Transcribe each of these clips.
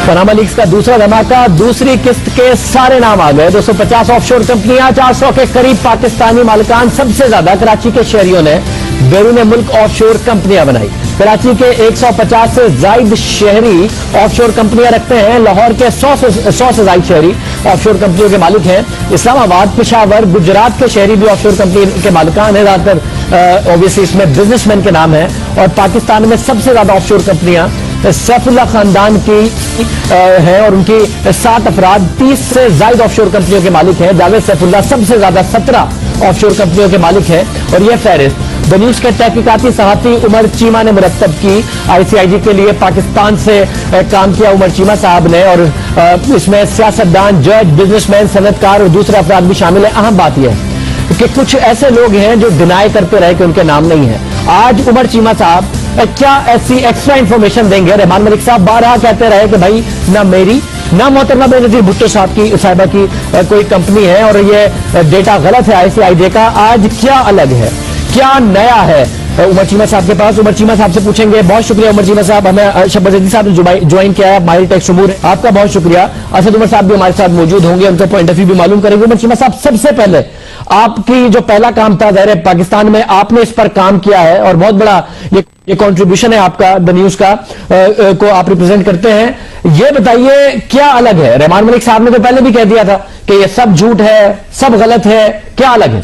Panama leaks का दूसरा धमाका, दूसरी किस्त के सारे नाम आ गए। 250 ऑफशोर कंपनियां, 400 के करीब पाकिस्तानी मालिकान, सबसे ज्यादा कराची के शहरियों ने बैरून मुल्क ऑफशोर कंपनियां बनाई। कराची के 150 से ज्यादा शहरी ऑफशोर कंपनियां रखते हैं। लाहौर के 100 से ज्यादा शहरी ऑफशोर कंपनियों के मालिक हैं। इस्लामाबाद, पेशावर, गुजरात के शहरी भी ऑफशोर कंपनी के मालिकान हैं। ज्यादातर ऑब्वियसली इसमें बिजनेसमैन के नाम है। और पाकिस्तान में सबसे ज्यादा ऑफशोर कंपनियां सैफुल्ला खानदान की है और उनकी 7 अफराद 30 से ज्यादा ऑफशोर कंपनियों के मालिक हैं। जावेद सैफुल्ला सबसे ज्यादा 17 ऑफशोर कंपनियों के मालिक हैं। और यह फहरिस्त द न्यूज के तहकीकाती सहाफी उमर चीमा ने मुरतब की। आईसीआईजी के लिए पाकिस्तान से काम किया उमर चीमा साहब ने, और इसमें सियासतदान, जज, बिजनेसमैन, सनतकार और दूसरे अफराद भी शामिल है। अहम बात यह है कि कुछ ऐसे लोग हैं जो डिनाई करते रहे कि उनके नाम नहीं है। आज उमर चीमा साहब क्या ऐसी एक्स्ट्रा इंफॉर्मेशन देंगे? रहमान मलिक साहब बारहा कहते रहे कि भाई ना मेरी ना मोहतरमा बेनजीर भुट्टो साहिबा की कोई कंपनी है और ये डेटा गलत है आईसीआईजे का। आज क्या अलग है, क्या नया है उमर चीमा साहब के पास? उमर चीमा साहब से पूछेंगे। बहुत शुक्रिया उमर चीमा साहब, हमें शब्बीर जदीद साहब ने ज्वाइन किया है, माहिर टेक्स उमूर, आपका बहुत शुक्रिया। असद उमर साहब भी हमारे साथ मौजूद होंगे, उनका पॉइंट ऑफ व्यू भी मालूम करेंगे। उमर चीमा साहब, सबसे पहले आपकी जो पहला काम था, ज़ाहिर है पाकिस्तान में आपने इस पर काम किया है और बहुत बड़ा ये कंट्रीब्यूशन है आपका द न्यूज का, को आप रिप्रेजेंट करते हैं। ये बताइए क्या अलग है? रहमान मलिक साहब ने तो पहले भी कह दिया था कि ये सब झूठ है, सब गलत है, क्या अलग है?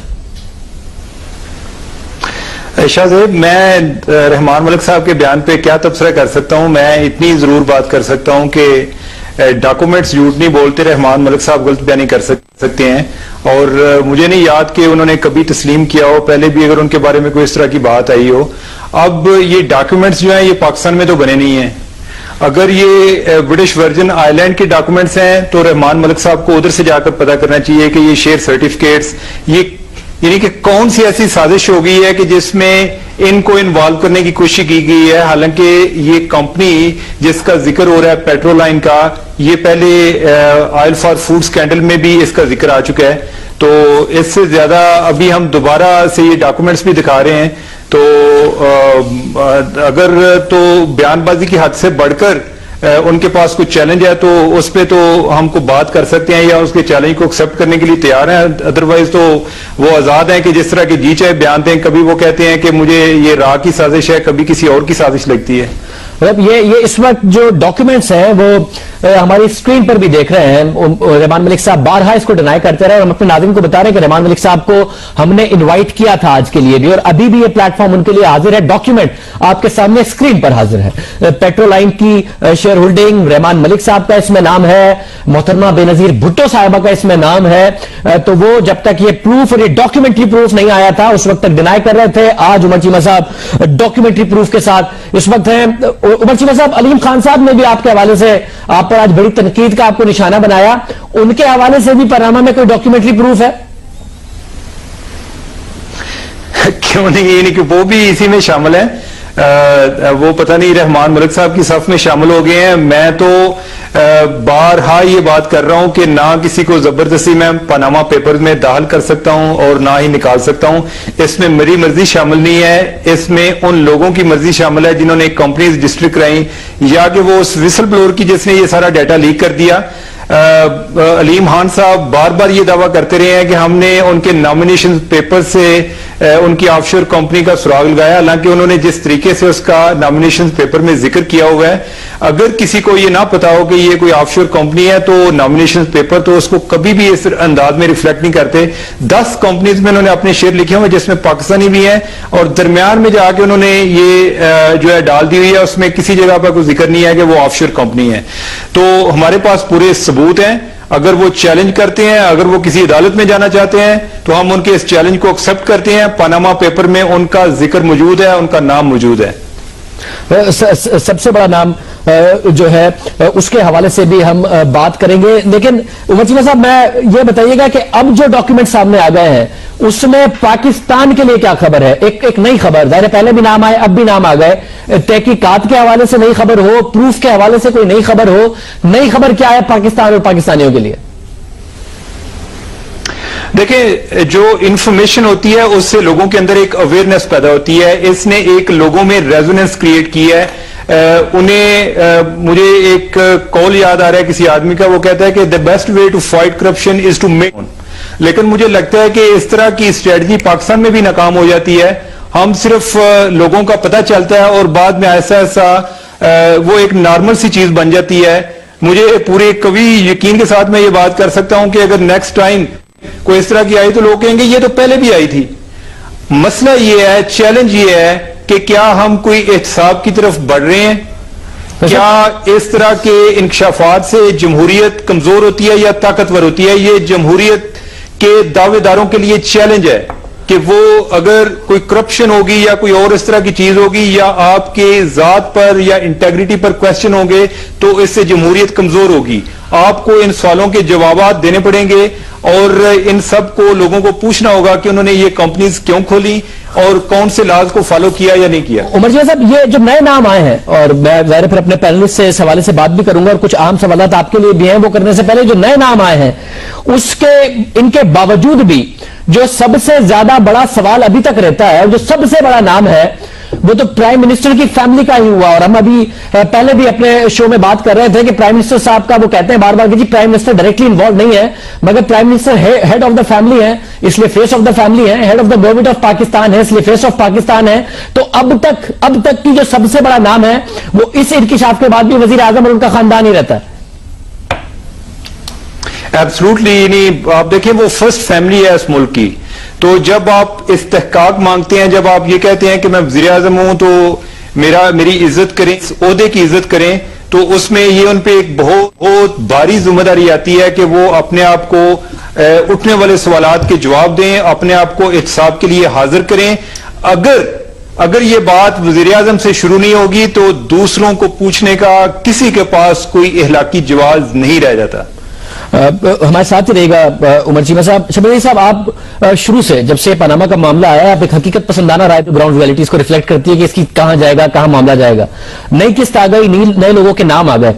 शाहजेब, मैं रहमान मलिक साहब के बयान पे क्या तबसरा कर सकता हूं? मैं इतनी जरूर बात कर सकता हूं कि डॉक्यूमेंट्स झूठ नहीं बोलते, रहमान मलिक साहब गलत बयानी कर सकते हैं। और मुझे नहीं याद कि उन्होंने कभी तस्लीम किया हो पहले भी अगर उनके बारे में कोई इस तरह की बात आई हो। अब ये डॉक्यूमेंट्स जो हैं ये पाकिस्तान में तो बने नहीं है। अगर ये ब्रिटिश वर्जिन आइलैंड के डॉक्यूमेंट्स हैं तो रहमान मलिक साहब को उधर से जाकर पता करना चाहिए कि ये शेयर सर्टिफिकेट्स, ये यानी कि कौन सी ऐसी साजिश हो गई है कि जिसमें इनको इन्वॉल्व करने की कोशिश की गई है। हालांकि ये कंपनी जिसका जिक्र हो रहा है पेट्रोलाइन का, ये पहले ऑयल फॉर फूड स्कैंडल में भी इसका जिक्र आ चुका है। तो इससे ज्यादा अभी हम दोबारा से ये डॉक्यूमेंट्स भी दिखा रहे हैं। तो अगर तो बयानबाजी की हद से बढ़कर उनके पास कुछ चैलेंज है तो उस पर तो हमको बात कर सकते हैं या उसके चैलेंज को एक्सेप्ट करने के लिए तैयार हैं। अदरवाइज तो वो आजाद हैं कि जिस तरह के जी चाहे बयान दें। कभी वो कहते हैं कि मुझे ये राह की साजिश है, कभी किसी और की साजिश लगती है। मतलब ये इस वक्त जो डॉक्यूमेंट्स हैं वो हमारी स्क्रीन पर भी देख रहे हैं। रहमान मलिक साहब बारहा इसको डिनाई करते रहे और हम अपने नाज़रीन को बता रहे हैं कि रहमान मलिक साहब को हमने इनवाइट किया था आज के लिए भी और अभी भी ये प्लेटफॉर्म उनके लिए हाजिर है। डॉक्यूमेंट आपके सामने स्क्रीन पर हाजिर है। पेट्रोलाइन की शेयर होल्डिंग रहमान मलिक साहब का इसमें नाम है, मोहतरमा बेनजीर भुट्टो साहिबा का इसमें नाम है। तो वो जब तक ये प्रूफ और ये डॉक्यूमेंट्री प्रूफ नहीं आया था उस वक्त तक डिनाई कर रहे थे। आज उमर चीमा साहब डॉक्यूमेंट्री प्रूफ के साथ इस वक्त हैं। उमर चीमा साहब, अलीम खान साहब ने भी आपके हवाले से आप पर आज बड़ी तनकीद का आपको निशाना बनाया, उनके हवाले से भी पनामा में कोई डॉक्यूमेंट्री प्रूफ है? क्यों नहीं, ये नहीं कि वो भी इसी में शामिल है। वो पता नहीं रहमान मलिक साहब की सफ में शामिल हो गए हैं। मैं तो बारहा ये बात कर रहा हूं कि ना किसी को जबरदस्ती मैं पनामा पेपर में दाखिल कर सकता हूं और ना ही निकाल सकता हूं। इसमें मेरी मर्जी शामिल नहीं है, इसमें उन लोगों की मर्जी शामिल है जिन्होंने कंपनीज रजिस्टर कराई या कि वो उस विसल ब्लोअर की जिसने ये सारा डाटा लीक कर दिया। अलीम खान साहब बार बार ये दावा करते रहे हैं कि हमने उनके नॉमिनेशन पेपर से उनकी ऑफशोर कंपनी का सुराग लगाया। हालांकि उन्होंने जिस तरीके से उसका नॉमिनेशन पेपर में जिक्र किया हुआ है, अगर किसी को ये ना पता हो कि ये कोई ऑफशोर कंपनी है तो नॉमिनेशन पेपर तो उसको कभी भी इस अंदाज में रिफ्लेक्ट नहीं करते। 10 कंपनीज में उन्होंने अपने शेयर लिखे हुए जिसमें पाकिस्तानी भी हैं और दरमियान में जाके उन्होंने ये जो है डाल दी हुई है, उसमें किसी जगह पर कोई जिक्र नहीं है कि वो ऑफशोर कंपनी है। तो हमारे पास पूरे सबूत हैं। अगर वो चैलेंज करते हैं, अगर वो किसी अदालत में जाना चाहते हैं तो हम उनके इस चैलेंज को एक्सेप्ट करते हैं। पनामा पेपर में उनका जिक्र मौजूद है, उनका नाम मौजूद है। सबसे बड़ा नाम जो है उसके हवाले से भी हम बात करेंगे। लेकिन उमर चीमा साहब, मैं ये बताइएगा कि अब जो डॉक्यूमेंट सामने आ गए हैं उसमें पाकिस्तान के लिए क्या खबर है? एक नई खबर, ज़ाहिर पहले भी नाम आए, अब भी नाम आ गए। तहकीकात के हवाले से नई खबर हो, प्रूफ के हवाले से कोई नई खबर हो, नई खबर क्या है पाकिस्तान और पाकिस्तानियों के लिए? देखिए, जो इंफॉर्मेशन होती है उससे लोगों के अंदर एक अवेयरनेस पैदा होती है। इसने एक लोगों में रेजोनेंस क्रिएट की है। मुझे एक कॉल याद आ रहा है किसी आदमी का, वो कहता है कि the best way to fight corruption is to make, लेकिन मुझे लगता है कि इस तरह की स्ट्रेटजी पाकिस्तान में भी नाकाम हो जाती है। हम सिर्फ लोगों का पता चलता है और बाद में ऐसा ऐसा वो एक नॉर्मल सी चीज बन जाती है। मुझे पूरे कभी यकीन के साथ मैं ये बात कर सकता हूं कि अगर नेक्स्ट टाइम कोई इस तरह की आई तो लोग कहेंगे ये तो पहले भी आई थी। मसला ये है, चैलेंज ये है कि क्या हम कोई एहतसाब की तरफ बढ़ रहे हैं? क्या इस तरह के इंकशाफात से जमहूरियत कमजोर होती है या ताकतवर होती है? ये जमहूरियत के दावेदारों के लिए चैलेंज है कि वो अगर कोई करप्शन होगी या कोई और इस तरह की चीज होगी या आपके जात पर या इंटेग्रिटी पर क्वेश्चन होंगे तो इससे जमहूरियत कमजोर होगी। आपको इन सवालों के जवाब देने पड़ेंगे और इन सब को लोगों को पूछना होगा कि उन्होंने ये कंपनीज क्यों खोली और कौन से लॉज को फॉलो किया या नहीं किया। उमर जी साहब, ये जो नए नाम आए हैं, और मैं जाहिर फिर अपने पैनलिस्ट से इस हवाले से बात भी करूंगा और कुछ आम सवाल आपके लिए भी हैं, वो करने से पहले जो नए नाम आए हैं उसके इनके बावजूद भी जो सबसे ज्यादा बड़ा सवाल अभी तक रहता है, जो सबसे बड़ा नाम है वो तो प्राइम मिनिस्टर की फैमिली का ही हुआ। और हम अभी पहले भी अपने शो में बात कर रहे थे कि प्राइम मिनिस्टर साहब का वो कहते हैं बार बार कि जी प्राइम मिनिस्टर डायरेक्टली इन्वॉल्व नहीं है, मगर prime minister head of the family है, इसलिए फेस ऑफ द फैमिली है, head of the government of Pakistan है, इसलिए फेस ऑफ पाकिस्तान है। तो अब तक की जो सबसे बड़ा नाम है वो इस इंकिशाफ के बाद भी वजीर आजम और उनका खानदान ही रहता है। एब्सोल्युटली नहीं, आप देखिए वो फर्स्ट फैमिली है इस मुल्क की। तो जब आप इस्तेहकाक मांगते हैं, जब आप ये कहते हैं कि मैं वज़ीर आज़म हूं तो मेरी इज्जत करें, इस ओहदे की इज्जत करें, तो उसमें ये उन पे एक बहुत भारी जिम्मेदारी आती है कि वो अपने आप को उठने वाले सवालात के जवाब दें, अपने आप को एहतसाब के लिए हाजिर करें। अगर ये बात वज़ीर आज़म से शुरू नहीं होगी तो दूसरों को पूछने का किसी के पास कोई इखलाकी जवाब नहीं रह जाता। हमारे साथ ही रहेगा उमर चीमा साहब। शबीर साहब, आप शुरू से जब से पनामा का मामला आया, आप एक हकीकत पसंदाना राय तो ग्राउंड रियलिटीज को रिफ्लेक्ट करती है कि इसकी कहां जाएगा, कहां मामला जाएगा। नई किस्त आ गई, नए लोगों के नाम आ गए।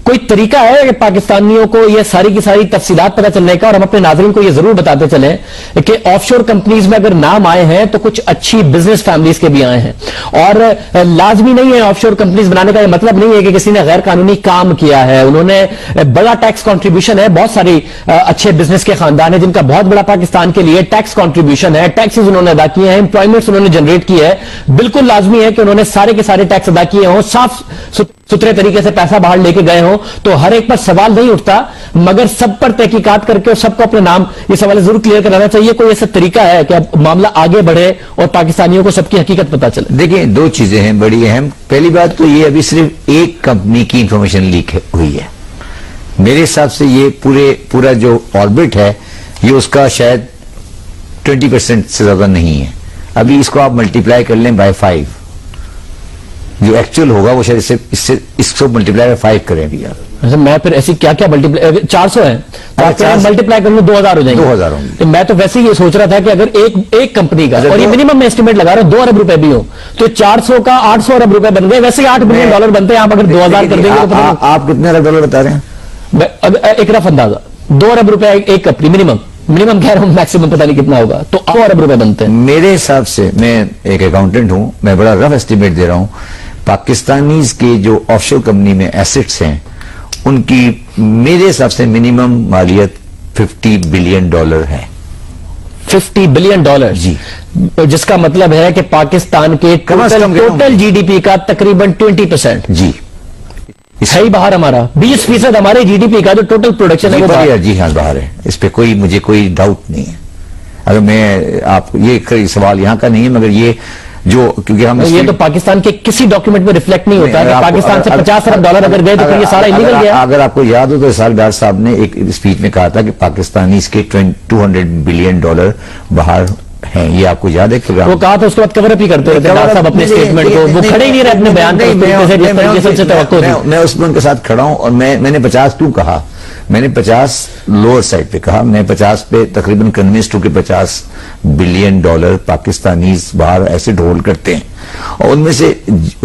कोई तरीका है कि पाकिस्तानियों को ये सारी की सारी तफसीलात पता चलने का? और हम अपने नाज़रीन को ये जरूर बताते चलें कि ऑफशोर कंपनीज में अगर नाम आए हैं तो कुछ अच्छी बिजनेस फैमिलीज के भी आए हैं। और लाजमी नहीं है ऑफशोर कंपनीज बनाने का, ये मतलब नहीं है कि किसी ने गैर कानूनी काम किया है, उन्होंने बड़ा टैक्स कॉन्ट्रीब्यूशन है। बहुत सारी अच्छे बिजनेस के खानदान है जिनका बहुत बड़ा पाकिस्तान के लिए टैक्स कॉन्ट्रीब्यूशन है, टैक्सेस उन्होंने अदा किए हैं, एम्प्लॉयमेंट्स उन्होंने जनरेट की है। बिल्कुल लाजमी है कि उन्होंने सारे के सारे टैक्स अदा किए हों, साफ सुथरे तरीके से पैसा बाहर लेके गए हों, तो हर एक पर सवाल नहीं उठता, मगर सब पर तहकीकात करके और सबको अपने नाम ये सवाल जरूर क्लियर कराना चाहिए। कोई ऐसा तरीका है कि अब मामला आगे बढ़े और पाकिस्तानियों को सबकी हकीकत पता चले? देखिए, दो चीजें हैं बड़ी अहम। पहली बात तो ये अभी सिर्फ एक कंपनी की इंफॉर्मेशन लीक हुई है। मेरे हिसाब से ये पूरा जो ऑर्बिट है ये उसका शायद 20% से ज्यादा नहीं है। अभी इसको आप मल्टीप्लाई कर लें बाय 5, जो एक्चुअल होगा वो शायद इसको मल्टीप्लाई बाय 5 करें अभी आप। अच्छा, मैं फिर ऐसी क्या क्या मल्टीप्लाई, 400 है तो आप मल्टीप्लाई कर लो 2000 हो जाएंगे। 2000 होंगे। तो मैं तो वैसे ही ये सोच रहा था कि अगर एक कंपनी का, और ये मिनिमम मैं एस्टिमेट लगा रहा हूं 2 अरब रुपए भी हो, तो 400 का 800 अरब रुपए बन गए। वैसे ही $8 बिलियन बनते हैं, आप अगर 2000 कर देंगे तो आप कितने अरब डॉलर बता रहे हैं? एक रफ अंदाजा 2 अरब रुपए एक कंपनी, मिनिमम कह रहा हूं, मैक्सिमम पता नहीं कितना होगा, तो 2 अरब रुपए बनते हैं। मेरे हिसाब से, मैं एक अकाउंटेंट हूं, मैं बड़ा रफ एस्टिमेट दे रहा हूं। पाकिस्तानीज के जो ऑफशोर कंपनी में एसेट्स हैं उनकी मेरे हिसाब से मिनिमम मालियत $50 बिलियन है। $50 बिलियन जी, जिसका मतलब है कि पाकिस्तान के टोटल जीडीपी का तकरीबन 20% जी है ही बाहर। हमारा 20% हमारे जीडीपी का जो टोटल प्रोडक्शन है वो बाहर। जी हाँ, बाहर है। इस पे मुझे कोई डाउट नहीं है। अगर मैं आप ये सवाल यहाँ का नहीं है, मगर ये जो, क्योंकि हम ये तो पाकिस्तान के किसी डॉक्यूमेंट में रिफ्लेक्ट नहीं होता है। पाकिस्तान से 50 अरब डॉलर अगर गए तो फिर ये सारा इलीगल गया। अगर आपको याद हो तो इसाक डार साहब ने एक स्पीच में कहा था कि पाकिस्तानी इसके $200 बिलियन बाहर हैं। ये आपको याद है कि वो कहा था, उसके बाद कवर अप ही करते रहते हैं साहब अपने स्टेटमेंट को, वो खड़े ही नहीं रहे अपने बयान पर। मैं उसमें उनके साथ खड़ा हूं और मैंने 50 क्यों कहा? मैंने 50 लोअर साइड पे कहा। मैं 50 पे तकरीबन कन्विंस्ड हूं कि $50 बिलियन पाकिस्तानीज बाहर एसेट होल्ड करते हैं। और उनमें से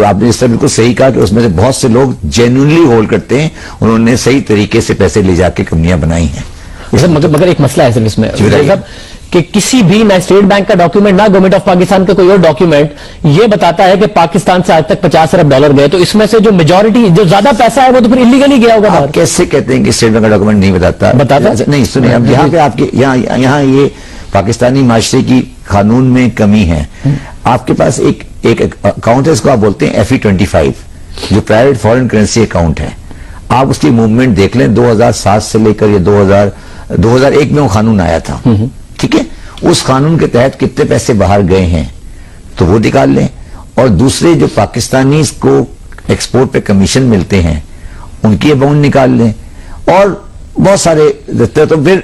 आपने इस तरह बिल्कुल सही कहा कि उसमें से बहुत से लोग जेन्युइनली होल्ड करते हैं, उन्होंने सही तरीके से पैसे ले जाके कंपनियां बनाई हैं। मगर एक मसला है सिर्फ इसमें कि किसी भी ना स्टेट बैंक का डॉक्यूमेंट ना गवर्नमेंट ऑफ पाकिस्तान का कोई और डॉक्यूमेंट ये बताता है कि पाकिस्तान से आज तक 50 अरब डॉलर गए, तो इसमें से जो मेजॉरिटी जो ज्यादा पैसा है वो तो फिर इलीगली गया होगा। आप कैसे कहते हैं कि स्टेट बैंक का डॉक्यूमेंट नहीं बताता? नहीं, सुनिए, अब यहाँ पे आपके यहाँ ये पाकिस्तानी माशरे की कानून में कमी है। आपके पास एक अकाउंट है, इसको आप बोलते हैं FE25, जो प्राइवेट फॉरेन करेंसी अकाउंट है। आप उसकी मूवमेंट देख लें, 2007 से लेकर ये 2001 में वो कानून आया था, ठीक है? उस कानून के तहत कितने पैसे बाहर गए हैं तो वो निकाल लें, और दूसरे जो पाकिस्तानी को एक्सपोर्ट पे कमीशन मिलते हैं उनकी अमाउंट निकाल लें, और बहुत सारे तो फिर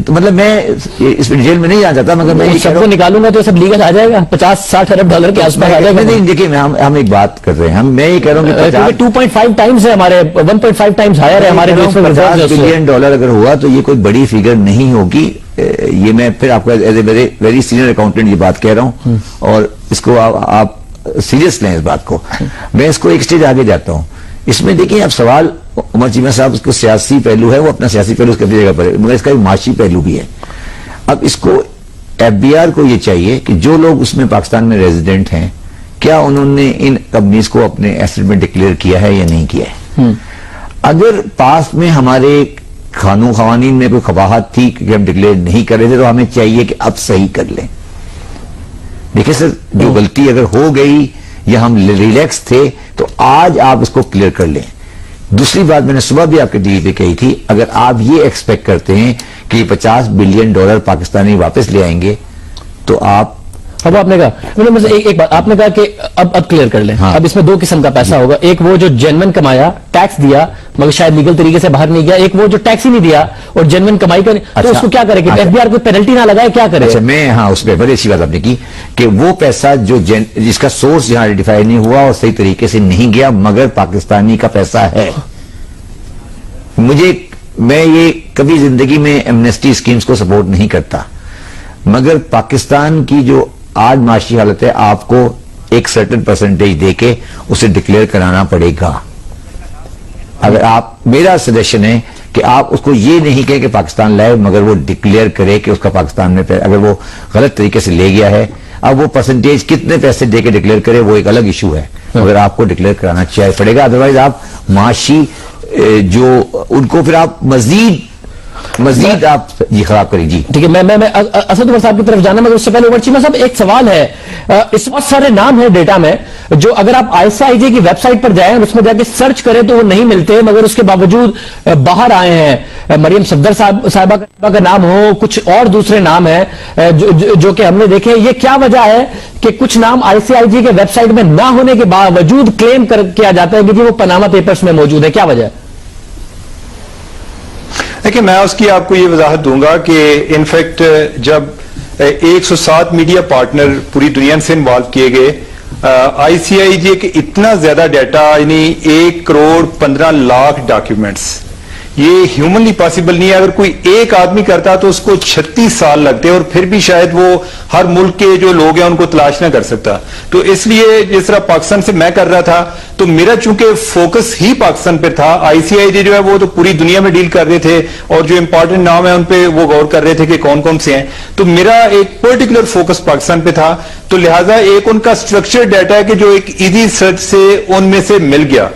मतलब मैं इसमें डिटेल में नहीं जाना चाहता, मगर मैं सबको निकालूंगा तो सब लीगल आ जाएगा, 50-60 अरब डॉलर के आसपास आ जाएगा। नहीं, देखिए, हम एक बात कर रहे हैं, मैं ये कह रहा हूँ कि 2.5 टाइम्स है हमारे, 1.5 टाइम्स हायर है हमारे देश में। $50 बिलियन अगर हुआ तो ये कोई बड़ी फिगर नहीं होगी। ये मैं फिर आपको as a very senior accountant ये बात कह रहा हूँ, और इसको आप सीरियस लें इस बात को। मैं इसको एक स्टेज आगे जाता हूँ। इसमें देखिए, अब सवाल उमर चीमा साहब, उसको सियासी पहलू है, वो अपना सियासी पहलू उसकी अपनी जगह पर है, मगर इसका एक माशी पहलू भी है। अब इसको FBI को ये चाहिए कि जो लोग उसमें पाकिस्तान में रेजिडेंट हैं, क्या उन्होंने इन कंपनीज को अपने एसेट में डिक्लेयर किया है या नहीं किया है। अगर पास में हमारे कानून में कोई कबाहत थी कि हम डिक्लेयर नहीं कर रहे थे, तो हमें चाहिए कि अब सही कर लें। देखिए सर, जो गलती अगर हो गई या हम रिलैक्स थे, तो आज आप उसको क्लियर कर लें। दूसरी बात मैंने सुबह भी आपके टीवी पे कही थी, अगर आप ये एक्सपेक्ट करते हैं कि $50 बिलियन पाकिस्तानी वापस ले आएंगे, तो आप अब आपने कहा एक बात आपने कहा कि अब क्लियर कर लें। हाँ। अब इसमें 2 किस्म का पैसा होगा, एक वो जो जेन्युइन कमाया, टैक्स दिया मगर शायद लीगल तरीके से बाहर नहीं गया, एक वो जो टैक्स ही नहीं दिया और जेन्युइन कमाई कर। अच्छा, तो उसको क्या करें? FBI कोई पेनल्टी ना लगाए, क्या करें? अच्छा, मैं हाँ, उस पर बड़ी अच्छी बात आपने की कि वो पैसा जो जिसका सोर्स यहां आइडेंटिफाई नहीं हुआ और सही तरीके से नहीं गया, मगर पाकिस्तानी का पैसा है। मैं ये कभी जिंदगी में एमनेस्टी स्कीम्स को सपोर्ट नहीं करता, मगर पाकिस्तान की जो आज माशी हालत है, आपको एक सर्टेन परसेंटेज देके उसे डिक्लेयर कराना पड़ेगा। अगर आप, मेरा सजेशन है कि आप उसको ये नहीं कहें कि पाकिस्तान लाए, मगर वो डिक्लेयर करे कि उसका पाकिस्तान में अगर वो गलत तरीके से ले गया है, अब वो परसेंटेज कितने पैसे देके डिक्लेयर करे वो एक अलग इशू है, मगर आपको डिक्लेयर कराना चाहिए पड़ेगा। अदरवाइज आप माशी जो उनको फिर आप मजीद आप ये खराब करें। जी ठीक है, मैं असद उमर साहब की तरफ जाना, मगर उससे पहले उमर चीमा साहब एक सवाल है। इस बहुत सारे नाम है डेटा में जो अगर आप ICIJ की वेबसाइट पर जाएं और उसमें जाके सर्च करें तो वो नहीं मिलते, मगर उसके बावजूद बाहर आए हैं। मरियम सफदर साहिबा का नाम हो, कुछ और दूसरे नाम है जो कि हमने देखे। ये क्या वजह है कि कुछ नाम ICIJ के वेबसाइट में ना होने के बावजूद क्लेम किया जाता है कि जी वो पनामा पेपर्स में मौजूद है? क्या वजह है? देखिए, मैं उसकी आपको ये वजाहत दूंगा कि इनफैक्ट जब 107 मीडिया पार्टनर पूरी दुनिया से इन्वॉल्व किए गए, ICIJ के इतना ज्यादा डाटा, यानी 1,15,00,000 डॉक्यूमेंट्स, ये ह्यूमनली पॉसिबल नहीं है। अगर कोई एक आदमी करता तो उसको 36 साल लगते और फिर भी शायद वो हर मुल्क के जो लोग हैं उनको तलाश ना कर सकता। तो इसलिए जिस तरह पाकिस्तान से मैं कर रहा था, तो मेरा चूंकि फोकस ही पाकिस्तान पे था, ICIJ जो है वो तो पूरी दुनिया में डील कर रहे थे और जो इंपॉर्टेंट नाम है उन पे वो गौर कर रहे थे कि कौन कौन से हैं। तो मेरा एक पर्टिकुलर फोकस पाकिस्तान पे था, तो लिहाजा एक उनका स्ट्रक्चर डाटा है कि जो एक इजी सर्च से उनमें से मिल गया।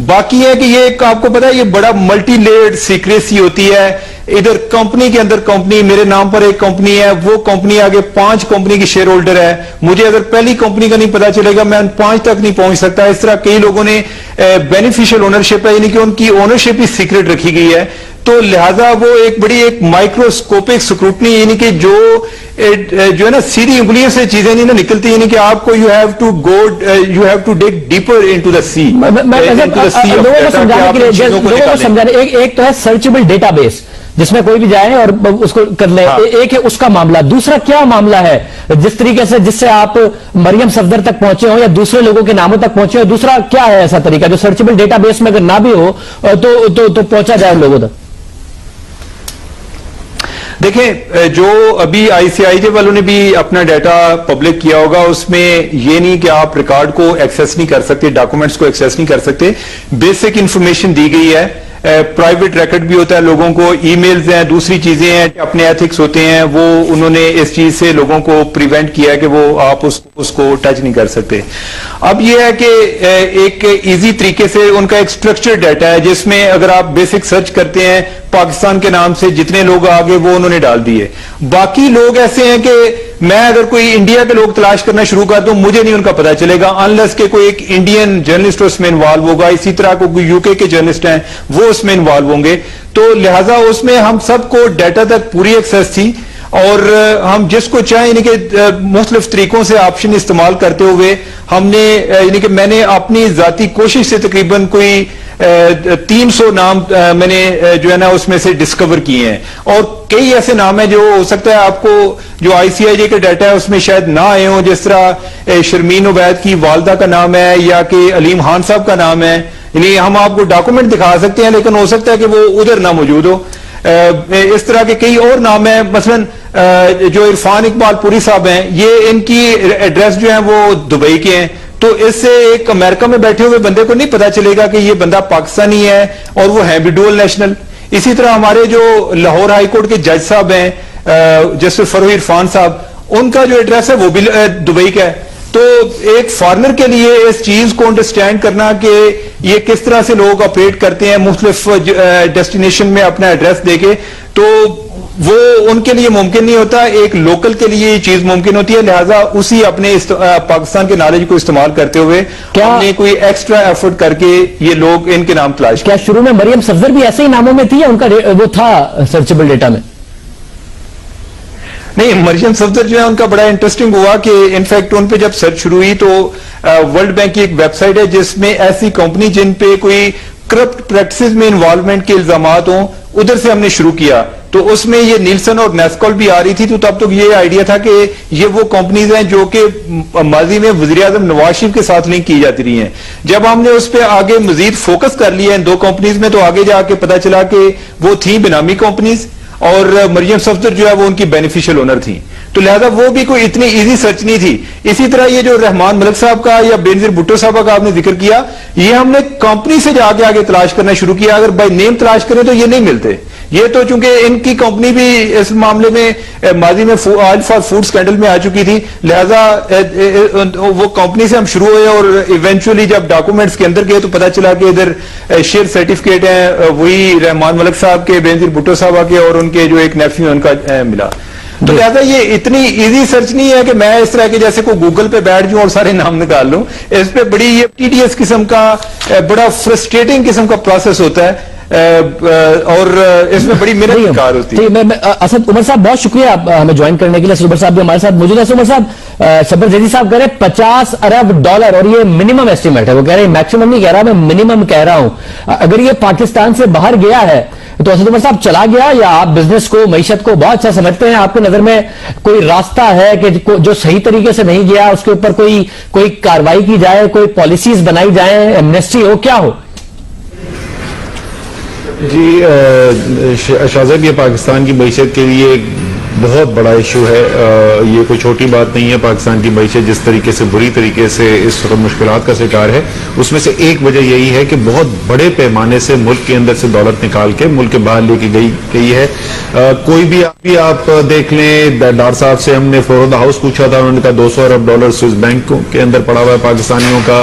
बाकी है कि ये आपको पता है ये बड़ा मल्टी लेयर्ड सीक्रेसी होती है। इधर कंपनी के अंदर कंपनी, मेरे नाम पर एक कंपनी है, वो कंपनी आगे 5 कंपनी की शेयर होल्डर है। मुझे अगर पहली कंपनी का नहीं पता चलेगा मैं 5 तक नहीं पहुंच सकता। इस तरह कई लोगों ने बेनिफिशियल ओनरशिप है, यानी कि उनकी ओनरशिप ही सीक्रेट रखी गई है। तो लिहाजा वो एक बड़ी एक माइक्रोस्कोपिक स्क्रूटनी, यानी कि जो है ना सीधी उंगलियों से चीजें नहीं ना निकलती, यानी कि आपको you have to dig deeper into the sea. लोगों को समझाने एक तो है सर्चेबल डेटाबेस जिसमें कोई भी जाए और उसको कर ले। हाँ। एक है उसका मामला। दूसरा क्या मामला है जिस तरीके से जिससे आप मरियम सफदर तक पहुंचे हो या दूसरे लोगों के नामों तक पहुंचे हो? दूसरा क्या है ऐसा तरीका जो सर्चेबल डेटाबेस में अगर ना भी हो तो पहुंचा जाए लोगों तक? देखें, जो अभी ICIJ वालों ने भी अपना डाटा पब्लिक किया होगा, उसमें ये नहीं कि आप रिकॉर्ड को एक्सेस नहीं कर सकते, डॉक्यूमेंट्स को एक्सेस नहीं कर सकते। बेसिक इंफॉर्मेशन दी गई है प्राइवेट रिकॉर्ड भी होता है लोगों को, ईमेल्स हैं, दूसरी चीजें हैं, अपने एथिक्स होते हैं, वो उन्होंने इस चीज से लोगों को प्रिवेंट किया कि वो आप उसको टच नहीं कर सकते। अब ये है कि एक इजी तरीके से उनका एक स्ट्रक्चर डाटा है जिसमें अगर आप बेसिक सर्च करते हैं पाकिस्तान के नाम से जितने लोग आगे वो उन्होंने डाल दिए। बाकी लोग ऐसे हैं कि मैं अगर कोई इंडिया के लोग तलाश करना शुरू कर दूं मुझे नहीं उनका पता चलेगा अनलेस के कोई एक इंडियन जर्नलिस्ट उसमें इन्वॉल्व होगा, इसी तरह कोई यूके के जर्नलिस्ट हैं वो उसमें इन्वॉल्व होंगे। तो लिहाजा उसमें हम सबको डाटा तक पूरी एक्सेस थी और हम जिसको चाहें यानी कि मुख्तलिफ तरीकों से ऑप्शन इस्तेमाल करते हुए हमने यानी कि मैंने अपनी जाती कोशिश से तकरीबन कोई 300 नाम मैंने जो है ना उसमें से डिस्कवर किए हैं और कई ऐसे नाम हैं जो हो सकता है आपको जो आईसीआईजे के डाटा है उसमें शायद ना आए हों, जिस तरह शर्मीन उबैद की वालदा का नाम है या कि अलीम खान साहब का नाम है। यानी हम आपको डॉक्यूमेंट दिखा सकते हैं लेकिन हो सकता है कि वो उधर ना मौजूद हो। इस तरह के कई और नाम हैं, मसलन जो इरफान इकबाल पुरी साहब हैं ये इनकी एड्रेस जो है वो दुबई के हैं, तो इससे एक अमेरिका में बैठे हुए बंदे को नहीं पता चलेगा कि ये बंदा पाकिस्तानी है और वो है भी डुअल नेशनल। इसी तरह हमारे जो लाहौर हाईकोर्ट के जज साहब हैं जस्टिस फरूख इरफान साहब, उनका जो एड्रेस है वो भी दुबई का है। तो एक फॉरेनर के लिए इस चीज को अंडरस्टैंड करना कि ये किस तरह से लोग ऑपरेट करते हैं मुख्तलिफ डेस्टिनेशन में अपना एड्रेस देके, तो वो उनके लिए मुमकिन नहीं होता, एक लोकल के लिए ये चीज मुमकिन होती है। लिहाजा उसी अपने पाकिस्तान के नॉलेज को इस्तेमाल करते हुए हमने कोई एक्स्ट्रा एफर्ट करके ये लोग इनके नाम तलाश। क्या शुरू में मरियम सफदर भी ऐसे ही नामों में थी या उनका वो था सर्चेबल डेटा में? नहीं, मरियम सफदर जो है उनका बड़ा इंटरेस्टिंग हुआ कि इनफैक्ट उन पे जब सर्च शुरू हुई तो वर्ल्ड बैंक की एक वेबसाइट है जिसमें ऐसी कंपनी जिन पे कोई करप्ट प्रैक्टिसेस में इन्वॉल्वमेंट के इल्जामात हों उधर से हमने शुरू किया। तो उसमें ये नीलसन और नेस्कॉल भी आ रही थी, तो तब तक ये आइडिया था कि ये वो कंपनीज हैं जो कि माजी में वज़ीर आज़म नवाज शरीफ के साथ लिंक की जाती रही हैं। जब हमने उस पर आगे मजीद फोकस कर लिया इन दो कंपनीज में तो आगे जाके पता चला कि वो थी बेनामी कंपनीज और मरियम सफदर जो है वो उनकी बेनिफिशियल ओनर थी। तो लिहाजा वो भी कोई इतनी इजी सर्च नहीं थी। इसी तरह ये जो रहमान मलिक साहब का या बेनजीर भुट्टो साहब का आपने जिक्र किया, ये हमने कंपनी से जाके आगे तलाश करना शुरू किया। अगर बाय नेम तलाश करें तो ये नहीं मिलते। ये तो चूंकि इनकी कंपनी भी इस मामले में माजी में ऑयल फॉर फूड स्कैंडल में आ चुकी थी, लिहाजा वो कंपनी से हम शुरू हुए और इवेंचुअली जब डॉक्यूमेंट्स के अंदर गए तो पता चला कि इधर शेयर सर्टिफिकेट है वही रहमान मलिक साहब के, बेनजीर भुट्टो साहब के और उनके जो एक नेफ्यू उनका मिला। तो लिहाजा ये इतनी इजी सर्च नहीं है कि मैं इस तरह के जैसे को गूगल पे बैठ जाऊं और सारे नाम निकाल लूं। इस पे बड़ी ये टीडीएस किस्म का बड़ा फ्रस्ट्रेटिंग किस्म का प्रोसेस होता है और इसमें बड़ी मेहनत कार होती है। मैं असद उमर साहब बहुत शुक्रिया आप हमें ज्वाइन करने के लिए। उमर साहब भी हमारे साथ मौजूद है। उमर साहब, शब्बर जैदी साहब कह रहे हैं $50 अरब और ये मिनिमम एस्टिमेट है। वो कह रहे हैं मैक्सिमम नहीं कह रहा, मैं मिनिमम कह रहा हूं। अगर ये पाकिस्तान से बाहर गया है तो असद उमर साहब चला गया या आप बिजनेस को मईशत को बहुत अच्छा समझते हैं? आपकी नजर में कोई रास्ता है कि जो सही तरीके से नहीं गया उसके ऊपर कोई कार्रवाई की जाए, कोई पॉलिसीज बनाई जाए, एमनेस्टी हो, क्या हो? जी शाहज़ेब, ये पाकिस्तान की मईशत के लिए एक बहुत बड़ा इशू है। ये कोई छोटी बात नहीं है। पाकिस्तान की मईशत जिस तरीके से बुरी तरीके से इस वक्त मुश्किलात का शिकार है, उसमें से एक वजह यही है कि बहुत बड़े पैमाने से मुल्क के अंदर से दौलत निकाल के मुल्क के बाहर लेके गई है। कोई भी आप देख लें, डार साहब से हमने फ्लोर द हाउस पूछा था, उन्होंने कहा $200 अरब स्विस बैंक के अंदर पड़ा हुआ है पाकिस्तानियों का।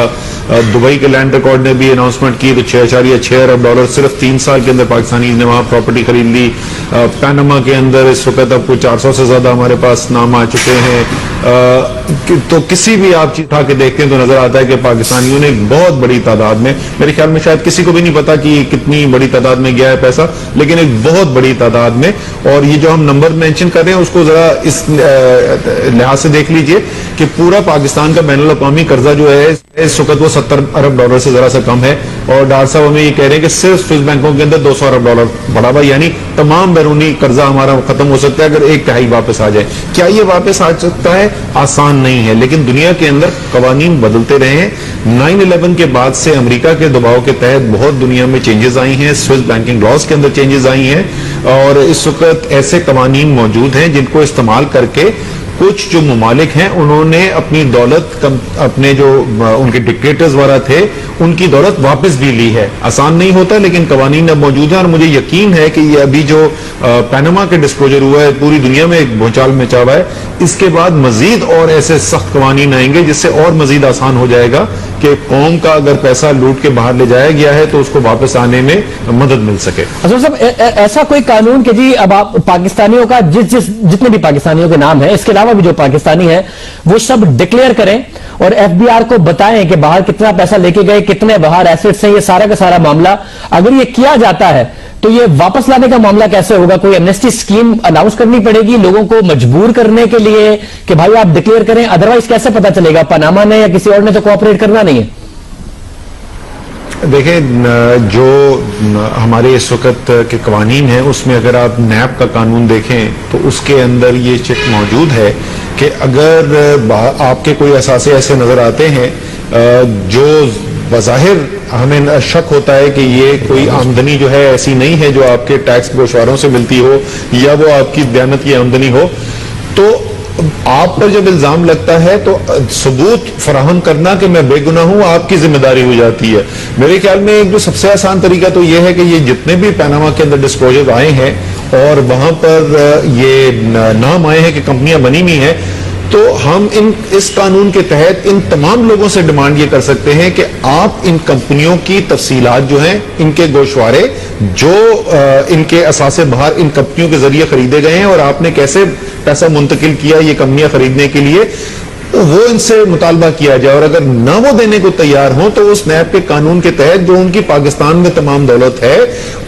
दुबई के लैंड रिकॉर्ड ने भी अनाउंसमेंट की तो $6.6 अरब सिर्फ 3 साल के अंदर पाकिस्तानी ने वहां प्रॉपर्टी खरीद ली। पैनामा के अंदर इस वक्त अब कुछ 400 से ज्यादा हमारे पास नाम आ चुके हैं। तो किसी भी आप चीज उठा के देखते हैं तो नजर आता है कि पाकिस्तानियों ने एक बहुत बड़ी तादाद में, मेरे ख्याल में शायद किसी को भी नहीं पता कि कितनी बड़ी तादाद में गया है पैसा, लेकिन एक बहुत बड़ी तादाद में। और ये जो हम नंबर मेंशन कर रहे हैं उसको जरा इस लिहाज से देख लीजिए कि पूरा पाकिस्तान का बैनुल अक़वामी कर्जा जो है इस वक्त वो $70 अरब से जरा सा कम है। और डॉक्टर साहब हमें ये कह रहे हैं कि सिर्फ स्विस बैंकों के अंदर $200 अरब बढ़ा हुआ, यानी तमाम बैरूनी कर्जा हमारा खत्म हो सकता है अगर 1/3 वापस आ जाए। क्या ये वापस आ सकता है? आसान नहीं है, लेकिन दुनिया के अंदर कवानीन बदलते रहे हैं। 9/11 के बाद से अमेरिका के दबाव के तहत बहुत दुनिया में चेंजेस आई हैं, स्विस बैंकिंग लॉज के अंदर चेंजेस आई हैं और इस वक्त ऐसे कवानीन मौजूद हैं जिनको इस्तेमाल करके कुछ जो ममालिक हैं उन्होंने अपनी दौलत अपने जो उनके डिक्टेटर्स वगैरह थे उनकी दौलत वापस भी ली है। आसान नहीं होता, लेकिन कवानीन अब मौजूद है और मुझे यकीन है कि ये अभी जो पैनामा के डिस्क्लोजर हुआ है पूरी दुनिया में एक भूचाल मचा हुआ है। इसके बाद मजीद और ऐसे सख्त कवानीन आएंगे जिससे और मजीद आसान हो जाएगा कि कौम का अगर पैसा लूट के बाहर ले जाया गया है तो उसको वापस आने में मदद मिल सके। असद साहब, ऐसा कोई कानून कि जी अब आप पाकिस्तानियों का जितने भी पाकिस्तानियों के नाम है, इसके अलावा भी जो पाकिस्तानी है वो सब डिक्लेयर करें और एफबीआर को बताएं कि बाहर कितना पैसा लेके गए, कितने बाहर एसेट्स हैं, ये सारा का सारा मामला अगर ये किया जाता है तो ये वापस लाने का मामला कैसे होगा? कोई एमनेस्टी स्कीम अनाउंस करनी पड़ेगी लोगों को मजबूर करने के लिए कि भाई आप डिक्लेयर करें, अदरवाइज कैसे पता चलेगा? पनामा ने या किसी और ने तो कोऑपरेट करना नहीं है। देखें, जो हमारे इस वक्त के कवानीन हैं उसमें अगर आप नैब का कानून देखें तो उसके अंदर ये चिट मौजूद है कि अगर आपके कोई असासे ऐसे नजर आते हैं जो बज़ाहिर हमें शक होता है कि ये कोई आमदनी जो है ऐसी नहीं है जो आपके टैक्स गोशवारों से मिलती हो या वो आपकी दयानत की आमदनी हो, तो आप पर जब इल्जाम लगता है तो सबूत फराहम करना कि मैं बेगुनाह हूं आपकी जिम्मेदारी हो जाती है। मेरे ख्याल में एक जो सबसे आसान तरीका तो यह है कि ये जितने भी पैनामा के अंदर डिस्क्लोजर आए हैं और वहां पर ये नाम आए हैं कि कंपनियां बनी हुई हैं, तो हम इस कानून के तहत इन तमाम लोगों से डिमांड ये कर सकते हैं कि आप इन कंपनियों की तफसीलात जो हैं, इनके गोशवारे जो इनके असासे बाहर इन कंपनियों के जरिए खरीदे गए हैं और आपने कैसे पैसा मुंतकिल किया ये कंपनियां खरीदने के लिए, वो इनसे मुतालबा किया जाए। और अगर ना वो देने को तैयार हो तो उस नैब के कानून के तहत जो उनकी पाकिस्तान में तमाम दौलत है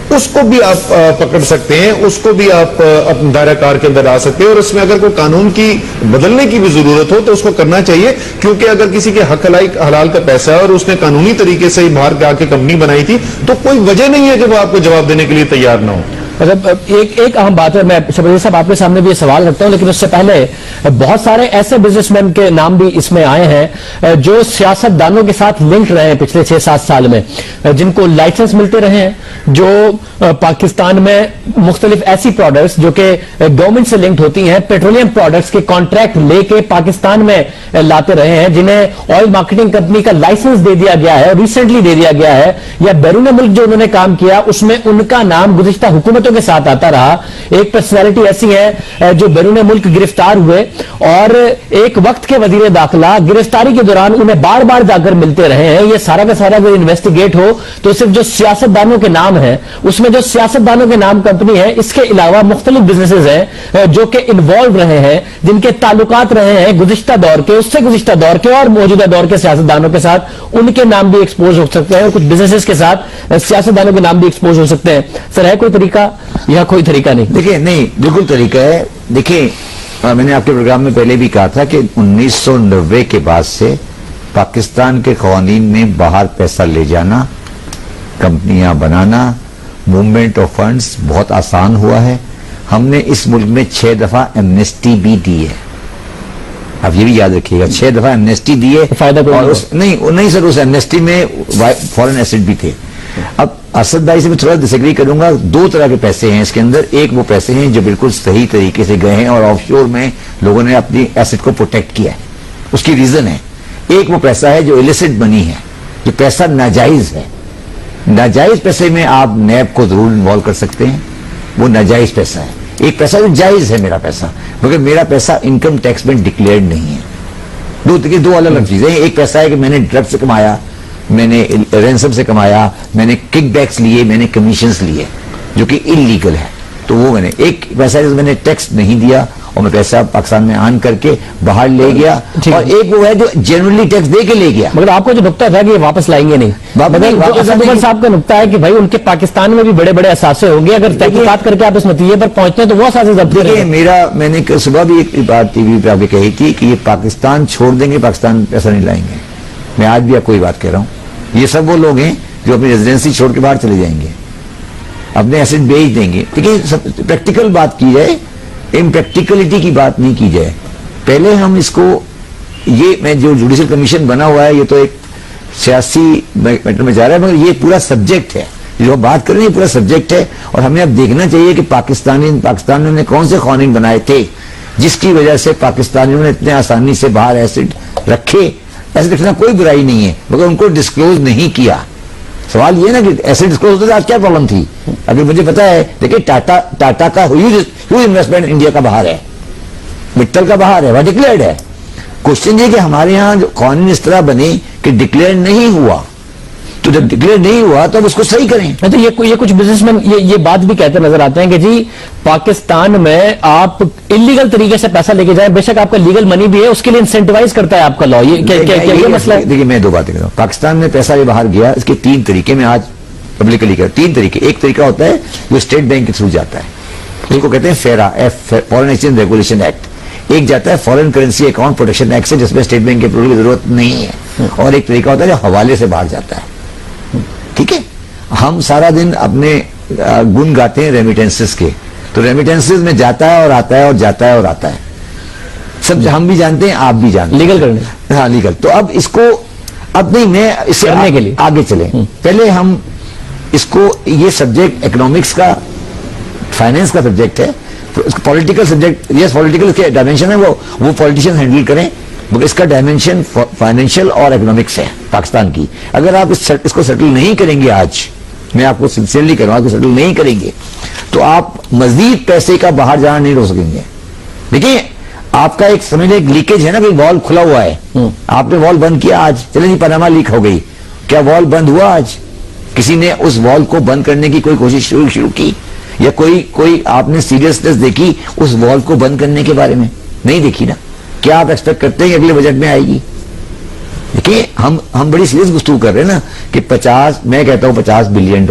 उसको भी आप पकड़ सकते हैं, उसको भी आप अपने दायरा कार के अंदर ला सकते हैं। और इसमें अगर कोई कानून की बदलने की भी जरूरत हो तो उसको करना चाहिए, क्योंकि अगर किसी के हक हलाल का पैसा है और उसने कानूनी तरीके से बाहर जाके कंपनी बनाई थी तो कोई वजह नहीं है कि वो आपको जवाब देने के लिए तैयार ना हो। मतलब एक अहम बात है, मैं शबरीर साहब आपके सामने भी ये सवाल रखता हूं, लेकिन उससे पहले बहुत सारे ऐसे बिजनेसमैन के नाम भी इसमें आए हैं जो सियासतदानों के साथ लिंक रहे हैं पिछले 6-7 साल में, जिनको लाइसेंस मिलते रहे हैं, जो पाकिस्तान में मुख्तलिफ ऐसी प्रोडक्ट्स जो कि गवर्नमेंट से लिंक्ड होती हैं, पेट्रोलियम प्रोडक्ट्स के कॉन्ट्रैक्ट लेके पाकिस्तान में लाते रहे हैं, जिन्हें ऑयल मार्केटिंग कंपनी का लाइसेंस दे दिया गया है, रिसेंटली दे दिया गया है, या बैरून मुल्क जो उन्होंने काम किया उसमें उनका नाम गुज़िश्ता हुकूमतों के साथ आता रहा। एक पर्सनालिटी ऐसी है जो बैरून मुल्क गिरफ्तार हुए और एक वक्त के वजीर दाखिला गिरफ्तारी के दौरान उन्हें बार बार जाकर मिलते रहे हैं। ये सारा का सारा अगर इन्वेस्टिगेट हो तो सिर्फ जो सियासतदानों के नाम है उसमें जो सियासतदानों के नाम कंपनी है, इसके अलावा मुख्तलिफ बिजनेसेस हैं जो कि इन्वॉल्व रहे हैं, जिनके ताल्लुकात रहे हैं गुज़िश्ता दौर के, उससे गुज़िश्ता दौर के और मौजूदा दौर के सियासतदानों के साथ, उनके नाम भी एक्सपोज हो सकते हैं और कुछ बिजनेसेस के साथ सियासतदानों के नाम भी एक्सपोज हो सकते हैं। सर, है कोई तरीका या कोई तरीका नहीं? देखिए, नहीं, बिल्कुल तरीका है। देखिए, मैंने आपके प्रोग्राम में पहले भी कहा था कि 1990 के बाद से पाकिस्तान के कवानीन में बाहर पैसा ले जाना, कंपनियां बनाना, मूवमेंट ऑफ फंड्स बहुत आसान हुआ है। हमने इस मुल्क में 6 दफा एमनेस्टी भी दी है, आप ये भी याद रखिएगा, 6 दफा एमनेस्टी दी है। फायदा और नहीं सर, उस एमनेस्टी में फॉरेन एसेट भी थे। अब असद भाई से मैं थोड़ा डिसएग्री करूंगा। 2 तरह के पैसे हैं इसके अंदर। एक वो पैसे हैं जो बिल्कुल सही तरीके से गए हैं और ऑफशोर में लोगों ने अपनी एसेट को प्रोटेक्ट किया है, उसकी रीजन है। एक वो पैसा है जो इलिसिट बनी है, जो पैसा नाजायज है। नाजायज पैसे में आप नैब को जरूर इन्वॉल्व कर सकते हैं, वो नाजायज पैसा है। एक पैसा जो जायज है मेरा पैसा, मगर मेरा पैसा इनकम टैक्स में डिक्लेयर्ड नहीं है। दो अलग अलग चीजें। एक पैसा है कि मैंने ड्रग से कमाया, मैंने रैंसम से कमाया, मैंने किकबैक्स लिए, मैंने कमीशंस लिए जो कि इलीगल है, तो वो मैंने। एक पैसा है मैंने टैक्स नहीं दिया और मैं पैसा पाकिस्तान में आन करके बाहर ले गया, और एक वो है जो जनरली टैक्स दे के ले गया। मगर आपको जो नुकता था कि ये वापस लाएंगे नहीं, असद उमर साहब का नुकता है कि भाई उनके पाकिस्तान में भी बड़े बड़े असासे होंगे, अगर तहकीकात करके आप इस नतीजे पर पहुंचते हैं तो वो असासे जब्त करेंगे। मैंने सुबह भी एक बात टीवी पे आके कही थी कि ये पाकिस्तान छोड़ देंगे, पाकिस्तान पैसा नहीं लाएंगे। मैं आज भी आपको ये बात कह रहा हूं, ये सब वो लोग हैं जो अपनी रेजिडेंसी छोड़ के बाहर चले जाएंगे, अपने एसेट बेच देंगे। ठीक है, प्रैक्टिकल बात की जाए, इम्प्रैक्टिकलिटी की बात नहीं की जाए। पहले हम इसको, ये मैं जो जुडिशल कमीशन बना हुआ है ये तो एक सियासी मैटर में जा रहा है, मगर ये पूरा सब्जेक्ट है, जो बात कर रहे हैं पूरा सब्जेक्ट है। और हमें अब देखना चाहिए कि पाकिस्तान ने कौन से कानून बनाए थे जिसकी वजह से पाकिस्तानियों ने इतने आसानी से बाहर एसिड रखे। एसिड रखना कोई बुराई नहीं है, मगर उनको डिस्क्लोज नहीं किया। सवाल ये ना कि एसिड डिस्क्लोज होता आज क्या प्रॉब्लम थी? अगर मुझे पता है, देखिए टाटा का ह्यूज इन्वेस्टमेंट इंडिया का बाहर है, मित्तल का बाहर है, वह डिक्लेयर्ड है। क्वेश्चन ये कि हमारे यहां जो कानून इस तरह बने कि डिक्लेयर नहीं हुआ, तो जब डिक्लेयर नहीं हुआ तो अब उसको सही करें। तो ये कुछ बिजनेसमैन ये बात भी कहते नजर आते हैं कि जी पाकिस्तान में आप इलीगल तरीके से पैसा लेके जाएं, बेशक आपका लीगल मनी भी है, उसके लिए इंसेंटिवाइज करता है आपका लॉ। ये मसला है। देखिए मैं दो बातें कर रहा हूं। पाकिस्तान में पैसा ये बाहर गया, इसके 3 तरीके में आज पब्लिकली कर 3 तरीके। एक तरीका होता है जो स्टेट बैंक के थ्रू जाता है, उसको कहते हैं फेरा, फॉरेन एक्सचेंज रेगुलेशन एक्ट। एक जाता है foreign currency account protection act से, जिसमें स्टेट बैंक के अप्रूवल की जरूरत नहीं है। और एक तरीका होता है जो हवाले से बाहर जाता है। ठीक है, हम सारा दिन अपने गुण गाते हैं रेमिटेंसेस के, तो रेमिटेंसेस में जाता है और आता है और जाता है और आता है, सब हम भी जानते हैं, आप भी जानते हैं। लीगल करने, हाँ लीगल। तो अब इसको अब नहीं, मैं इससे करने के लिए आगे चले। पहले हम इसको, ये सब्जेक्ट इकोनॉमिक्स का, फाइनेंस का सब्जेक्ट है, पॉलिटिकल सब्जेक्ट, यस पॉलिटिकल के डायमेंशन है, वो पॉलिटिशियन हैंडल करें, मगर इसका डायमेंशन फाइनेंशियल और इकोनॉमिक्स है पाकिस्तान की। अगर आप इसको सेटल नहीं करेंगे, आज मैं आपको सिंसियरली कह रहा हूं, सेटल नहीं करेंगे तो आप मजीद पैसे का बाहर जाना नहीं रोक सकेंगे। देखिए आपका एक समझ एक लीकेज है ना, कि वॉल्व खुला हुआ है, आपने वॉल्व बंद किया आज, चले नहीं पनामा लीक हो गई, क्या वॉल्व बंद हुआ आज? किसी ने उस वॉल्व को बंद करने की कोई कोशिश शुरू की, या कोई आपने सीरियसनेस देखी उस वॉल्व को बंद करने के बारे में? नहीं देखी ना। क्या आप एक्सपेक्ट करते हैं कि अगले बजट में आएगी? देखिए हम बड़ी सीरियस गुफ्तगू कर रहे हैं ना कि 50, मैं कहता हूं $50 बिलियन।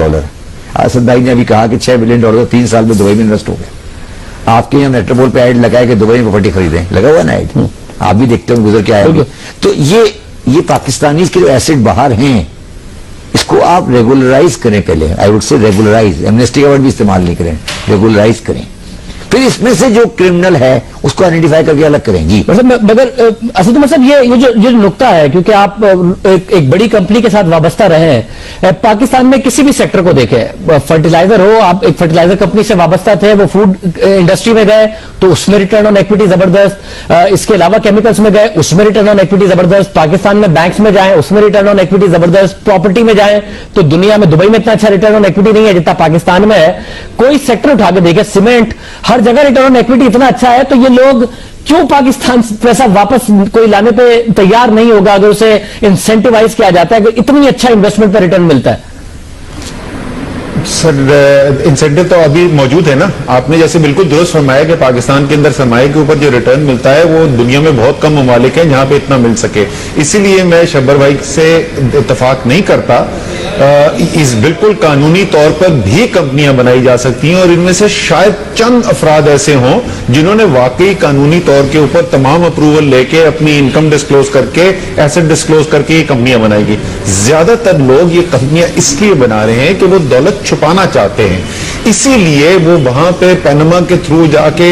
असद भाई ने अभी कहा कि $6 बिलियन 3 साल में दुबई में इन्वेस्ट हो गया। आपके यहाँ मेट्रोपोल पे ऐड लगाया कि दुबई में प्रॉपर्टी खरीदें, लगा हुआ ना ऐड, आप भी देखते हो गुजर के आए। तो ये पाकिस्तानी के जो एसेट बाहर हैं, इसको आप रेगुलराइज करें पहले। I would say regularise, amnesty का वर्ड भी इस्तेमाल नहीं करें, रेगुलराइज करें। फिर इसमें से जो क्रिमिनल है उसको आइडेंटिफाई करके अलग करें। जी मगर असद मतलब ये जो नुकता है, क्योंकि आप एक बड़ी कंपनी के साथ वाबस्ता रहे हैं, पाकिस्तान में किसी भी सेक्टर को देखें, फर्टिलाइजर हो, आप एक फर्टिलाइजर कंपनी से वाबस्ता थे, वो फूड इंडस्ट्री में गए तो उसमें रिटर्न ऑन इक्विटी जबरदस्त, इसके अलावा केमिकल्स में गए उसमें रिटर्न ऑन इक्विटी जबरदस्त, पाकिस्तान में बैंक्स में जाए उसमें रिटर्न ऑन इक्विटी जबरदस्त, प्रॉपर्टी में जाए तो दुनिया में दुबई में इतना अच्छा रिटर्न ऑन इक्विटी नहीं है जितना पाकिस्तान में है। कोई सेक्टर उठा के देखे, सीमेंट, हर जगह रिटर्न ऑन इक्विटी इतना अच्छा है, तो ये लोग क्यों पाकिस्तान से पैसा वापस कोई लाने पे तैयार नहीं होगा अगर उसे इंसेंटिवाइज किया जाता है, अगर इतनी अच्छा इन्वेस्टमेंट पर रिटर्न मिलता है? सर इंसेंटिव तो अभी मौजूद है ना। आपने जैसे बिल्कुल दुरुस्त फरमाया कि पाकिस्तान के अंदर सरमाए के ऊपर जो रिटर्न मिलता है वो दुनिया में बहुत कम ममालिक हैं जहां पे इतना मिल सके। इसीलिए मैं शब्बर भाई से इत्तेफाक नहीं करता। इस बिल्कुल कानूनी तौर पर भी कंपनियां बनाई जा सकती हैं और इनमें से शायद चंद अफराद ऐसे हों जिन्होंने वाकई कानूनी तौर के ऊपर तमाम अप्रूवल लेके अपनी इनकम डिस्क्लोज करके, एसेट डिस्क्लोज करके ये कंपनियां बनाएगी। ज्यादातर लोग ये कंपनियां इसलिए बना रहे हैं कि वो दौलत छुपाना चाहते हैं, इसीलिए वो वहां पे पनामा के थ्रू जाके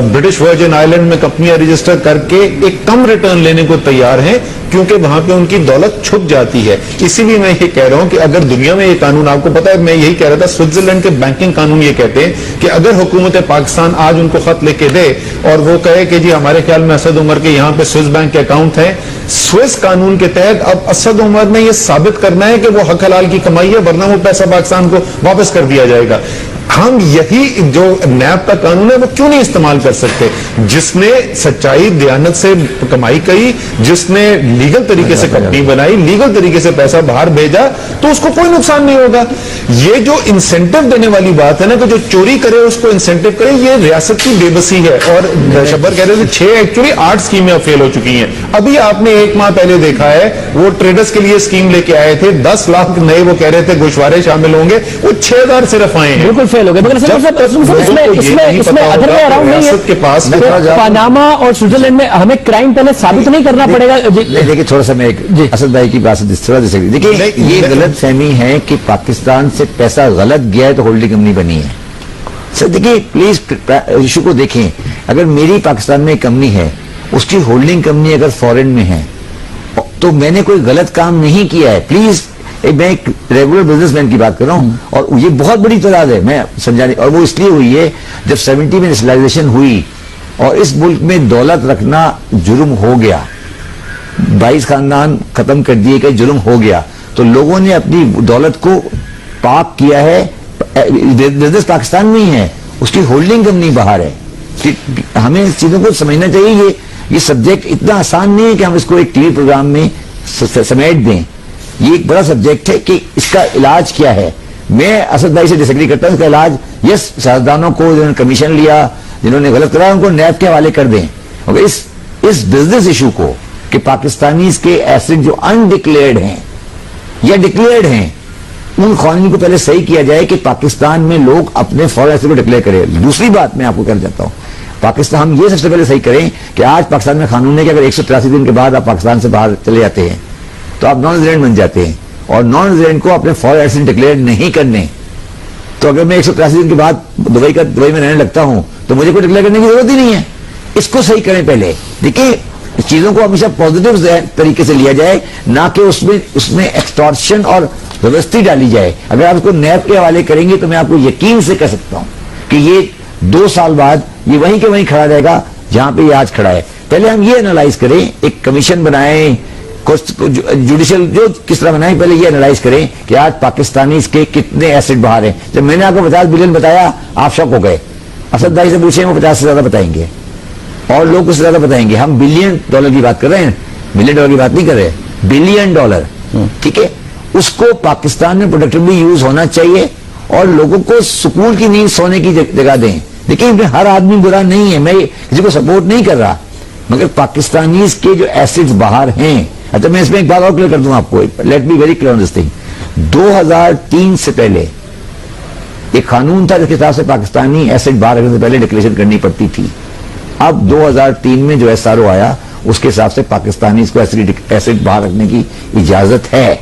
ब्रिटिश वर्जिन आइलैंड में कंपनियां रजिस्टर करके एक कम रिटर्न लेने को तैयार हैं, क्योंकि वहां पे उनकी दौलत छुप जाती है। इसीलिए मैं ये कह रहा हूं कि अगर दुनिया में ये कानून, आपको पता है मैं यही कह रहा था, स्विट्जरलैंड के बैंकिंग कानून ये कहते हैं कि अगर हुकूमत पाकिस्तान आज उनको खत लेके दे और वो कहे कि जी हमारे ख्याल में असद उमर के यहाँ पे स्विस बैंक के अकाउंट है, स्विस कानून के तहत अब असद उमर ने यह साबित करना है कि वो हक हलाल की कमाई है, वरना वो पैसा पाकिस्तान को वापस कर दिया जाएगा। हम यही जो नैब का कानून है वो क्यों नहीं इस्तेमाल कर सकते? जिसने सच्चाई दयानत से कमाई करी, जिसने लीगल तरीके से कंपनी बनाई, लीगल तरीके से पैसा बाहर भेजा, तो उसको कोई नुकसान नहीं होगा। ये जो इंसेंटिव देने वाली बात है ना कि जो चोरी करे उसको इंसेंटिव करे, ये रियासत की बेबसी है। और शब्बर कह रहे थे 8 स्कीमें फेल हो चुकी हैं। अभी आपने 1 माह पहले देखा है वो ट्रेडर्स के लिए स्कीम लेके आए थे, 10 लाख नए वो कह रहे थे गोशवारे शामिल होंगे, वो 6000 सिर्फ आए हैं। बिल्कुल फेल हो गए। इसमें अदर वे अराउंड नहीं है के पास पनामा और स्विट्जरलैंड में हमें क्राइम पहले साबित नहीं करना पड़ेगा। देखिए थोड़ा सा मैं असद भाई की बात से थोड़ा दे सकती, देखिए ये गलत फहमी है कि पाकिस्तान से पैसा गलत गया है तो होल्डिंग कंपनी बनी है। सर देखिए प्लीज इशू को देखें, अगर मेरी पाकिस्तान में कंपनी है, उसकी होल्डिंग कंपनी अगर फॉरेन में है तो मैंने कोई गलत काम नहीं किया है। प्लीज मैं एक रेगुलर बिजनेसमैन की बात कर रहा हूं और ये बहुत बड़ी तादाद है, मैं समझाने, और वो इसलिए हुई है जब 70 में नेशनलाइजेशन हुई और इस मुल्क में दौलत रखना जुर्म हो गया, 22 खानदान खत्म कर दिए गए, जुर्म हो गया, तो लोगों ने अपनी दौलत को पाक किया है। बिजनेस पाकिस्तान में ही है, उसकी होल्डिंग कंपनी बाहर है। हमें इस चीजों को समझना चाहिए। ये सब्जेक्ट इतना आसान नहीं है कि हम इसको एक टीवी प्रोग्राम में समेट दें। ये एक बड़ा सब्जेक्ट है कि इसका इलाज क्या है। मैं असद भाई से डिसएग्री करता हूं। इसका इलाज यस, सियासतदानों को जिन्होंने कमीशन लिया, जिन्होंने गलत करा, उनको नैब के हवाले कर दें। और इस बिजनेस इशू को कि पाकिस्तानी के एसेट जो अनडिक्लेयर्ड हैं या डिक्लेयर्ड हैं, उन कानून को पहले सही किया जाए कि पाकिस्तान में लोग अपने फॉरेन एसेट को डिक्लेयर करें। दूसरी बात मैं आपको कर जाता हूं, पाकिस्तान हम ये सबसे पहले सही करें कि आज पाकिस्तान में कानून है कि अगर 183 दिन के बाद आप पाकिस्तान से बाहर चले जाते हैं तो आप नॉन रेजिडेंट बन जाते हैं, और नॉन रेजिडेंट को अपने फॉरेन एसेट डिक्लेयर नहीं करने। तो अगर मैं 183 दिन के बाद दुबई में रहने लगता हूं तो मुझे कोई डिक्लेयर करने की जरूरत ही नहीं है। इसको सही करें पहले। देखिए, चीजों को हमेशा पॉजिटिव तरीके से लिया जाए, ना कि उसमें एक्सटॉर्शन और व्यवस्था डाली जाए। अगर आप उसको नैब के हवाले करेंगे तो मैं आपको यकीन से कह सकता हूं कि ये 2 साल बाद ये वहीं के वहीं खड़ा रहेगा जहां पे ये आज खड़ा है। पहले हम ये एनालाइज करें, एक कमीशन बनाएं, जुडिशियल जो किस तरह बनाएं, पहले ये एनालाइज करें कि आज पाकिस्तानी इसके कितने एसेट बाहर हैं। जब मैंने आपको 50 बिलियन बताया, आप शॉक हो गए। असद भाई से पूछे, वो 50 से ज्यादा बताएंगे और लोग उससे ज्यादा बताएंगे। हम $बिलियन की बात कर रहे हैं, $बिलियन की बात नहीं कर रहे, $बिलियन। ठीक है, उसको पाकिस्तान में प्रोडक्टिवली यूज होना चाहिए और लोगों को सुकून की नींद सोने की जगह दें। देखिए, हर आदमी बुरा नहीं है, मैं किसी को सपोर्ट नहीं कर रहा, मगर पाकिस्तानी के जो एसेट्स बाहर हैं। अच्छा, मैं इसमें एक बात और क्लियर कर दूं आपको, let be very clear on this thing. 2003 से पहले एक कानून था जिसके हिसाब से पाकिस्तानी एसेट बाहर रखने से पहले डिक्लेरेशन करनी पड़ती थी। अब 2003 में जो SRO आया, उसके हिसाब से पाकिस्तानी को एसेट बाहर रखने की इजाजत है।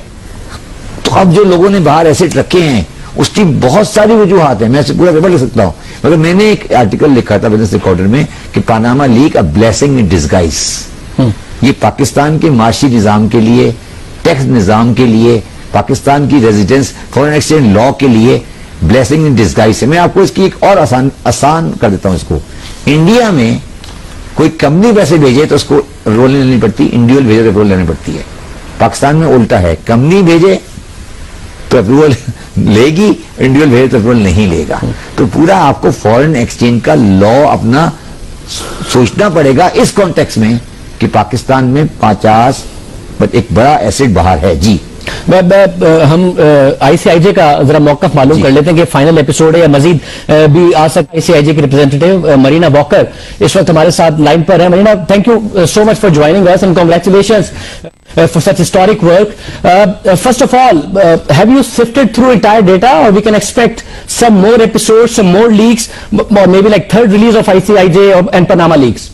तो अब जो लोगों ने बाहर एसेट रखे हैं उसकी बहुत सारी वजूहात है, मैं पूरा पेपर लिख सकता हूं, मगर मैंने एक आर्टिकल लिखा था बिजनेस रिकॉर्डर में कि Panama leak a blessing in disguise. ये पाकिस्तान के माशी निजाम के लिए, टैक्स निजाम के लिए, पाकिस्तान की रेजिडेंस फॉरेन एक्सचेंज लॉ के लिए ब्लेसिंग इन डिस्गाइज है। मैं आपको इसकी एक और आसान कर देता हूं इसको। इंडिया में कोई कंपनी पैसे भेजे तो उसको रोल नहीं लेनी पड़ती, इंडिविजुअल भेजे तो रोल लेनी पड़ती है। पाकिस्तान में उल्टा है, कंपनी भेजे तो अप्रूवल लेगी, इंडिविजुअल भेजे तो अप्रूवल नहीं लेगा। तो पूरा आपको फॉरेन एक्सचेंज का लॉ अपना सोचना पड़ेगा इस कॉन्टेक्स्ट में कि पाकिस्तान में 50 एक बड़ा एसेट बाहर है। जी, हम ICIJ का जरा मौकफ मालूम कर लेते हैं कि फाइनल एपिसोड है या मजीद भी आ सकता है। ICIJ की रिप्रेजेंटेटिव मरीना वॉकर इस वक्त हमारे साथ लाइन पर है। Marina, thank you so much for joining us and congratulations for such historic work. First of all, have you sifted through entire data, or we can expect some more episodes, some more leaks, or maybe like third release of ICIJ and Panama leaks?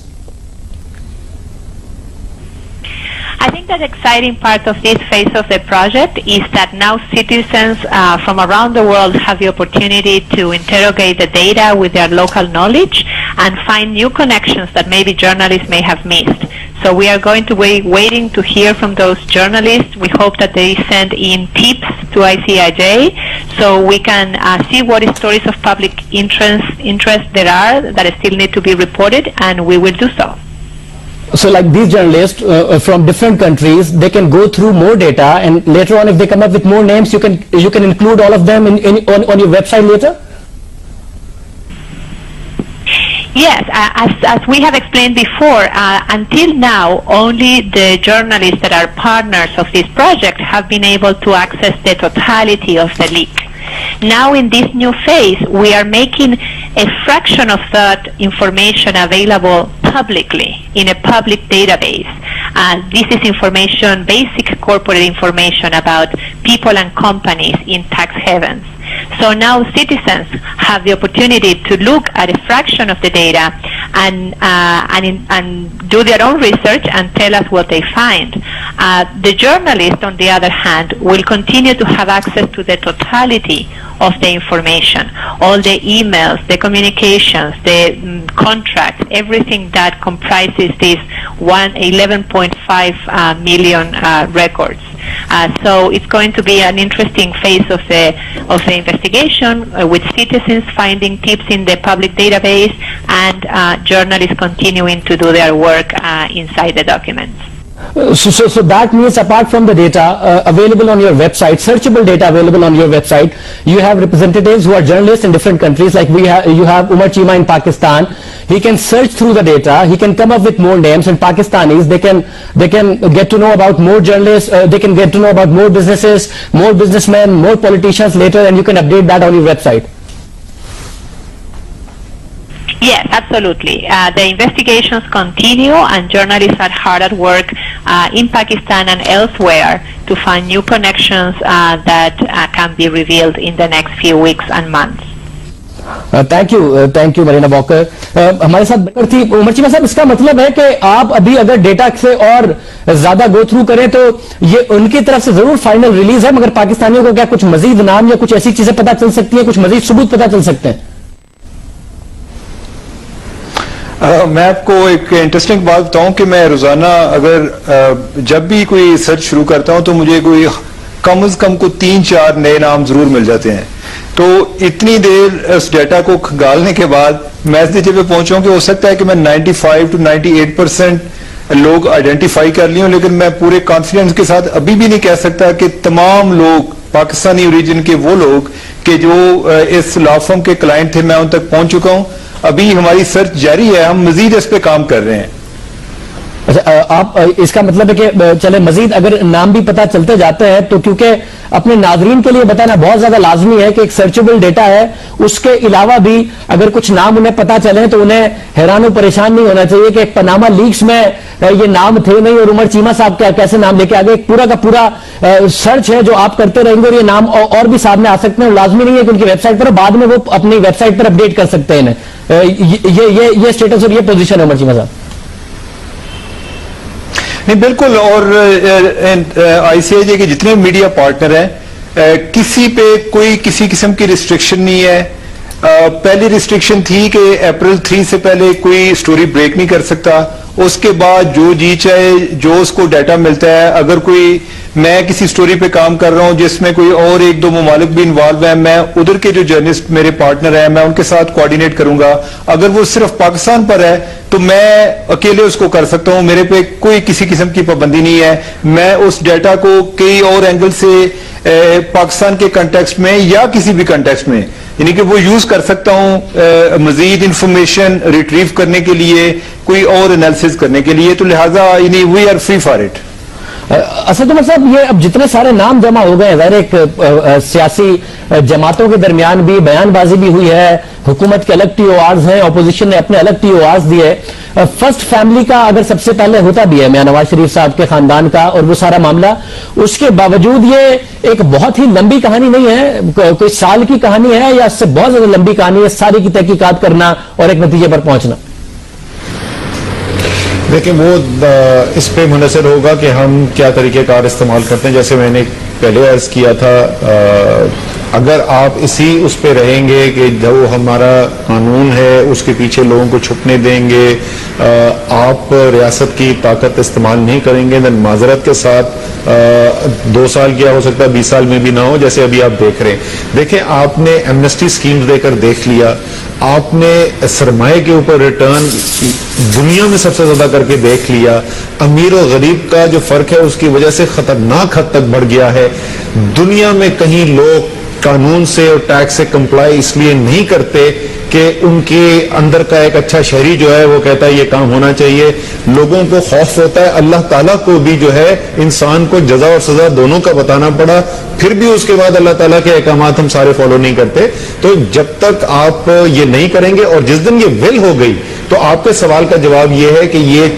I think the exciting part of this phase of the project is that now citizens from around the world have the opportunity to interrogate the data with their local knowledge and find new connections that maybe journalists may have missed. So we are going to be waiting to hear from those journalists. We hope that they send in tips to ICIJ so we can see what stories of public interest there are that still need to be reported, and we will do so. So like these journalists from different countries, they can go through more data, and later on if they come up with more names, you can include all of them on your website later? Yes, as we have explained before, until now, only the journalists that are partners of this project have been able to access the totality of the leak. Now in this new phase, we are making a fraction of that information available publicly in a public database. This is information, basic corporate information about people and companies in tax havens. So now citizens have the opportunity to look at a fraction of the data and do their own research and tell us what they find. The journalist, on the other hand, will continue to have access to the totality of the information, all the emails, the communications, the contracts, everything that comprises these 11.5 million records. So it's going to be an interesting phase of the investigation with citizens finding tips in the public database and journalists continuing to do their work inside the documents. So that means apart from the data available on your website, searchable data available on your website, you have representatives who are journalists in different countries. Like you have Umar Chima in Pakistan. He can search through the data. He can come up with more names. And Pakistanis, they can get to know about more journalists. They can get to know about more businesses, more businessmen, more politicians later, and you can update that on your website. Yes, absolutely. The investigations continue, and journalists are hard at work in Pakistan and elsewhere to find new connections that can be revealed in the next few weeks and months. Thank you Marina Bokar. हमारे साथ baker थी। उमर चीमा साहब, इसका मतलब है कि आप अभी अगर डेटा से और ज्यादा गो थ्रू करें तो ये उनकी तरफ से जरूर फाइनल रिलीज है, मगर पाकिस्तानियों को क्या कुछ मजीद नाम या कुछ ऐसी चीजें पता चल सकती है, कुछ मजीद सबूत पता चल सकते हैं? मैं आपको एक इंटरेस्टिंग बात बताऊं कि मैं रोजाना अगर जब भी कोई सर्च शुरू करता हूं तो मुझे कोई कम से कम को 3-4 नए नाम जरूर मिल जाते हैं। तो इतनी देर उस डेटा को खंगालने के बाद मैं इस नतीजे पे पहुंचा कि हो सकता है कि मैं 95 to 98% लोग आइडेंटिफाई कर लिए, लेकिन मैं पूरे कॉन्फिडेंस के साथ अभी भी नहीं कह सकता कि तमाम लोग पाकिस्तानी ओरिजिन के वो लोग कि जो इस लॉ फर्म के क्लाइंट थे मैं उन तक पहुंच चुका हूं। अभी हमारी सर्च जारी है, हम मजीद इस पे काम कर रहे हैं। अच्छा, आप इसका मतलब है कि चले मजीद अगर नाम भी पता चलते जाते हैं तो क्योंकि अपने नाजरीन के लिए बताना बहुत ज्यादा लाजमी है कि एक सर्चेबल डेटा है, उसके अलावा भी अगर कुछ नाम उन्हें पता चले तो उन्हें हैरान और परेशान नहीं होना चाहिए कि एक पनामा लीक्स में ये नाम थे नहीं और उमर चीमा साहब क्या कैसे नाम लेके आ गए। एक पूरा का पूरा सर्च है जो आप करते रहेंगे और ये नाम और भी सामने आ सकते हैं। लाजमी नहीं है कि उनकी वेबसाइट पर, बाद में वो अपनी वेबसाइट पर अपडेट कर सकते हैं। ये स्टेटस और ये पोजीशन है उमर चीमा साहब। नहीं, बिल्कुल। और आईसीआईजे के जितने मीडिया पार्टनर हैं, किसी पे कोई किसी किस्म की रिस्ट्रिक्शन नहीं है। पहली रिस्ट्रिक्शन थी कि अप्रैल 3 से पहले कोई स्टोरी ब्रेक नहीं कर सकता। उसके बाद जो जी चाहे जो उसको डाटा मिलता है, अगर कोई मैं किसी स्टोरी पे काम कर रहा हूं जिसमें कोई और 1-2 ममालिक भी इन्वॉल्व है, मैं उधर के जो जर्नलिस्ट मेरे पार्टनर हैं मैं उनके साथ कोऑर्डिनेट करूंगा। अगर वो सिर्फ पाकिस्तान पर है तो मैं अकेले उसको कर सकता हूं, मेरे पे कोई किसी किस्म की पाबंदी नहीं है। मैं उस डाटा को कई और एंगल से पाकिस्तान के कंटेक्स्ट में या किसी भी कंटेक्स्ट में यानी कि वो यूज कर सकता हूं मजीद इंफॉर्मेशन रिट्रीव करने के लिए, कोई और एनालिसिस करने के लिए। तो लिहाजा यानी we are free for it. Asad Umar साहब, ये अब जितने सारे नाम जमा हो गए हैं, एक सियासी जमातों के दरमियान भी बयानबाजी भी हुई है, हुकूमत के अलग टीओआर्स हैं, ऑपोजिशन ने अपने अलग टीओआर्स दिए। फर्स्ट फैमिली का अगर सबसे पहले होता भी है मियां नवाज शरीफ साहब के खानदान का और वो सारा मामला, उसके बावजूद ये एक बहुत ही लंबी कहानी नहीं है, कोई साल की कहानी है या इससे बहुत ज्यादा लंबी कहानी है, सारी की तहकीकात करना और एक नतीजे पर पहुंचना। देखिए, वो इस पे मुनहसर होगा कि हम क्या तरीक़ेकार इस्तेमाल करते हैं। जैसे मैंने पहले अर्ज किया था, अगर आप इसी उस पे रहेंगे कि जो हमारा कानून है उसके पीछे लोगों को छुपने देंगे, आप रियासत की ताकत इस्तेमाल नहीं करेंगे, देन माजरत के साथ 2 साल क्या हो सकता है 20 साल में भी ना हो, जैसे अभी आप देख रहे हैं। देखें, आपने एमनेस्टी स्कीम्स देकर देख लिया, आपने सरमाए के ऊपर रिटर्न दुनिया में सबसे ज्यादा करके देख लिया, अमीर और गरीब का जो फर्क है उसकी वजह से खतरनाक हद तक बढ़ गया है। दुनिया में कहीं लोग कानून से और टैक्स से कंप्लाई इसलिए नहीं करते कि उनके अंदर का एक अच्छा शहरी जो है वो कहता है ये काम होना चाहिए। लोगों को खौफ होता है, अल्लाह ताला को भी जो है इंसान को जजा और सजा दोनों का बताना पड़ा, फिर भी उसके बाद अल्लाह ताला के अहकामात हम सारे फॉलो नहीं करते। तो जब तक आप ये नहीं करेंगे और जिस दिन ये विल हो गई तो आपके सवाल का जवाब ये है कि ये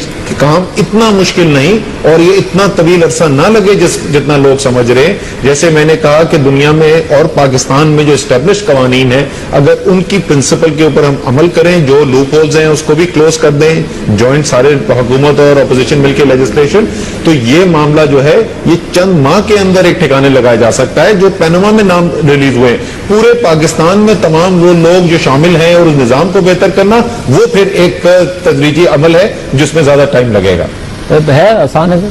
काम इतना मुश्किल नहीं और ये इतना तवील अरसा ना लगे जितना लोग समझ रहे हैं। जैसे मैंने कहा कि दुनिया में और पाकिस्तान में जो एस्टेब्लिश कवानीन है, अगर उनकी प्रिंसिपल के ऊपर हम अमल करें, जो लूप होल्स हैं उसको भी क्लोज कर दें, ज्वाइंट सारे हुकूमत और अपोजिशन मिलकर लेजिस्लेशन, तो ये मामला जो है ये चंद माह के अंदर एक ठिकाने लगाया जा सकता है। जो पैनामा में नाम रिलीज हुए, पूरे पाकिस्तान में तमाम वो लोग जो शामिल हैं और उस निजाम को बेहतर करना, वो फिर एक तदरीजी अमल है जिसमें ज्यादा टाइम लगेगा। है आसान है,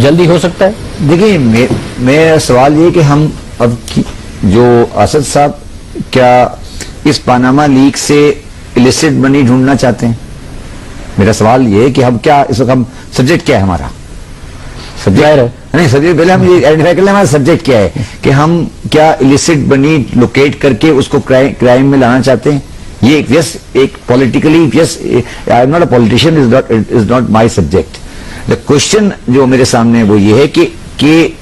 जल्दी हो सकता है। देखिए, मेरा सवाल ये कि हम अब जो असद साहब क्या इस पानामा लीक से इलिसिट मनी ढूंढना चाहते हैं? मेरा सवाल ये है कि हम क्या इस वक्त हम सब्जेक्ट क्या है हमारा सब्जेक्ट? नहीं, सब्जेक्ट पहले हम ये आइडेंटिफाई कर लें हमारा सब्जेक्ट क्या है, कि हम क्या इलिसिट मनी लोकेट करके उसको क्राइम में लाना चाहते हैं? ये एक politically I am not a politician, is not my subject. The question जो मेरे सामने है वो ये है कि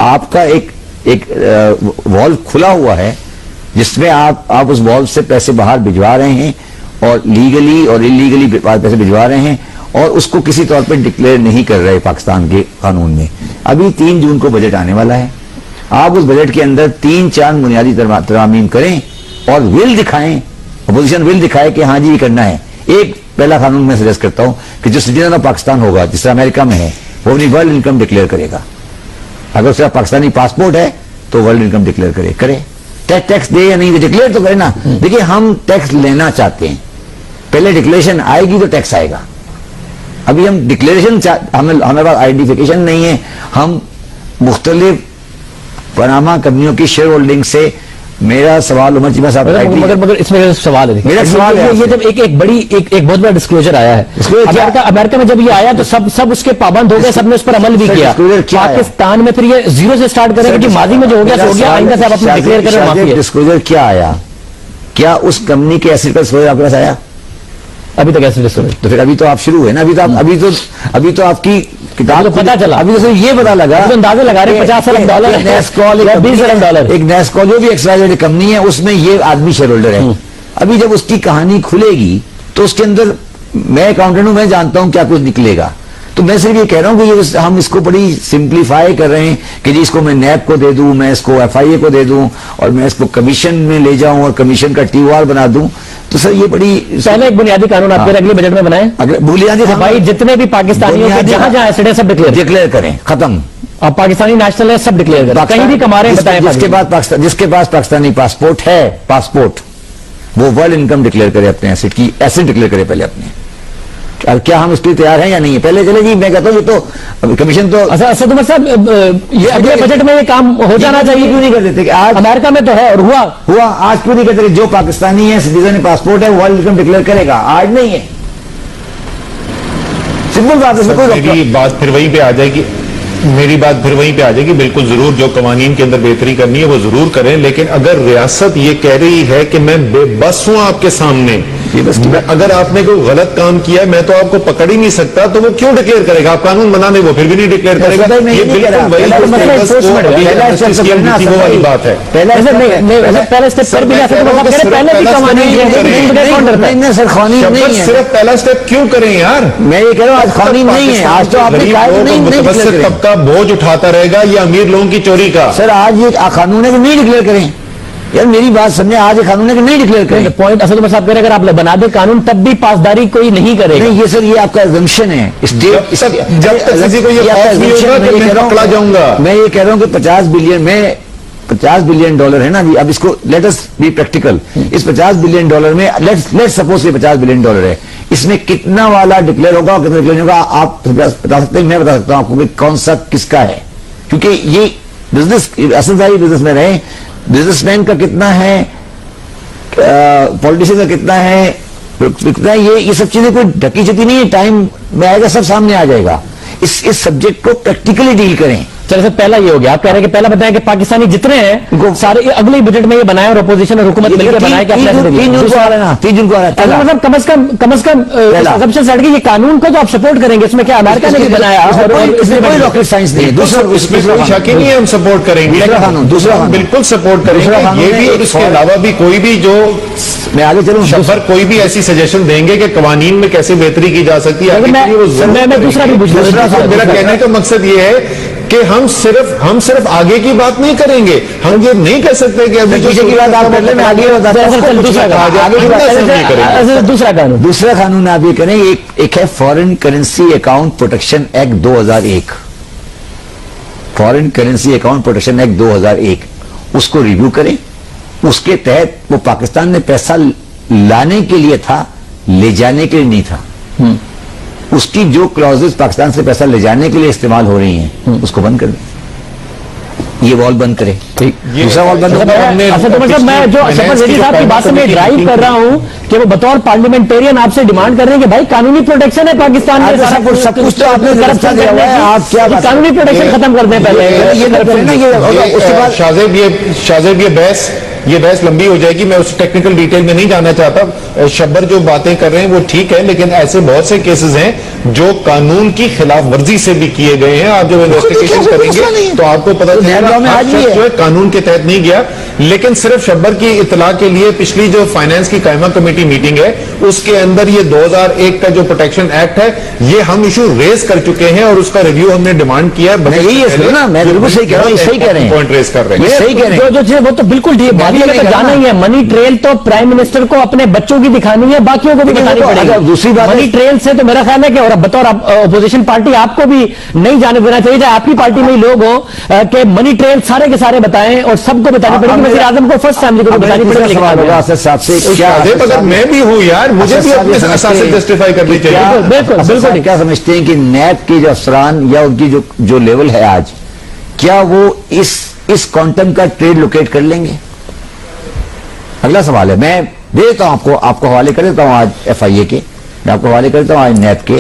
आपका एक वॉल्व खुला हुआ है जिसमें आप उस वॉल्व से पैसे बाहर भिजवा रहे हैं और लीगली और इलीगली पैसे भिजवा रहे हैं और उसको किसी तौर पे डिक्लेयर नहीं कर रहे पाकिस्तान के कानून में। अभी 3 जून को बजट आने वाला है, आप उस बजट के अंदर 3-4 बुनियादी तरमीम करें और विल दिखाएं, अपोजिशन विल दिखाए कि हाँ जी ये करना है। एक पहला कानून मैं सजेस्ट करता हूं कि जो सिटीजन ऑफ पाकिस्तान होगा, जिस अमेरिका में है, वो अपनी वर्ल्ड इनकम डिक्लेयर करेगा। अगर उसका पाकिस्तानी पासपोर्ट है तो वर्ल्ड इनकम डिक्लेयर करे टैक्स दे या नहीं, डिक्लेयर तो करे ना। देखिए, हम टैक्स लेना चाहते हैं, पहले डिक्लेरेशन आएगी तो टैक्स आएगा। अभी हम डिक्लेरेशन हमारे पास आइडेंटिफिकेशन नहीं है, हम मुख्तलिफ पनामा कंपनियों की शेयर होल्डिंग से। मेरा सवाल उमर चिमा साहब, मगर इसमें सवाल है, मेरा सवाल है, ये जब एक बहुत बड़ा डिस्क्लोजर आया है अमेरिका में, जब ये आया तो सब उसके पाबंद हो गए, सबने उस पर अमल भी किया। पाकिस्तान में फिर ये जीरो से स्टार्ट करेंगे कि माजी में जो हो गया सो हो गया, आइंदा से आप अपना डिक्लेयर करें। डिस्क्लोजर क्या आया? क्या उस कंपनी के एसेट का डिस्क्लोजर आपके पास आया? अभी तक ऐसे डिस्क्लोजर तो फिर अभी तो आप शुरू है ना, अभी तो आपकी किताब तो पता चला, अभी तो सिर्फ ये पता लगा, तो अंदाजा लगा रहे $50 अरब या $20 अरब। एक नेस्कॉल जो भी एक्सवाइजेड कंपनी है उसमें ये आदमी शेयर होल्डर है। अभी जब उसकी कहानी खुलेगी तो उसके अंदर, मैं अकाउंटेंट हूं, मैं जानता हूं क्या कुछ निकलेगा। तो मैं सिर्फ ये कह रहा हूं कि हम इसको बड़ी सिंप्लीफाई कर रहे हैं कि जी इसको मैं नैब को दे दूं, मैं इसको FIA को दे दूं और मैं इसको कमीशन में ले जाऊं और कमीशन का TOR बना दूं। तो सर ये बड़ी, पहले एक बुनियादी कानून आपके अगले बजट में बनाए, अगले बुनियादी भाई जितने भी पाकिस्तानियों के जहां एसेट है सब डिक्लेयर करें, खत्म। अब पाकिस्तानी नेशनल है, सब डिक्लेयर करें, कहीं भी कमा रहे हैं बताएं। जिसके पास पाकिस्तानी पासपोर्ट है, वो वर्ल्ड इनकम डिक्लेयर करे, अपने एसेट डिक्लेयर करे पहले अपने। और क्या हम इसके लिए तैयार हैं या नहीं है? पहले चले जी, मैं कहता हूँ ये तो कमीशन तो असद उमर साहब, ये अगले बजट में ये काम हो जाना चाहिए, क्यों नहीं कर देते? आज अमेरिका में तो है और हुआ आज क्यों नहीं कहते? जो पाकिस्तानी है, सिटीजन पासपोर्ट है, वर्ल्ड इनकम डिक्लेयर करेगा। आज नहीं है, सिंपल बात है। मेरी बात फिर वहीं पे आ जाएगी, बिल्कुल जरूर जो कवानीन के अंदर बेहतरी करनी है वो जरूर करें, लेकिन अगर रियासत ये कह रही है कि मैं बेबस हूं आपके सामने, अगर आपने कोई गलत काम किया है मैं तो आपको पकड़ ही नहीं सकता, तो वो क्यों डिक्लेयर करेगा? आप कानून बनाने वो फिर भी नहीं डिक्लेयर करेगा। ये बिल्कुल वही वाली बात है। सिर्फ पहला स्टेप क्यों करें यार? मैं ये कह रहा हूँ आज कानून नहीं है, आज तो आपने तबका बोझ उठाता रहेगा ये अमीर लोगों की चोरी का। सर आज ये कानून है कि नहीं डिक्लेयर करें? यार मेरी बात समझे, आज ये कानून है कि नहीं डिक्लेयर करें? पॉइंट असद उमर साहब कह रहे अगर आप बना दे कानून तब भी पासदारी कोई नहीं करेगा। नहीं, ये सर ये आपका एजम्पशन है। जब तक किसी को ये पास नहीं होगा तो मैं पकड़ा जाऊंगा। मैं ये कह रहा हूँ कि 50 बिलियन में $50 बिलियन है ना जी। अब इसको लेट अस बी प्रैक्टिकल। इस $50 बिलियन में लेट्स सपोज ये $50 बिलियन है, इसमें कितना वाला डिक्लेयर होगा और कितना डिक्लेयर होगा आप बता सकते हैं? मैं बता सकता हूँ आपको कि कौन सा किसका है, क्योंकि ये बिजनेस असलदारी बिजनेस में रहे, बिजनेसमैन का कितना है, पॉलिटिशियन का कितना है, ये सब चीजें कोई ढकी छुपी नहीं है, टाइम में आएगा सब सामने आ जाएगा। इस सब्जेक्ट को प्रैक्टिकली डील करें। चलो सर, पहला ये हो गया। आप कह रहे हैं कि पहला बताएं कि पाकिस्तानी जितने हैं सारे अगले बजट में ये बनाए और अपोजिशन और हुकूमत मिलकर बनाए कि 3 जून को आ रहा है ना, 3 जून को आ रहा है। मतलब कम से कम assumption सेट की ये कानून को तो आप सपोर्ट करेंगे, इसमें क्या अमेरिका ने भी बनाया और इसमें कोई रॉकेट साइंस नहीं है। दूसरा इसमें कोई शक ही नहीं है, हम सपोर्ट करेंगे। दूसरा बिल्कुल सपोर्ट करेंगे। ये भी और इसके अलावा भी कोई भी जो मैं आगे चलूं सफर कोई भी ऐसी सजेशन देंगे कि कवानीन में कैसे बेहतरी की जा सकती है, मैं दूसरा भी पूछ रहा हूं। मेरा कहने का मकसद ये है कि हम सिर्फ आगे की बात नहीं करेंगे। हम ये नहीं कह सकते कि अभी पीछे की बात आप कर ले, मैं आगे बताता हूं। दूसरा कानून आप ये करें, एक है foreign currency account protection act 2001। Foreign currency account protection act 2001 उसको रिव्यू करें। उसके तहत वो पाकिस्तान में पैसा लाने के लिए था, ले जाने के लिए नहीं था। उसकी जो क्लॉजेस पाकिस्तान से पैसा ले जाने के लिए इस्तेमाल हो रही हैं उसको बंद कर दें। ये वॉल बंद करें, दूसरा वॉल बंद। मैं जो शफर रेड्डी साहब की बात से मैं ड्राइव कर रहा हूं कि वो बतौर पार्लियामेंटेरियन आपसे डिमांड कर रहे हैं कि भाई कानूनी प्रोटेक्शन है पाकिस्तान में, सारा कुछ सब कुछ तो आपने करप्शन दिया हुआ है, आप क्या कानूनी प्रोटेक्शन खत्म कर दें पहले, शाहजेब ये बहस लंबी हो जाएगी, मैं उस टेक्निकल डिटेल में नहीं जाना चाहता। शब्बर जो बातें कर रहे हैं वो ठीक है, लेकिन ऐसे बहुत से केसेस हैं जो कानून की खिलाफ वर्जी से भी किए गए हैं। आप जब इन्वेस्टिगेशन करेंगे तो आपको पता चलेगा जो है कानून के तहत नहीं गया। लेकिन सिर्फ शब्बर की इतला के लिए पिछली जो फाइनेंस की कायमा कमेटी मीटिंग है उसके अंदर ये 2001 का जो प्रोटेक्शन एक्ट है ये हम इशू रेज कर चुके हैं और उसका रिव्यू हमने डिमांड किया है। यही है ना, मैं बिल्कुल सही कह रहा हूँ, सही कह रहे हैं, पॉइंट रेज कर रहे हैं, सही कह रहे हैं। जो वो तो बिल्कुल ठीक है, तो जाना ही है। मनी ट्रेल तो प्राइम मिनिस्टर को अपने बच्चों की दिखानी है, बाकियों को भी दिखानी पड़ेगी। दूसरी बात मनी ट्रेल से तो मेरा ख्याल है कि और बतौर अपोजिशन पार्टी आपको भी नहीं जाने देना चाहिए, चाहे आपकी पार्टी में ही लोग हो, कि मनी ट्रेल सारे के सारे बताएं और सबको बतानी पड़ेगी। वज़ीर आज़म को फर्स्ट फैमिली को भी बतानी पड़ेगी। अगर मैं भी हूं यार, मुझे भी अपने साथ से जस्टिफाई करनी चाहिए। बिल्कुल। क्या समझते हैं कि नैब के जो अफसरान या उनकी जो लेवल है आज, क्या वो इस क्वांटम का ट्रेड लोकेट कर लेंगे? अगला सवाल है, मैं दे देता हूं आपको हवाले कर देता हूं आज FIA के, मैं आपको हवाले कर देता हूं आज नैब के।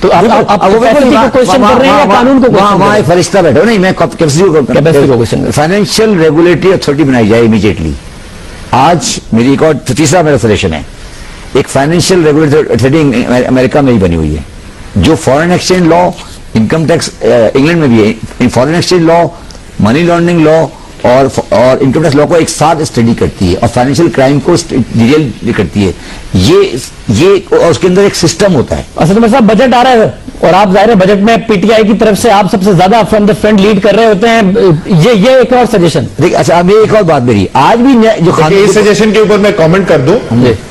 तो आप क्वेश्चन कर रहे हैं या कानून को? वहां एक फरिश्ता बैठा हो, नहीं मैं कैपेसिटी को क्वेश्चन। फाइनेंशियल रेगुलेटरी अथॉरिटी बनाई जाए इमीडिएटली। आज मेरी एक और तीसरा मेरा सजेशन है, एक फाइनेंशियल रेगुलेटरी अथॉरिटी अमेरिका में ही बनी हुई है, जो foreign exchange law, income tax England में भी है, foreign exchange law, money laundering law और इनकम टैक्स लॉ को एक साथ स्टडी करती है और फाइनेंशियल क्राइम को डिटेल करती है। ये और उसके अंदर एक सिस्टम होता है। असल में साहब बजट आ रहा है और आप जाहिर है बजट में PTI की तरफ से आप सबसे ज्यादा फ्रॉम द फ्रंट लीड कर रहे होते हैं। ये एक और सजेशन। देखिए, अच्छा अब एक और बात मेरी, आज भी जो इस सजेशन के ऊपर मैं कमेंट कर दूं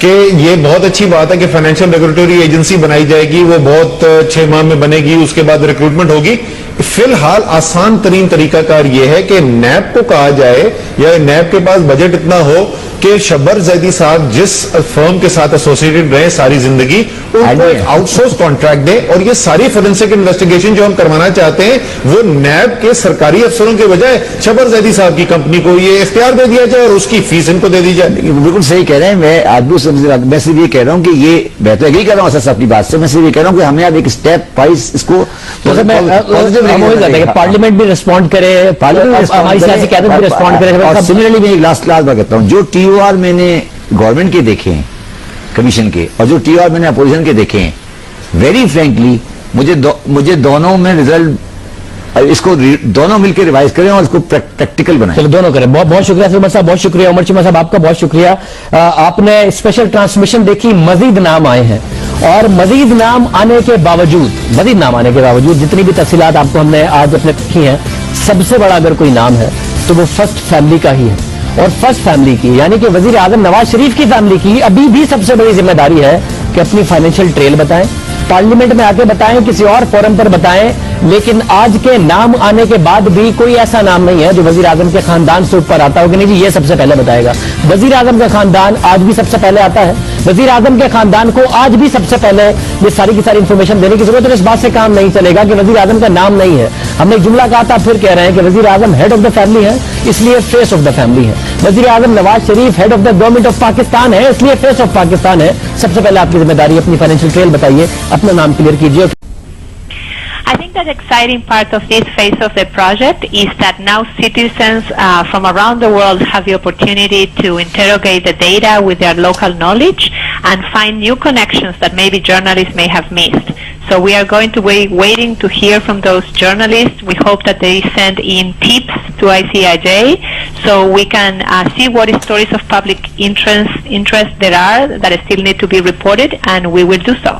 कि ये बहुत अच्छी बात है कि फाइनेंशियल रेगुलेटरी एजेंसी बनाई जाएगी, वो बहुत 6 माह में बनेगी, उसके बाद रिक्रूटमेंट होगी। फिलहाल आसान तरीन तरीकाकार यह है कि नैब को कहा जाए या नैब के पास बजट इतना हो कि शब्बर जैदी साहब जिस फर्म के साथ एसोसिएटेड रहे सारी जिंदगी, उनको एक आउटसोर्स कॉन्ट्रैक्ट दें और ये सारी फोरेंसिक इन्वेस्टिगेशन जो हम करवाना चाहते हैं वो नैब के सरकारी अफसरों के बजाय शब्बर जैदी साहब की कंपनी को ये इख्तियार दे दिया जाए और उसकी फीस इनको दे दी जाए। बिल्कुल सही कह रहे हैं। मैं आदमी मैं सिर्फ ये कह रहा हूँ कि ये बेहतर एग्री कर रहा हूँ अपनी बात से। मैं सिर्फ ये कह रहा हूँ कि हमें अब एक स्टेप वाइज इसको पार्लियामेंट भी रिस्पॉन्ड करे, हमारी सियासी क़यादत भी रिस्पॉन्ड करे। सिमिलरली मैं एक लास्ट बात कहता हूँ, जो TOR मैंने गवर्नमेंट के देखे हैं कमीशन के और जो TOR मैंने अपोजिशन के देखे हैं, वेरी फ्रेंकली मुझे दोनों में रिजल्ट, इसको दोनों मिलकर रिवाइज करें और इसको प्रैक्टिकल बनाएं। चलो दोनों करें। बहुत बहुत शुक्रिया उमर साहब, बहुत शुक्रिया उमर चीमा साहब, आपका बहुत शुक्रिया। आपने स्पेशल ट्रांसमिशन देखी, मजीद नाम आए हैं और मजीद नाम आने के बावजूद जितनी भी तफसीलात आपको हमने आज अपने रखी हैं, सबसे बड़ा अगर कोई नाम है तो वो फर्स्ट फैमिली का ही है। और फर्स्ट फैमिली की यानी कि वजीर आजम नवाज शरीफ की फैमिली की अभी भी सबसे बड़ी जिम्मेदारी है कि अपनी फाइनेंशियल ट्रेल बताएं, पार्लियामेंट में आके बताएं, किसी और फोरम पर बताएं। लेकिन आज के नाम आने के बाद भी कोई ऐसा नाम नहीं है जो वजीर आजम के खानदान से ऊपर आता हो कि नहीं जी ये सबसे पहले बताएगा। वजीर आजम का खानदान आज भी सबसे पहले आता है। वजीर आजम के खानदान को आज भी सबसे पहले ये सारी की सारी इंफॉर्मेशन देने की जरूरत है। इस बात से काम नहीं चलेगा कि वजीर आजम का नाम नहीं है। हमने एक जुमला कहा था, फिर कह रहे हैं कि वजीर आजम हेड ऑफ द फैमिली है, इसलिए फेस ऑफ द फैमिली है। वजीर आजम Nawaz Sharif head of the government of Pakistan है, इसलिए फेस ऑफ पाकिस्तान है। सबसे पहले आपकी जिम्मेदारी अपनी फाइनेंशियल ट्रेल बताइए, अपना नाम क्लियर कीजिए। I think the exciting part of this phase of the project is that now citizens from around the world have the opportunity to interrogate the data with their local knowledge and find new connections that maybe journalists may have missed. So we are going to be waiting to hear from those journalists. We hope that they send in tips to ICIJ so we can see what stories of public interest there are that still need to be reported, and we will do so.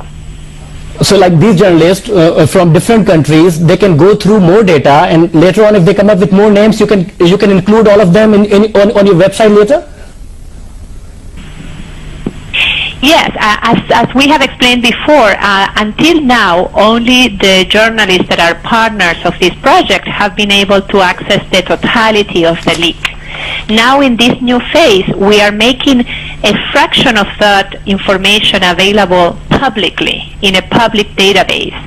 So like these journalists from different countries, they can go through more data and later on if they come up with more names, you can include all of them on your website later? Yes, as we have explained before, until now only the journalists that are partners of this project have been able to access the totality of the leak. Now in this new phase, we are making a fraction of that information available publicly in a public database.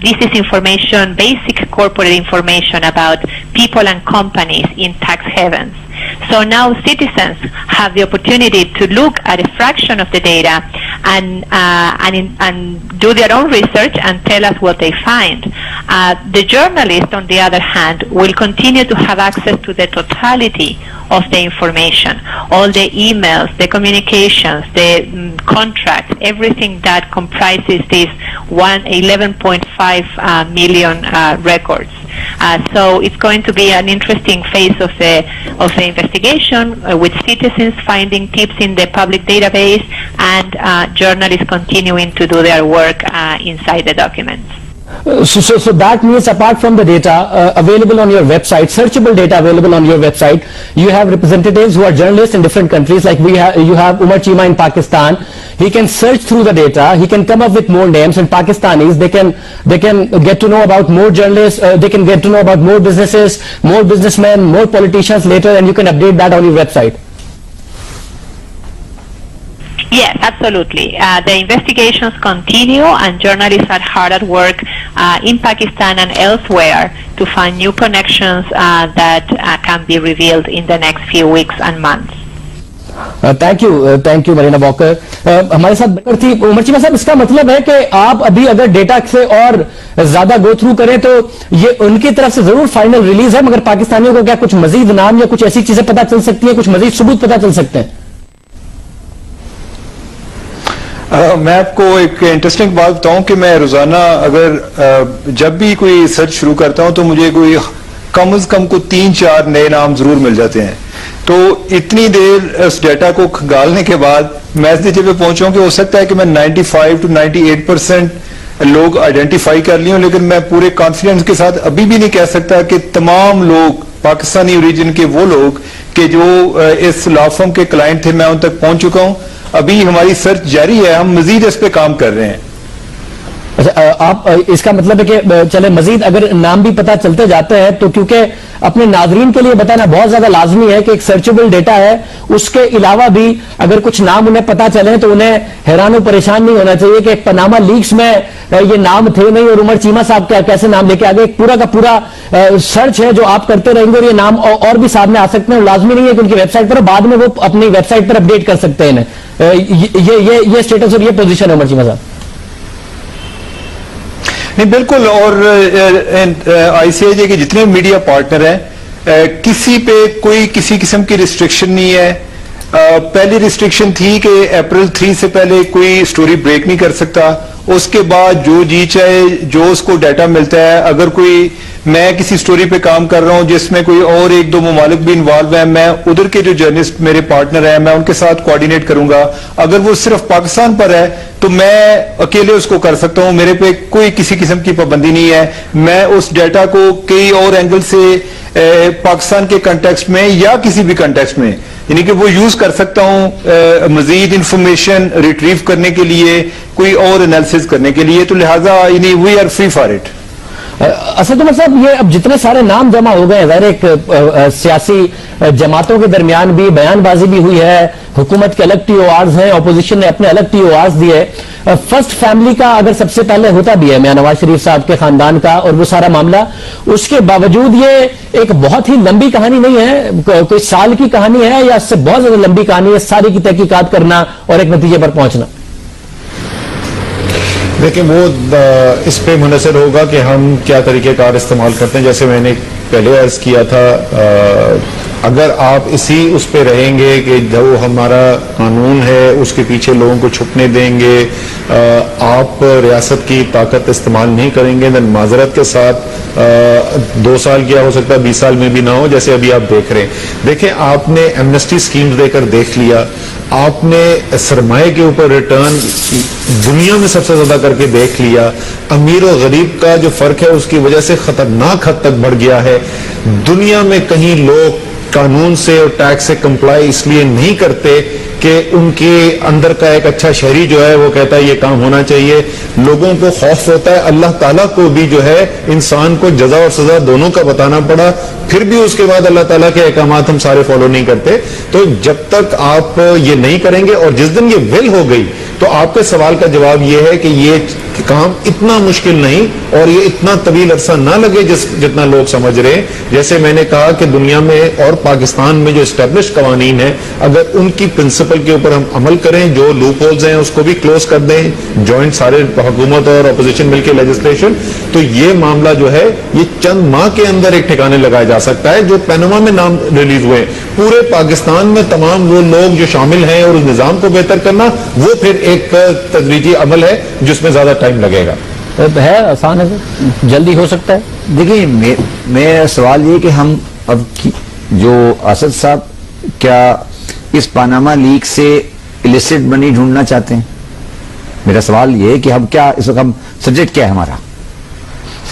This is information, basic corporate information about people and companies in tax havens. So now citizens have the opportunity to look at a fraction of the data and do their own research and tell us what they find. The journalist, on the other hand, will continue to have access to the totality of the information, all the emails, the communications, the contracts, everything that comprises these 11.5 million records. So it's going to be an interesting phase of the investigation, with citizens finding tips in the public database and journalists continuing to do their work inside the documents. So that means, apart from the data available on your website, searchable data available on your website, you have representatives who are journalists in different countries. Like you have Umar Chima in Pakistan. He can search through the data. He can come up with more names. And Pakistanis, they can get to know about more journalists. They can get to know about more businesses, more businessmen, more politicians later, and you can update that on your website. Yes, absolutely. The investigations continue, and journalists are hard at work in Pakistan and elsewhere to find new connections that can be revealed in the next few weeks and months. Thank you Marina walker. हमारे साथ बेहतर थी उमर चीमा साहब। इसका मतलब है कि आप अभी अगर डेटा से और ज्यादा गो थ्रू करें तो ये उनकी तरफ से जरूर फाइनल रिलीज है, मगर पाकिस्तानियों को क्या कुछ मजीद नाम या कुछ ऐसी चीजें पता चल सकती है, कुछ मजीद सबूत पता चल सकते हैं? मैं आपको एक इंटरेस्टिंग बात बताऊं कि मैं रोजाना अगर जब भी कोई सर्च शुरू करता हूं तो मुझे कोई कम से कम को 3-4 नए नाम जरूर मिल जाते हैं। तो इतनी देर उस डेटा को खंगालने के बाद मैं इस नतीजे पे पहुंचा कि हो सकता है कि मैं 95 to 98% लोग आइडेंटिफाई कर लिए, लेकिन मैं पूरे कॉन्फिडेंस के साथ अभी भी नहीं कह सकता कि तमाम लोग पाकिस्तानी ओरिजिन के वो लोग कि जो इस लॉ फर्म के क्लाइंट थे मैं उन तक पहुंच चुका हूं। अभी हमारी सर्च जारी है, हम मजीद इस पे काम कर रहे हैं। अच्छा, आप इसका मतलब है कि चले मजीद अगर नाम भी पता चलते जाते हैं तो, क्योंकि अपने नाजरीन के लिए बताना बहुत ज्यादा लाजमी है कि एक सर्चेबल डेटा है, उसके अलावा भी अगर कुछ नाम उन्हें पता चले तो उन्हें हैरान और परेशान नहीं होना चाहिए कि पनामा लीक्स में ये नाम थे नहीं और उमर चीमा साहब क्या कैसे नाम लेके आ गए। एक पूरा का पूरा सर्च है जो आप करते रहेंगे और ये नाम और भी सामने आ सकते हैं। लाजमी नहीं है कि उनकी वेबसाइट पर, बाद में वो अपनी वेबसाइट पर अपडेट कर सकते हैं। ये स्टेटस और ये पोजीशन है उमर चीमा साहब। नहीं, बिल्कुल। और आईसीआईजे के जितने मीडिया पार्टनर हैं, किसी पे कोई किसी किस्म की रिस्ट्रिक्शन नहीं है। पहली रिस्ट्रिक्शन थी कि अप्रैल 3 से पहले कोई स्टोरी ब्रेक नहीं कर सकता। उसके बाद जो जी चाहे जो उसको डाटा मिलता है, अगर कोई मैं किसी स्टोरी पे काम कर रहा हूं जिसमें कोई और 1-2 ममालिक भी इन्वॉल्व है, मैं उधर के जो जर्नलिस्ट मेरे पार्टनर हैं मैं उनके साथ कोऑर्डिनेट करूंगा। अगर वो सिर्फ पाकिस्तान पर है तो मैं अकेले उसको कर सकता हूं, मेरे पे कोई किसी किस्म की पाबंदी नहीं है। मैं उस डाटा को कई और एंगल से पाकिस्तान के कंटेक्स्ट में या किसी भी कंटेक्स्ट में यानी कि वो यूज कर सकता हूं मजीद इंफॉर्मेशन रिट्रीव करने के लिए, कोई और एनालिसिस करने के लिए। तो लिहाजा यानी we are free for it. Asad Umar साहब, ये अब जितने सारे नाम जमा हो गए हैं, एक सियासी जमातों के दरमियान भी बयानबाजी भी हुई है, हुकूमत के अलग टीओआर्स हैं, अपोजिशन ने अपने अलग टीओआर्स दिए। फर्स्ट फैमिली का अगर सबसे पहले होता भी है मियां नवाज शरीफ साहब के खानदान का और वो सारा मामला, उसके बावजूद ये एक बहुत ही लंबी कहानी नहीं है, कोई साल की कहानी है या इससे बहुत ज्यादा लंबी कहानी है, सारी की तहकीकात करना और एक नतीजे पर पहुंचना। देखिए, वो इस पे मुनहसर होगा कि हम क्या तरीक़ेकार इस्तेमाल करते हैं। जैसे मैंने पहले अर्ज किया था, अगर आप इसी उस पे रहेंगे कि जो हमारा कानून है उसके पीछे लोगों को छुपने देंगे, आप रियासत की ताकत इस्तेमाल नहीं करेंगे, देन माजरत के साथ 2 साल क्या हो सकता है 20 साल में भी ना हो, जैसे अभी आप देख रहे हैं। देखें, आपने एमनेस्टी स्कीम्स देकर देख लिया, आपने सरमाए के ऊपर रिटर्न दुनिया में सबसे ज्यादा करके देख लिया, अमीर और गरीब का जो फर्क है उसकी वजह से खतरनाक हद तक बढ़ गया है। दुनिया में कहीं लोग कानून से और टैक्स से कंप्लाई इसलिए नहीं करते कि उनके अंदर का एक अच्छा शहरी जो है वो कहता है ये काम होना चाहिए। लोगों को खौफ होता है, अल्लाह ताला को भी जो है इंसान को जजा और सजा दोनों का बताना पड़ा, फिर भी उसके बाद अल्लाह ताला के अहकामात हम सारे फॉलो नहीं करते। तो जब तक आप ये नहीं करेंगे और जिस दिन ये विल हो गई तो आपके सवाल का जवाब ये है कि ये कि काम इतना मुश्किल नहीं और ये इतना तवील अरसा ना लगे जितना लोग समझ रहे हैं। जैसे मैंने कहा कि दुनिया में और पाकिस्तान में जो एस्टेब्लिश कवानीन है, अगर उनकी प्रिंसिपल के ऊपर हम अमल करें, जो लूप होल्स हैं उसको भी क्लोज कर दें, जॉइंट सारे हुकूमत और अपोजिशन मिलकर लेजिस्लेशन, तो ये मामला जो है ये चंद माह के अंदर एक ठिकाने लगाया जा सकता है। जो पैनामा में नाम रिलीज हुए, पूरे पाकिस्तान में तमाम वो लोग जो शामिल हैं और उस निजाम को बेहतर करना, वो फिर एक तदरीजी अमल है जिसमें ज्यादा टाइम लगेगा। है आसान है सर, जल्दी हो सकता है। देखिए मेरा सवाल ये कि हम अब जो असद साहब क्या इस पानामा लीक से इलिसिट मनी ढूंढना चाहते हैं? मेरा सवाल ये है कि हम क्या इस वक्त हम सब्जेक्ट क्या है हमारा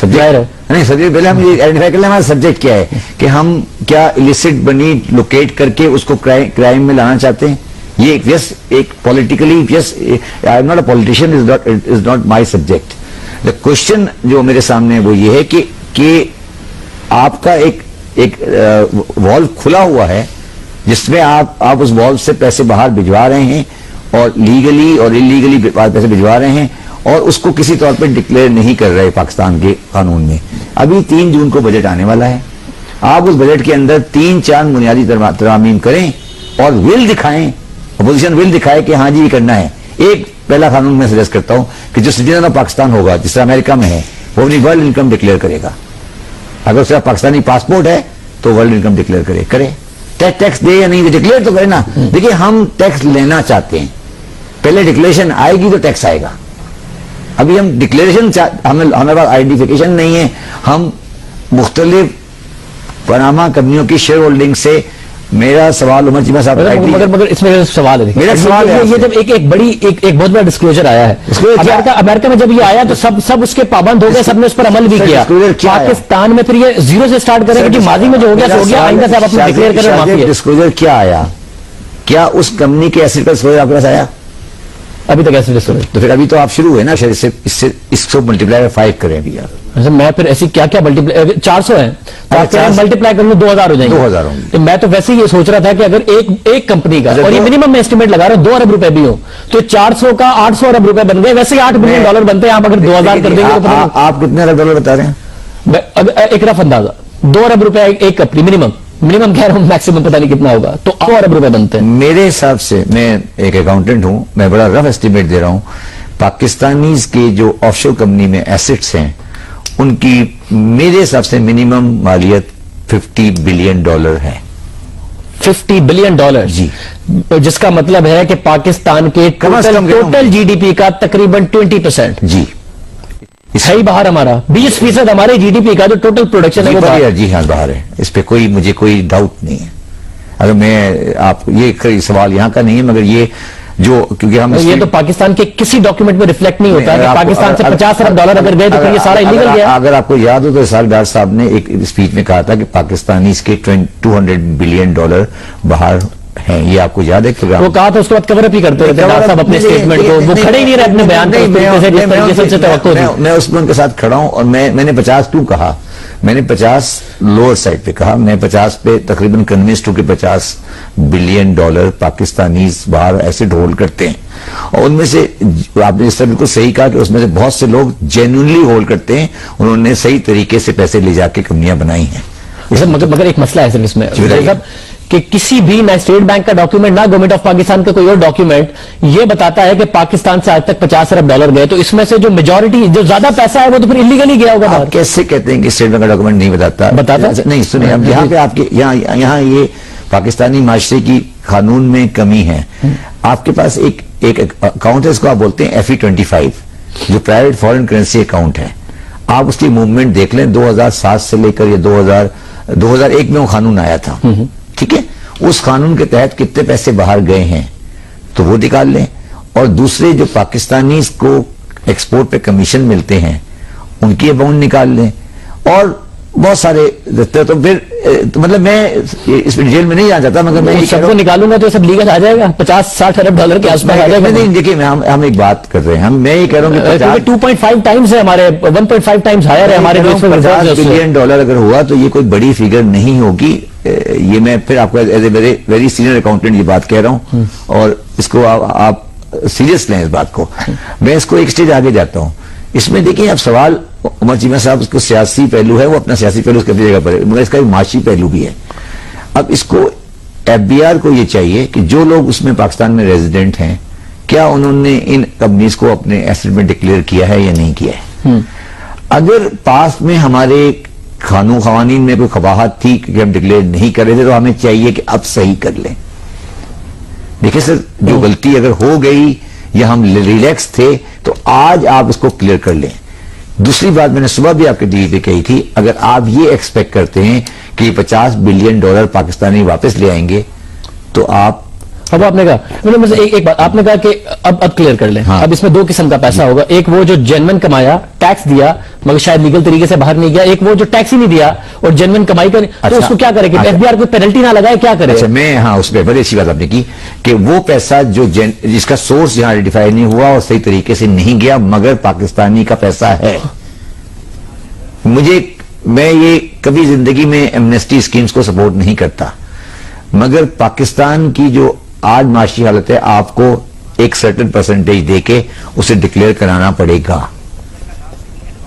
सब्जेक्ट नहीं सब्जेक्ट पहले हम ये आइडेंटिफाई कर लें हमारा सब्जेक्ट क्या है कि हम क्या इलिसिट मनी लोकेट करके उसको क्राइम में लाना चाहते हैं। ये एक politically I am not a politician, is not my subject. The question जो मेरे सामने है वो ये है कि आपका एक वॉल्व खुला हुआ है जिसमें आप उस वॉल्व से पैसे बाहर भिजवा रहे हैं और लीगली और इलीगली पैसे भिजवा रहे हैं और उसको किसी तौर पे डिक्लेयर नहीं कर रहे पाकिस्तान के कानून में। अभी 3 जून को बजट आने वाला है, आप उस बजट के अंदर 3-4 बुनियादी तरमीम करें और विल दिखाएं, अपोजिशन विल दिखाए कि हाँ जी ये करना है। एक पहला कानून मैं सजेस्ट करता हूं कि जो सिटीजन ऑफ पाकिस्तान होगा, जिस तरह अमेरिका में है, वो अपनी वर्ल्ड इनकम डिक्लेयर करेगा। अगर उसका पाकिस्तानी पासपोर्ट है तो वर्ल्ड इनकम डिक्लेयर करे टैक्स दे या नहीं, डिक्लेयर तो करे ना। देखिए हम टैक्स लेना चाहते हैं, पहले डिक्लेरेशन आएगी तो टैक्स आएगा। अभी हम डिक्लेरेशन हमारे पास आइडेंटिफिकेशन नहीं है, हम मुख्तलिफ पनामा कंपनियों की शेयर होल्डिंग से। मेरा सवाल उमर चिमा साहब मगर इसमें सवाल है, मेरा सवाल है ये जब एक बहुत बड़ा डिस्क्लोजर आया है अमेरिका में, जब ये आया तो सब उसके पाबंद हो गए, सबने उस पर अमल भी किया। पाकिस्तान में फिर ये जीरो से स्टार्ट करेंगे कि माजी में जो हो गया सो हो गया, आइंदा से आप अपना डिक्लेयर करें। डिस्क्लोजर क्या आया? क्या उस कंपनी के एसेट का डिस्क्लोजर आपके पास आया? अभी तक ऐसे डिस्क्लोजर तो फिर अभी तो आप शुरू हुए ना, शायद इसको मल्टीप्लाई 5 करें अभी यार। अच्छा मैं फिर ऐसी क्या मल्टीप्लाई 400 है तो आप मल्टीप्लाई कर लो 2000 हो जाएंगे। 2000 होंगे। तो मैं तो वैसे ही ये सोच रहा था कि अगर एक कंपनी का, और ये मिनिमम मैं एस्टिमेट लगा रहा हूं 2 अरब रुपए भी हो तो 400 का 800 अरब रुपए बन गए। वैसे ही $8 बिलियन बनते हैं, आप अगर 2000 कर देंगे तो आप कितने अरब डॉलर बता रहे हैं? एक रफ अंदाजा 2 अरब रुपए एक कंपनी मिनिमम कह रहा हूं, मैक्सिमम पता नहीं कितना होगा, तो 2 अरब रुपए बनते हैं। मेरे हिसाब से, मैं एक अकाउंटेंट हूं, मैं बड़ा रफ एस्टिमेट दे रहा हूं, पाकिस्तानीज के जो ऑफशोर कंपनी में एसेट्स हैं उनकी मेरे हिसाब से मिनिमम मालियत $50 बिलियन है। $50 बिलियन जी, जिसका मतलब है कि पाकिस्तान के टोटल जीडीपी का तकरीबन 20% जी सही बाहर हमारा 20% हमारे जीडीपी का जो टोटल प्रोडक्शन है वो बाहर। जी हाँ बाहर है, इस पे मुझे कोई डाउट नहीं है। अगर मैं आप ये सवाल यहाँ का नहीं है, मगर ये जो क्योंकि हम ये तो पाकिस्तान के किसी डॉक्यूमेंट में रिफ्लेक्ट नहीं होता है। पाकिस्तान से $50 अरब अगर गए तो फिर ये सारा इलीगल गया। अगर आपको याद हो तो इसाक डार साहब ने एक स्पीच में कहा था कि पाकिस्तानी इसके $200 बिलियन बाहर हैं। ये आपको याद है? वो कहा था, उसके बाद कवर अप ही करते रहते हैं साहब अपने स्टेटमेंट को, वो खड़े ही नहीं रहे अपने बयान पर। मैं उसमें उनके साथ खड़ा हूं और मैंने 52 कहा, मैंने 50 लोअर साइड पे कहा, मैं 50 पे तकरीबन कन्विंस्ड हूं कि $50 बिलियन पाकिस्तानीज बाहर एसेट होल्ड करते हैं। और उनमें से आपने इस तरह बिल्कुल सही कहा कि उसमें से बहुत से लोग जेन्युइनली होल्ड करते हैं, उन्होंने सही तरीके से पैसे ले जाके कंपनियां बनाई हैं। मगर एक मसला है सर इसमें कि किसी भी ना स्टेट बैंक का डॉक्यूमेंट ना गवर्नमेंट ऑफ पाकिस्तान का कोई और डॉक्यूमेंट ये बताता है कि पाकिस्तान से आज तक $50 अरब गए, तो इसमें से जो मेजॉरिटी जो ज्यादा पैसा है वो तो फिर इलीगली गया होगा। आप कैसे कहते हैं कि स्टेट बैंक का डॉक्यूमेंट नहीं बताता? नहीं, सुनिए, अब यहाँ पे आपके यहाँ ये पाकिस्तानी माशरे की कानून में कमी है। आपके पास एक अकाउंट है, इसको आप बोलते हैं FE25, जो प्राइवेट फॉरेन करेंसी अकाउंट है। आप उसकी मूवमेंट देख लें, 2007 से लेकर ये 2001 में वो कानून आया था, ठीक है? उस कानून के तहत कितने पैसे बाहर गए हैं तो वो निकाल लें, और दूसरे जो पाकिस्तानी को एक्सपोर्ट पे कमीशन मिलते हैं उनकी अमाउंट निकाल लें, और बहुत सारे तो फिर तो मतलब मैं इसमें डिटेल में नहीं जाना चाहता, मगर मैं सबको निकालूंगा तो सब लीगल आ जाएगा, $50-60 अरब के आसपास आ जाएगा। नहीं, देखिए हम एक बात कर रहे हैं, मैं ये कह रहा हूँ कि 2.5 टाइम्स है हमारे, 1.5 टाइम्स हायर है हमारे देश में। $50 बिलियन अगर हुआ तो ये कोई बड़ी फिगर नहीं होगी। ये मैं फिर आपको as a very senior accountant ये बात कह रहा हूँ, और इसको आप सीरियस लें इस बात को। मैं इसको एक स्टेज आगे जाता हूँ इसमें देखिए अब सवाल उमर चीमा साहब, उसको सियासी पहलू है, वो अपना सियासी पहलू उसकी अपनी जगह पर है, मगर इसका एक माशी पहलू भी है। अब इसको एफबीआर को ये चाहिए कि जो लोग उसमें पाकिस्तान में रेजिडेंट हैं, क्या उन्होंने इन कंपनीज को अपने एसेट में डिक्लेयर किया है या नहीं किया है। अगर पास में हमारे कानून खवानीन में कोई कबाहत थी कि हम डिक्लेयर नहीं कर रहे थे, तो हमें चाहिए कि अब सही कर लें। देखिए सर, जो गलती अगर हो गई या हम रिलैक्स थे, तो आज आप उसको क्लियर कर लें। दूसरी बात मैंने सुबह भी आपके टीवी पे कही थी, अगर आप ये एक्सपेक्ट करते हैं कि $50 बिलियन पाकिस्तानी वापस ले आएंगे, तो आप अब आपने कहा, मतलब एक बात आपने कहा कि अब क्लियर कर लें। हाँ। अब इसमें दो किस्म का पैसा होगा, एक वो जो जेन्युइन कमाया, टैक्स दिया मगर शायद लीगल तरीके से बाहर नहीं गया, एक वो जो टैक्स ही नहीं दिया और जेन्युइन कमाई कर, तो उसको क्या करें कि एफबीआर को पेनल्टी ना लगाए, क्या करें? अच्छा, मैं हाँ उस पर बड़ी अच्छी बात आपने की कि वो पैसा जो जिसका सोर्स यहां आइडेंटिफाई नहीं हुआ और सही तरीके से नहीं गया, मगर पाकिस्तानी का पैसा है। मैं ये कभी जिंदगी में एमनेस्टी स्कीम्स को सपोर्ट नहीं करता, मगर पाकिस्तान की जो आज माशी हालत है, आपको एक सर्टेन परसेंटेज देके उसे डिक्लेयर कराना पड़ेगा।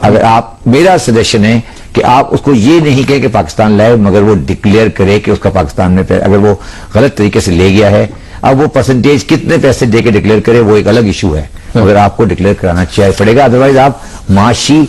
अगर आप, मेरा सजेशन है कि आप उसको ये नहीं कहें कि पाकिस्तान लाए, मगर वो डिक्लेयर करे कि उसका पाकिस्तान में अगर वो गलत तरीके से ले गया है, अब वो परसेंटेज कितने पैसे देके डिक्लेयर करे वो एक अलग इशू है, मगर आपको डिक्लेयर कराना चाहिए पड़ेगा। अदरवाइज आप माशी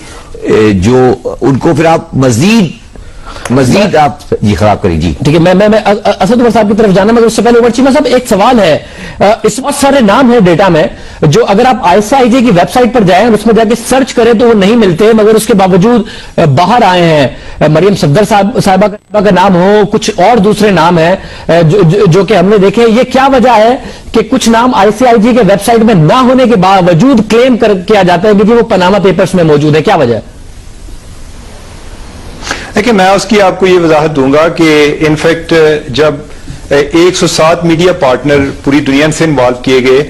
जो उनको फिर आप मजीद आप ये खराब करें। जी ठीक है, मैं असद उमर साहब की तरफ जाना, मगर उससे पहले उमर चीमा साहब एक सवाल है। इस बहुत सारे नाम है डेटा में जो अगर आप ICIJ की वेबसाइट पर जाएं और उसमें जाके सर्च करें तो वो नहीं मिलते, मगर उसके बावजूद बाहर आए हैं। मरियम सफदर साहिबा का नाम हो, कुछ और दूसरे नाम है जो कि हमने देखे। ये क्या वजह है कि कुछ नाम ICIJ के वेबसाइट में ना होने के बावजूद क्लेम किया जाता है कि वो पनामा पेपर्स में मौजूद है, क्या वजह है? देखिए, मैं उसकी आपको ये वजाहत दूंगा कि इनफैक्ट जब 107 मीडिया पार्टनर पूरी दुनिया से इन्वॉल्व किए गए,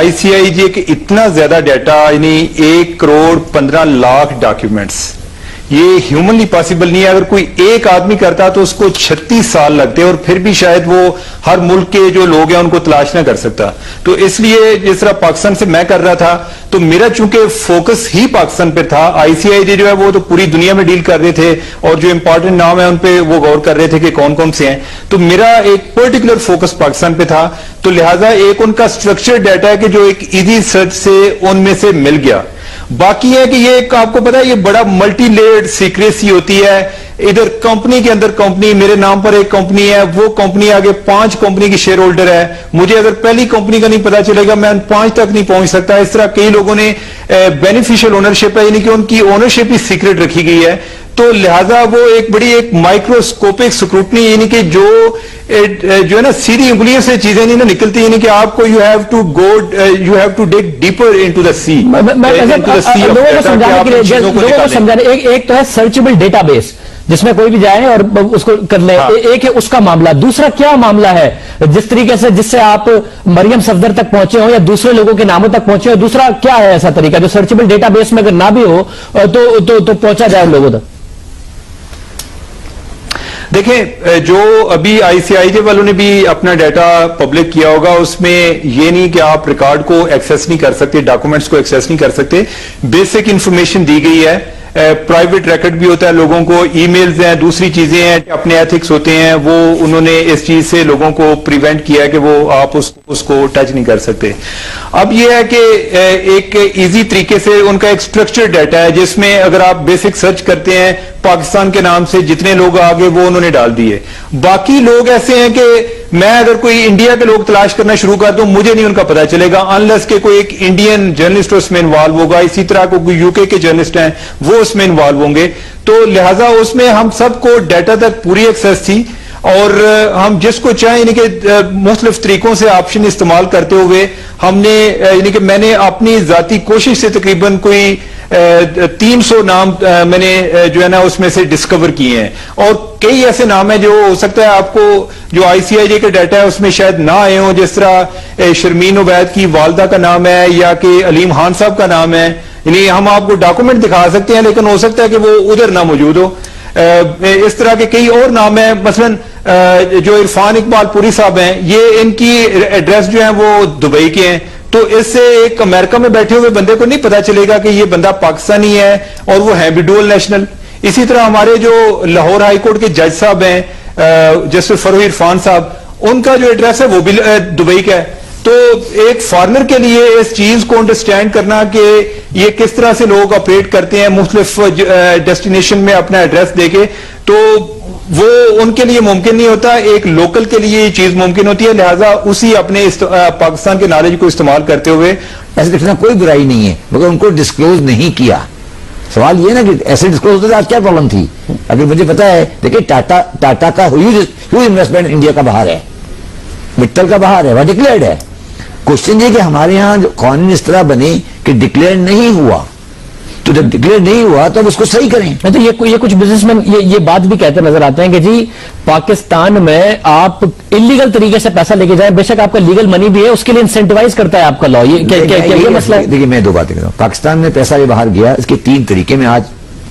ICIJ के इतना ज्यादा डाटा, यानी 1,15,00,000 डॉक्यूमेंट्स, ये ह्यूमनली पॉसिबल नहीं है। अगर कोई एक आदमी करता तो उसको 36 साल लगते और फिर भी शायद वो हर मुल्क के जो लोग हैं उनको तलाश ना कर सकता। तो इसलिए जिस तरह पाकिस्तान से मैं कर रहा था, तो मेरा चूंकि फोकस ही पाकिस्तान पे था, ICIJ जो है वो तो पूरी दुनिया में डील कर रहे थे और जो इंपॉर्टेंट नाम है उन पे वो गौर कर रहे थे कि कौन कौन से हैं। तो मेरा एक पर्टिकुलर फोकस पाकिस्तान पे था, तो लिहाजा एक उनका स्ट्रक्चर्ड डाटा है कि जो एक इजी सर्च से उनमें से मिल गया। बाकी है कि ये आपको पता है ये बड़ा मल्टी लेयर्ड सीक्रेसी होती है। इधर कंपनी के अंदर कंपनी, मेरे नाम पर एक कंपनी है, वो कंपनी आगे 5 कंपनी की शेयर होल्डर है। मुझे अगर पहली कंपनी का नहीं पता चलेगा मैं 5 तक नहीं पहुंच सकता। इस तरह कई लोगों ने बेनिफिशियल ओनरशिप है, यानी कि उनकी ओनरशिप ही सीक्रेट रखी गई है। तो लिहाजा वो एक बड़ी एक माइक्रोस्कोपिक स्क्रूटनी, यानी कि जो है ना सीधी उंगलियों से चीजें नहीं ना निकलती, यानी कि आपको you have to dig deeper into the sea. लोगों को समझाने के लिए, लोगों को समझाने, एक तो है सर्चेबल डेटाबेस जिसमें कोई भी जाए और उसको कर ले। हाँ। एक है उसका मामला, दूसरा क्या मामला है जिस तरीके से जिससे आप मरियम सफदर तक पहुंचे हो या दूसरे लोगों के नामों तक पहुंचे हो, दूसरा क्या है ऐसा तरीका जो सर्चेबल डेटाबेस में अगर ना भी हो तो पहुंचा जाए लोगों तक? देखें, जो अभी ICIJ वालों ने भी अपना डाटा पब्लिक किया होगा, उसमें ये नहीं कि आप रिकॉर्ड को एक्सेस नहीं कर सकते, डॉक्यूमेंट्स को एक्सेस नहीं कर सकते। बेसिक इंफॉर्मेशन दी गई है, प्राइवेट रिकॉर्ड भी होता है लोगों को, ईमेल्स हैं, दूसरी चीजें हैं, अपने एथिक्स होते हैं, वो उन्होंने इस चीज से लोगों को प्रिवेंट किया है कि वो आप उसको टच नहीं कर सकते। अब ये है कि एक इजी तरीके से उनका एक स्ट्रक्चर डाटा है जिसमें अगर आप बेसिक सर्च करते हैं पाकिस्तान के नाम से जितने लोग आगे वो उन्होंने डाल दिए। बाकी लोग ऐसे हैं कि मैं अगर कोई इंडिया के लोग तलाश करना शुरू कर दूं, मुझे नहीं उनका पता चलेगा अनलेस के कोई एक इंडियन जर्नलिस्ट उसमें इन्वॉल्व होगा। इसी तरह कोई यूके के जर्नलिस्ट हैं वो उसमें इन्वॉल्व होंगे। तो लिहाजा उसमें हम सबको डाटा तक पूरी एक्सेस थी और हम जिसको चाहें यानी कि मुख्तलिफ तरीकों से ऑप्शन इस्तेमाल करते हुए हमने यानी कि मैंने अपनी जाती कोशिश से तकरीबन कोई 300 नाम मैंने जो है ना उसमें से डिस्कवर किए हैं और कई ऐसे नाम हैं जो हो सकता है आपको जो ICIJ का डाटा है उसमें शायद ना आए हों, जिस तरह शर्मीन उबैद की वालदा का नाम है या कि अलीम खान साहब का नाम है। यानी हम आपको डॉक्यूमेंट दिखा सकते हैं लेकिन हो सकता है कि वो उधर ना मौजूद हो। इस तरह के कई और नाम हैं, मसलन जो इरफान इकबाल पुरी साहब हैं, ये इनकी एड्रेस जो है वो दुबई के हैं, तो इससे एक अमेरिका में बैठे हुए बंदे को नहीं पता चलेगा कि ये बंदा पाकिस्तानी है और वो है भी डुअल नेशनल। इसी तरह हमारे जो लाहौर हाईकोर्ट के जज साहब हैं, जस्टिस फरूख इरफान साहब, उनका जो एड्रेस है वो भी दुबई का है। तो एक फॉरेनर के लिए इस चीज को अंडरस्टैंड करना कि ये किस तरह से लोग ऑपरेट करते हैं मुख्तलिफ डेस्टिनेशन में अपना एड्रेस देके, तो वो उनके लिए मुमकिन नहीं होता। एक लोकल के लिए ये चीज मुमकिन होती है, लिहाजा उसी अपने पाकिस्तान के नॉलेज को इस्तेमाल करते हुए ऐसे देखना कोई बुराई नहीं है, मगर उनको डिस्क्लोज नहीं किया। सवाल ये ना कि ऐसे डिस्क्लोज होता आज क्या प्रॉब्लम थी? अगर मुझे पता है, देखिए टाटा का ह्यूज इन्वेस्टमेंट इंडिया का बाहर है, मित्तल का बाहर है, वह डिक्लेयर्ड है। क्वेश्चन ये कि हमारे यहाँ जो कानून इस तरह बने कि डिक्लेयर नहीं हुआ, तो जब डिक्लेयर नहीं हुआ तो अब उसको सही करें। तो ये कुछ बिजनेसमैन ये बात भी कहते नजर आते हैं कि जी पाकिस्तान में आप इलीगल तरीके से पैसा लेके जाएं, बेशक आपका लीगल मनी भी है, उसके लिए इंसेंटिवाइज करता है आपका लॉ। ये मसला है। देखिए मैं दो बातें कर रहा हूं। पाकिस्तान में पैसा ये बाहर गया, इसके 3 तरीके में आज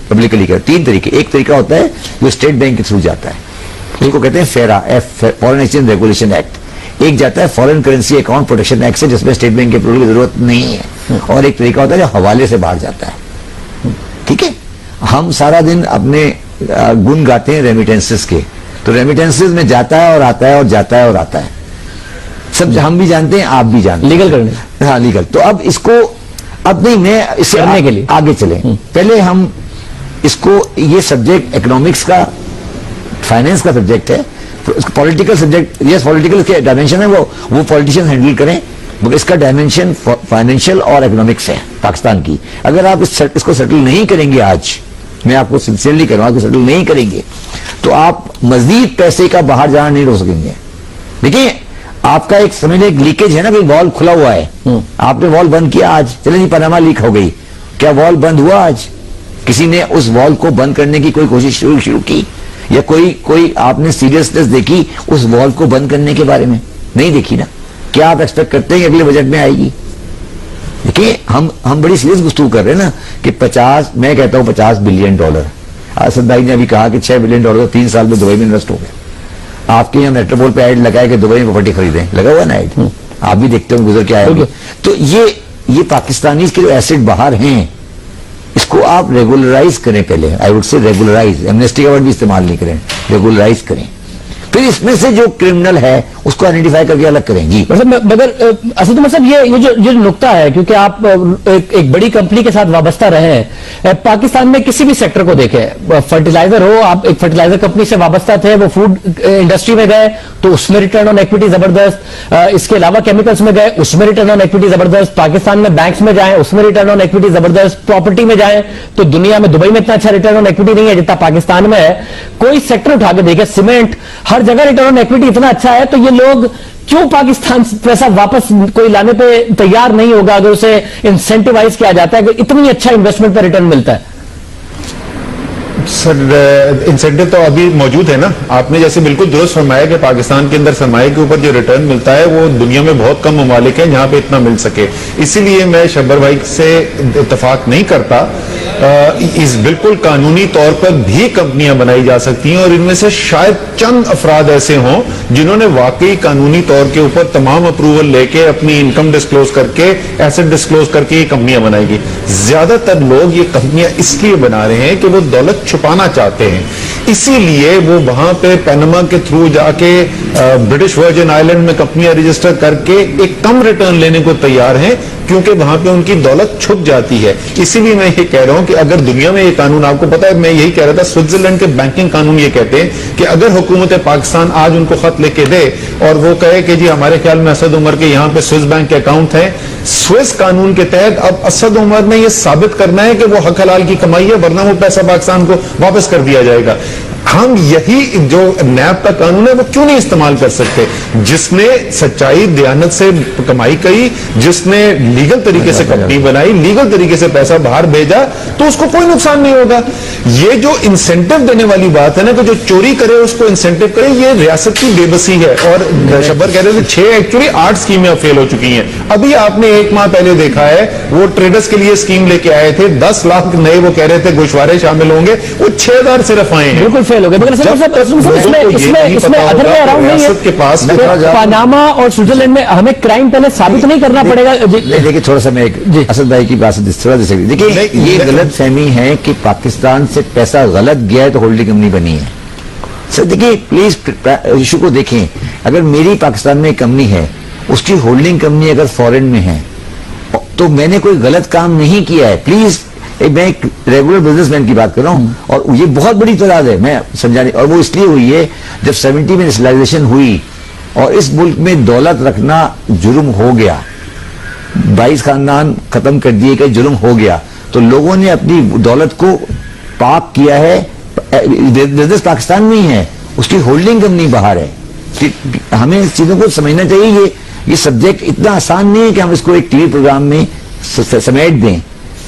पब्लिकली कर 3 तरीके। एक तरीका होता है जो स्टेट बैंक के थ्रू जाता है, इसको कहते हैं फेरा, फॉरेन एक्सचेंज रेगुलेशन एक्ट। एक जाता है foreign currency account protection act से, जिसमें स्टेट बैंक के अप्रूवल की जरूरत नहीं है। और एक तरीका होता है जो हवाले से बाहर जाता है। ठीक है, हम सारा दिन अपने गुण गाते हैं रेमिटेंसेस के, तो रेमिटेंसेस में जाता है और आता है और जाता है और आता है, सब हम भी जानते हैं, आप भी जानते हैं। लीगल करने, हाँ लीगल। तो अब इसको अब नहीं, मैं इससे करने के लिए आगे चले। पहले हम इसको, ये सब्जेक्ट इकोनॉमिक्स का, फाइनेंस का सब्जेक्ट है, पॉलिटिकल सब्जेक्ट, यस पॉलिटिकल के डायमेंशन है, वो पॉलिटिशियन हैंडल करें, मगर इसका डायमेंशन फाइनेंशियल और इकोनॉमिक्स है पाकिस्तान की। अगर आप इसको सेटल नहीं करेंगे, आज मैं आपको सिंसियरली कह रहा हूं, सेटल नहीं करेंगे तो आप मजीद पैसे का बाहर जाना नहीं रोक सकेंगे। देखिए आपका एक समझ एक लीकेज है ना, कि वॉल्व खुला हुआ है, आपने वॉल्व बंद किया आज, चले नहीं पनामा लीक हो गई, क्या वॉल्व बंद हुआ आज? किसी ने उस वॉल्व को बंद करने की कोई कोशिश शुरू की, या कोई आपने सीरियसनेस देखी उस वॉल्व को बंद करने के बारे में? नहीं देखी ना। क्या आप एक्सपेक्ट करते हैं कि अगले बजट में आएगी? देखिए हम बड़ी सीरियस गुफ्तगू कर रहे हैं ना कि 50, मैं कहता हूं $50 बिलियन। असद भाई ने अभी कहा कि $6 बिलियन तो 3 साल में दुबई में इन्वेस्ट हो गए। आपके यहाँ मेट्रोपोल पे ऐड लगाए कि दुबई में प्रॉपर्टी खरीदें, लगा हुआ ना ऐड, आप भी देखते हो गुजर के आए। तो ये पाकिस्तानी के जो एसेट बाहर हैं, इसको आप रेगुलराइज करें पहले। I would say regularise, amnesty का वर्ड भी इस्तेमाल नहीं करें, रेगुलराइज करें। फिर इसमें से जो क्रिमिनल है उसको आइडेंटिफाई करके अलग करें। जी मगर असद मतलब ये जो नुकता है, क्योंकि आप एक बड़ी कंपनी के साथ वाबस्ता रहे हैं, पाकिस्तान में किसी भी सेक्टर को देखें, फर्टिलाइजर हो, आप एक फर्टिलाइजर कंपनी से वाबस्ता थे, वो फूड इंडस्ट्री में गए तो उसमें रिटर्न ऑन इक्विटी जबरदस्त, इसके अलावा केमिकल्स में गए उसमें रिटर्न ऑन इक्विटी जबरदस्त, पाकिस्तान में बैंक्स में जाए उसमें रिटर्न ऑन इक्विटी जबरदस्त, प्रॉपर्टी में जाए तो दुनिया में दुबई में इतना अच्छा रिटर्न ऑन इक्विटी नहीं है जितना पाकिस्तान में है। कोई सेक्टर उठा के देखे, सीमेंट, हर जगह रिटर्न ऑन इक्विटी इतना अच्छा है, तो ये लोग क्यों पाकिस्तान से पैसा वापस कोई लाने पे तैयार नहीं होगा अगर उसे इंसेंटिवाइज किया जाता है, अगर इतनी अच्छा इन्वेस्टमेंट पर रिटर्न मिलता है? सर इंसेंटिव तो अभी मौजूद है ना। आपने जैसे बिल्कुल दुरुस्त फरमाया कि पाकिस्तान के अंदर सरमाए के ऊपर जो रिटर्न मिलता है वो दुनिया में बहुत कम ममालिक हैं जहां पे इतना मिल सके। इसीलिए मैं शब्बर भाई से इत्तेफाक नहीं करता। इस बिल्कुल कानूनी तौर पर भी कंपनियां बनाई जा सकती हैं और इनमें से शायद चंद अफराद ऐसे हों जिन्होंने वाकई कानूनी तौर के ऊपर तमाम अप्रूवल लेके अपनी इनकम डिस्क्लोज करके, एसेट डिस्क्लोज करके ये कंपनियां बनाएगी। ज्यादातर लोग ये कंपनियां इसलिए बना रहे हैं कि वो दौलत छुपाना चाहते हैं, इसीलिए वो वहां पे पैनामा के थ्रू जाके ब्रिटिश वर्जिन आइलैंड में कंपनियां रजिस्टर करके एक कम रिटर्न लेने को तैयार हैं, क्योंकि वहां पे उनकी दौलत छुप जाती है। इसीलिए मैं ये कह रहा हूं कि अगर दुनिया में ये कानून, आपको पता है मैं यही कह रहा था, स्विट्जरलैंड के बैंकिंग कानून ये कहते हैं कि अगर हुकूमत पाकिस्तान आज उनको खत लेके दे और वो कहे कि जी हमारे ख्याल में असद उमर के यहाँ पे स्विस बैंक के अकाउंट है, स्विस कानून के तहत अब असद उमर ने यह साबित करना है कि वो हक हलाल की कमाई है, वरना वो पैसा पाकिस्तान को वापस कर दिया जाएगा। हम यही जो नैब का कानून है वो क्यों नहीं इस्तेमाल कर सकते? जिसने सच्चाई दयानत से कमाई करी, जिसने लीगल तरीके से कंपनी बनाई, लीगल तरीके से पैसा बाहर भेजा, तो उसको कोई नुकसान नहीं होगा। ये जो इंसेंटिव देने वाली बात है ना कि जो चोरी करे उसको इंसेंटिव करे, ये रियासत की बेबसी है। और शब्बर कह रहे थे 8 स्कीमें फेल हो चुकी हैं। अभी आपने 1 माह पहले देखा है वो ट्रेडर्स के लिए स्कीम लेके आए थे, 10 लाख नए वो कह रहे थे गोशवारे शामिल होंगे, वो 6000 सिर्फ आए हैं। बिल्कुल फेल हो गए। इसमें अदर वे अराउंड नहीं है के पास पनामा और स्विट्जरलैंड में हमें क्राइम पहले साबित नहीं करना पड़ेगा। देखिए थोड़ा सा मैं असद भाई की बात से थोड़ा देखिए, ये गलत फहमी है कि पाकिस्तान से पैसा गलत गया है तो होल्डिंग कंपनी बनी है। सर देखिए प्लीज इशू को देखें। अगर मेरी पाकिस्तान में कंपनी है, उसकी होल्डिंग कंपनी अगर फॉरेन में है तो मैंने कोई गलत काम नहीं किया है। प्लीज मैं एक रेगुलर बिजनेसमैन की बात कर रहा हूं और ये बहुत बड़ी तादाद है, मैं समझाने, और वो इसलिए हुई है जब 70 में नेशनलाइजेशन हुई और इस मुल्क में दौलत रखना जुर्म हो गया, 22 खानदान खत्म कर दिए गए, जुर्म हो गया, तो लोगों ने अपनी दौलत को पाक किया है। बिजनेस पाकिस्तान में ही है, उसकी होल्डिंग कंपनी बाहर है। हमें इस चीजों को समझना चाहिए। ये सब्जेक्ट इतना आसान नहीं है कि हम इसको एक टीवी प्रोग्राम में समेट दें।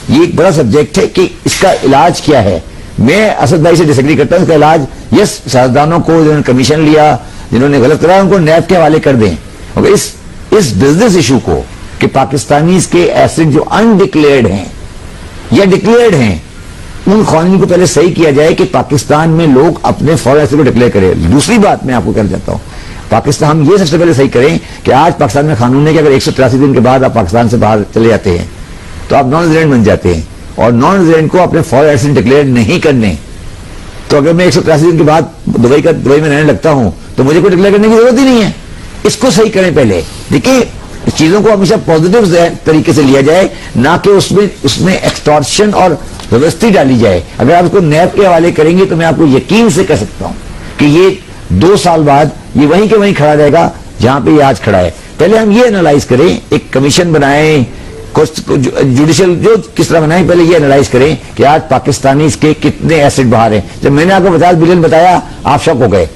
ये एक बड़ा सब्जेक्ट है कि इसका इलाज क्या है। मैं असद भाई से डिसएग्री करता हूं। इसका इलाज यस, सियासतदानों को जिन्होंने कमीशन लिया, जिन्होंने गलत करा, उनको नैब के हवाले कर दें। और इस बिजनेस इशू को कि पाकिस्तानीज के एसेट जो अनडिक्लेयर्ड हैं या डिक्लेयर्ड हैं, उन कानून को पहले सही किया जाए कि पाकिस्तान में लोग अपने फॉरेन एसेट को डिक्लेयर करें। दूसरी बात मैं आपको कर जाता हूं, पाकिस्तान हम ये सबसे पहले सही करें कि आज पाकिस्तान में कानून है कि अगर 183 दिन के बाद आप पाकिस्तान से बाहर चले जाते हैं तो आप नॉन रेजिडेंट बन जाते हैं, और नॉन रेजिडेंट को अपने फॉरेन एसेट डिक्लेयर नहीं करने। तो अगर मैं 183 दिन के बाद दुबई में रहने लगता हूं तो मुझे कोई डिक्लेयर करने की जरूरत ही नहीं है। इसको सही करें पहले। देखिए चीजों को हमेशा पॉजिटिव तरीके से लिया जाए, ना कि उसमें एक्सटॉर्शन और व्यवस्था डाली जाए। अगर आप उसको नैब के हवाले करेंगे तो मैं आपको यकीन से कह सकता हूं कि ये 2 साल बाद ये वहीं के वहीं खड़ा रहेगा जहां पे ये आज खड़ा है। पहले हम ये एनालाइज करें, एक कमीशन बनाएं, जुडिशियल जो किस तरह बनाएं, पहले ये एनालाइज करें कि आज पाकिस्तानी इसके कितने एसेट बाहर हैं। जब मैंने आपको 50 बिलियन बताया आप शॉक हो गए।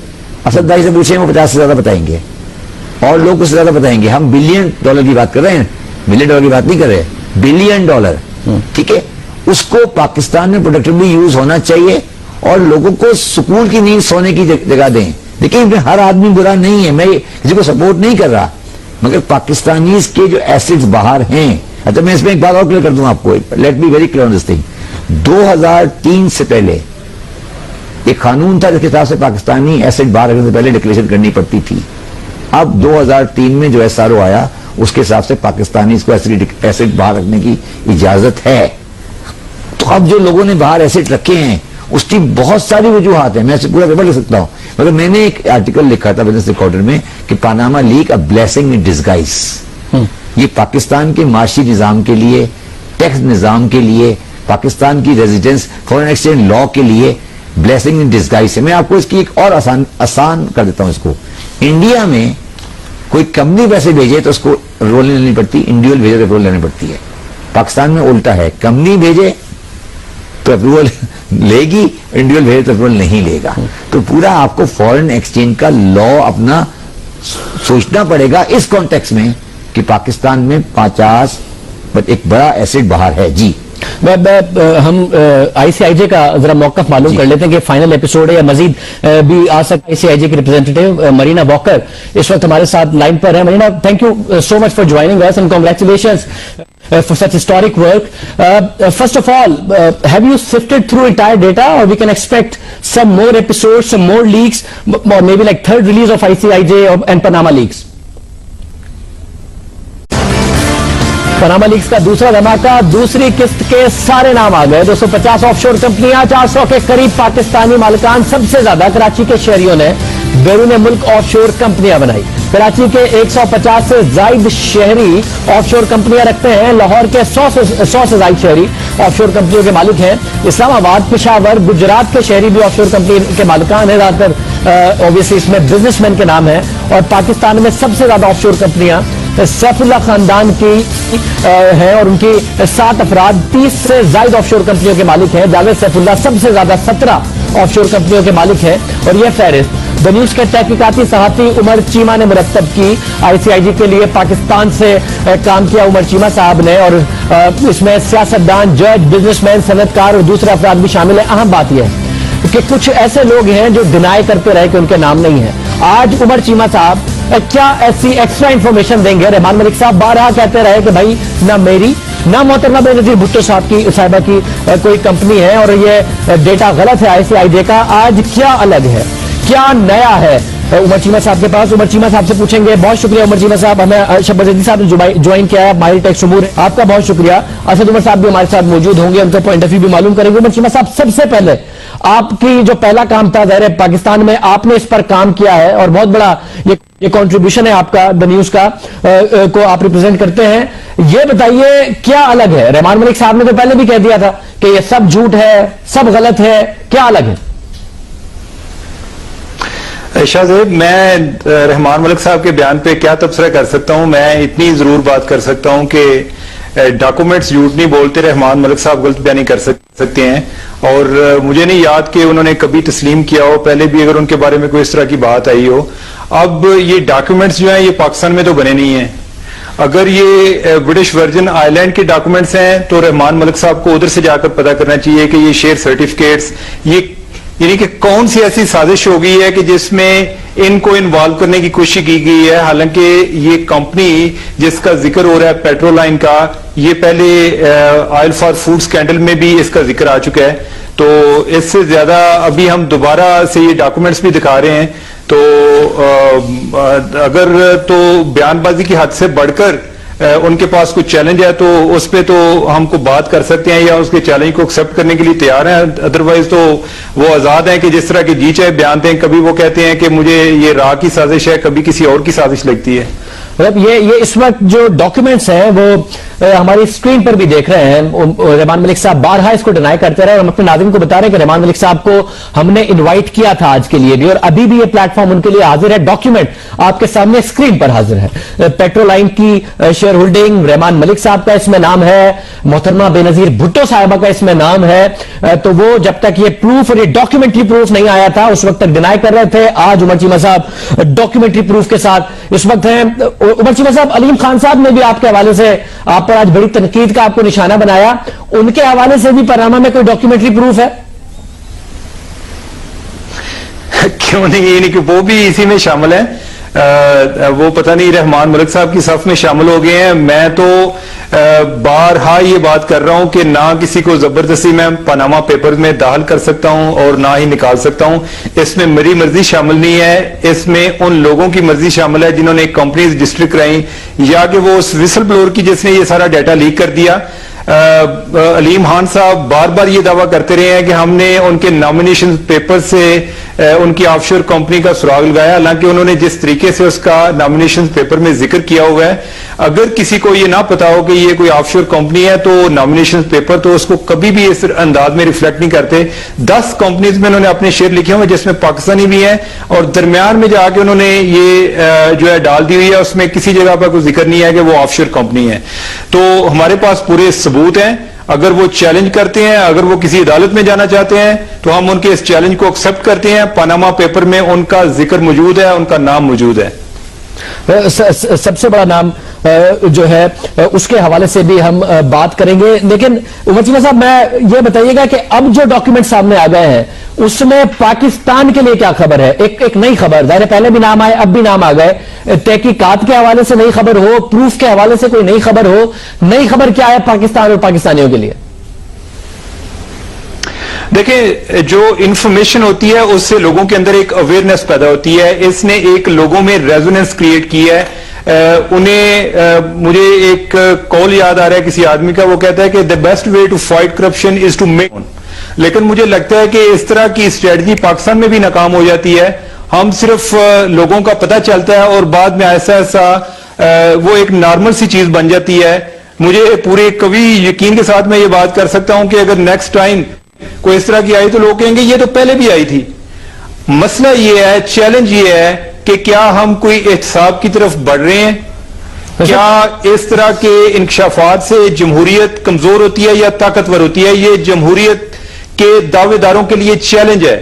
असद भाई से पूछे वो 50 से ज्यादा बताएंगे और लोग उससे ज्यादा बताएंगे। हम $1 बिलियन की बात कर रहे हैं, $1 बिलियन की बात नहीं कर रहे, $1 बिलियन। ठीक है, उसको पाकिस्तान में प्रोडक्टिवली यूज होना चाहिए और लोगों को सुकून की नींद सोने की जगह दें। देखिए हर आदमी बुरा नहीं है, मैं किसी को सपोर्ट नहीं कर रहा, मगर पाकिस्तानीज के जो एसेट्स बाहर हैं। अच्छा मैं इसमें एक बात और क्लियर कर दूं आपको, let be very clear on this thing. 2003 से पहले एक कानून था जिसके हिसाब से पाकिस्तानी एसेट बाहर रखने से पहले डिक्लेरेशन करनी पड़ती थी। अब 2003 में जो एसआरओ आया उसके हिसाब से पाकिस्तानी को एसेट बाहर रखने की इजाजत है। तो अब जो लोगों ने बाहर एसेट रखे हैं उसकी बहुत सारी वजूहात है, मैं पूरा पेपर लिख सकता हूं, मगर मैंने एक आर्टिकल लिखा था बिजनेस रिकॉर्डर में कि Panama leak a blessing in disguise. ये पाकिस्तान के माशी निजाम के लिए, टैक्स निजाम के लिए, पाकिस्तान की रेजिडेंस फॉरेन एक्सचेंज लॉ के लिए ब्लेसिंग इन डिस्गाइज है। मैं आपको इसकी एक और आसान कर देता हूं इसको। इंडिया में कोई कंपनी पैसे भेजे तो उसको रोल नहीं लेनी पड़ती, इंडिविजुअल भेजे तो रोल लेनी पड़ती है। पाकिस्तान में उल्टा है, कंपनी भेजे तो अप्रूवल लेगी, इंडिविजुअल भेजे तो अप्रूवल नहीं लेगा। तो पूरा आपको फॉरेन एक्सचेंज का लॉ अपना सोचना पड़ेगा इस कॉन्टेक्स्ट में कि पाकिस्तान में 50 एक बड़ा एसेट बाहर है। जी हम आईसीआईजे का जरा मौकफ मालूम कर लेते हैं कि फाइनल एपिसोड है या मजीद भी आ सकता है। आईसीआईजे की रिप्रेजेंटेटिव मरीना वॉकर इस वक्त हमारे साथ लाइन पर है। Marina, thank you so much for joining us and congratulations for such historic work. First of all, have you sifted through entire data, or we can expect some more episodes, some more leaks, or maybe like third release of ICIJ and Panama leaks? Panama leaks का दूसरा धमाका, दूसरी किस्त के सारे नाम आ गए। 250 offshore कंपनियां, 400 के करीब पाकिस्तानी मालिकान, सबसे ज्यादा कराची के शहरियों ने बैरून मुल्क ऑफशोर कंपनियां बनाई। कराची के 150 से ज्यादा शहरी ऑफशोर कंपनियां रखते हैं। लाहौर के 100 से ज्यादा शहरी ऑफशोर कंपनियों के मालिक हैं। इस्लामाबाद, पेशावर, गुजरात के शहरी भी ऑफशोर कंपनी के मालिकान हैं। ज्यादातर ऑब्वियसली इसमें बिजनेसमैन के नाम है। और पाकिस्तान में सबसे ज्यादा ऑफशोर कंपनियां सैफुल्ला खानदान की है और उनकी 7 अफराद 30 से ज्यादा ऑफशोर कंपनियों के मालिक हैं। जावेद सैफुल्ला सबसे ज्यादा 17 ऑफशोर कंपनियों के मालिक हैं और यह फहरिस्त द न्यूज के तहकीकाती सहाफी उमर चीमा ने मुरतब की। आईसीआईजी के लिए पाकिस्तान से काम किया उमर चीमा साहब ने और इसमें सियासतदान, जज, बिजनेसमैन, सनतकार और दूसरे अफराद भी शामिल है। अहम बात यह है कि कुछ ऐसे लोग हैं जो डिनाई करते रहे कि उनके नाम नहीं है। आज उमर चीमा साहब क्या ऐसी एक्स्ट्रा इंफॉर्मेशन देंगे? रहमान मलिक साहब बारहा कहते रहे कि भाई ना मेरी ना मोहतरमा बेनजीर भुट्टो साहिबा की कोई कंपनी है और ये डेटा गलत है आईसीआईजे का। आज क्या अलग है, क्या नया है उमर चीमा साहब के पास? उमर चीमा साहब से पूछेंगे। बहुत शुक्रिया उमर चीमा साहब, हमें शब्बीर जदीद साहब ने ज्वाइन किया है, माहिर टेक्स उमूर, आपका बहुत शुक्रिया। असद उमर साहब भी हमारे साथ मौजूद होंगे, उनका पॉइंट ऑफ व्यू भी मालूम करेंगे। उमर चीमा साहब, सबसे पहले आपकी जो पहला काम था, ज़ाहिर है पाकिस्तान में आपने इस पर काम किया है और बहुत बड़ा ये कंट्रीब्यूशन है आपका द न्यूज का, को आप रिप्रेजेंट करते हैं। ये बताइए क्या अलग है? रहमान मलिक साहब ने तो पहले भी कह दिया था कि ये सब झूठ है, सब गलत है, क्या अलग है? शाहजेब, मैं रहमान मलिक साहब के बयान पे क्या तबसरा कर सकता हूं? मैं इतनी जरूर बात कर सकता हूं कि डॉक्यूमेंट्स झूठ नहीं बोलते, रहमान मलिक साहब गलत बयानी कर सकते हैं और मुझे नहीं याद कि उन्होंने कभी तस्लीम किया हो पहले भी अगर उनके बारे में कोई इस तरह की बात आई हो। अब ये डॉक्यूमेंट्स जो हैं ये पाकिस्तान में तो बने नहीं हैं। अगर ये ब्रिटिश वर्जिन आइलैंड के डॉक्यूमेंट्स हैं तो रहमान मलिक साहब को उधर से जाकर पता करना चाहिए कि ये शेयर सर्टिफिकेट्स, ये यानी कि कौन सी ऐसी साजिश हो गई है कि जिसमें इनको इन्वॉल्व करने की कोशिश की गई है। हालांकि ये कंपनी जिसका जिक्र हो रहा है पेट्रोलाइन का, ये पहले ऑयल फॉर फूड स्कैंडल में भी इसका जिक्र आ चुका है। तो इससे ज्यादा अभी हम दोबारा से ये डॉक्यूमेंट्स भी दिखा रहे हैं तो अगर तो बयानबाजी की हद से बढ़कर उनके पास कुछ चैलेंज है तो उस पे तो हमको बात कर सकते हैं या उसके चैलेंज को एक्सेप्ट करने के लिए तैयार हैं। अदरवाइज तो वो आजाद हैं कि जिस तरह के जी चाहे बयान दें। कभी वो कहते हैं कि मुझे ये राह की साजिश है, कभी किसी और की साजिश लगती है। मतलब ये इस वक्त जो डॉक्यूमेंट्स हैं वो हमारी स्क्रीन पर भी देख रहे हैं। रहमान मलिक साहब बारहा इसको डिनाई करते रहे और हम अपने नाज़रीन को बता रहे हैं कि रहमान मलिक साहब को हमने इनवाइट किया था आज के लिए भी और अभी भी ये प्लेटफॉर्म उनके लिए हाजिर है। डॉक्यूमेंट आपके सामने स्क्रीन पर हाजिर है। पेट्रोलाइन की शेयर होल्डिंग रहमान मलिक साहब का इसमें नाम है, मोहतरमा बेनजीर भुट्टो साहिबा का इसमें नाम है। तो वो जब तक ये प्रूफ और ये डॉक्यूमेंट्री प्रूफ नहीं आया था उस वक्त तक डिनाई कर रहे थे। आज उमर चीमा साहब डॉक्यूमेंट्री प्रूफ के साथ इस वक्त हैं। उमर चीमा साहब, अलीम खान साहब ने भी आपके हवाले से आप पर आज बड़ी तनकीद का आपको निशाना बनाया, उनके हवाले से भी पनामा में कोई डॉक्यूमेंट्री प्रूफ है? क्यों नहीं, ये नहीं कि वो भी इसी में शामिल है। वो पता नहीं रहमान मलिक साहब की सफ में शामिल हो गए हैं। मैं तो बारहा ये बात कर रहा हूं कि ना किसी को जबरदस्ती मैं पनामा पेपर में दाखिल कर सकता हूं और ना ही निकाल सकता हूं। इसमें मेरी मर्जी शामिल नहीं है, इसमें उन लोगों की मर्जी शामिल है जिन्होंने कंपनीज रजिस्टर कराई या कि वो उस विसल ब्लोअर की जिसने ये सारा डाटा लीक कर दिया। अलीम खान साहब बार बार ये दावा करते रहे हैं कि हमने उनके नॉमिनेशन पेपर से उनकी ऑफशोर कंपनी का सुराग लगाया, हालांकि उन्होंने जिस तरीके से उसका नॉमिनेशन पेपर में जिक्र किया हुआ है, अगर किसी को ये ना पता हो कि ये कोई ऑफशोर कंपनी है तो नॉमिनेशन पेपर तो उसको कभी भी इस अंदाज में रिफ्लेक्ट नहीं करते। 10 कंपनीज में उन्होंने अपने शेयर लिखे हुए जिसमें पाकिस्तानी भी हैं और दरमियान में जाके उन्होंने ये जो है डाल दी हुई है, उसमें किसी जगह पर कोई जिक्र नहीं है कि वो ऑफशोर कंपनी है। तो हमारे पास पूरे सबूत हैं। अगर वो चैलेंज करते हैं, अगर वो किसी अदालत में जाना चाहते हैं तो हम उनके इस चैलेंज को एक्सेप्ट करते हैं। पनामा पेपर में उनका जिक्र मौजूद है, उनका नाम मौजूद है। सबसे बड़ा नाम जो है उसके हवाले से भी हम बात करेंगे। लेकिन उमर चीमा साहब, मैं ये बताइएगा कि अब जो डॉक्यूमेंट सामने आ गए हैं उसमें पाकिस्तान के लिए क्या खबर है? एक नई खबर, ज़ाहिर पहले भी नाम आए, अब भी नाम आ गए। तहकीकात के हवाले से नई खबर हो, प्रूफ के हवाले से कोई नई खबर हो, नई खबर क्या है पाकिस्तान और पाकिस्तानियों के लिए? देखिए, जो इंफॉर्मेशन होती है उससे लोगों के अंदर एक अवेयरनेस पैदा होती है। इसने एक लोगों में रेजोनेंस क्रिएट की है। मुझे एक कॉल याद आ रहा है किसी आदमी का, वो कहता है कि the best way to fight corruption is to make. लेकिन मुझे लगता है कि इस तरह की स्ट्रेटजी पाकिस्तान में भी नाकाम हो जाती है। हम सिर्फ लोगों का पता चलता है और बाद में ऐसा वो एक नॉर्मल सी चीज बन जाती है। मुझे पूरे कभी यकीन के साथ मैं ये बात कर सकता हूं कि अगर नेक्स्ट टाइम कोई इस तरह की आई तो लोग कहेंगे ये तो पहले भी आई थी। मसला ये है, चैलेंज ये है कि क्या हम कोई एहतसाब की तरफ बढ़ रहे हैं? क्या इस तरह के इंकशाफात से जमहूरियत कमजोर होती है या ताकतवर होती है? ये जमहूरियत के दावेदारों के लिए चैलेंज है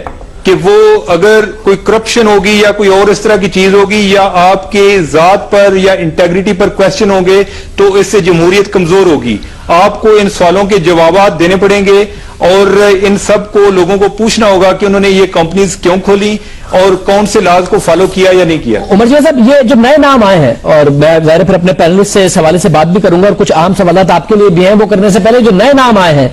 कि वो अगर कोई करप्शन होगी या कोई और इस तरह की चीज होगी या आपके जात पर या इंटेग्रिटी पर क्वेश्चन होंगे तो इससे जमहूरियत कमजोर होगी। आपको इन सवालों के जवाब देने पड़ेंगे और इन सब को लोगों को पूछना होगा कि उन्होंने ये कंपनीज क्यों खोली और कौन से लॉज को फॉलो किया या नहीं किया। उमर जी साहब, ये जो नए नाम आए हैं, और मैं जाहिर फिर अपने पैनलिस्ट से इस हवाले से बात भी करूंगा और कुछ आम सवाल आपके लिए भी हैं, वो करने से पहले जो नए नाम आए हैं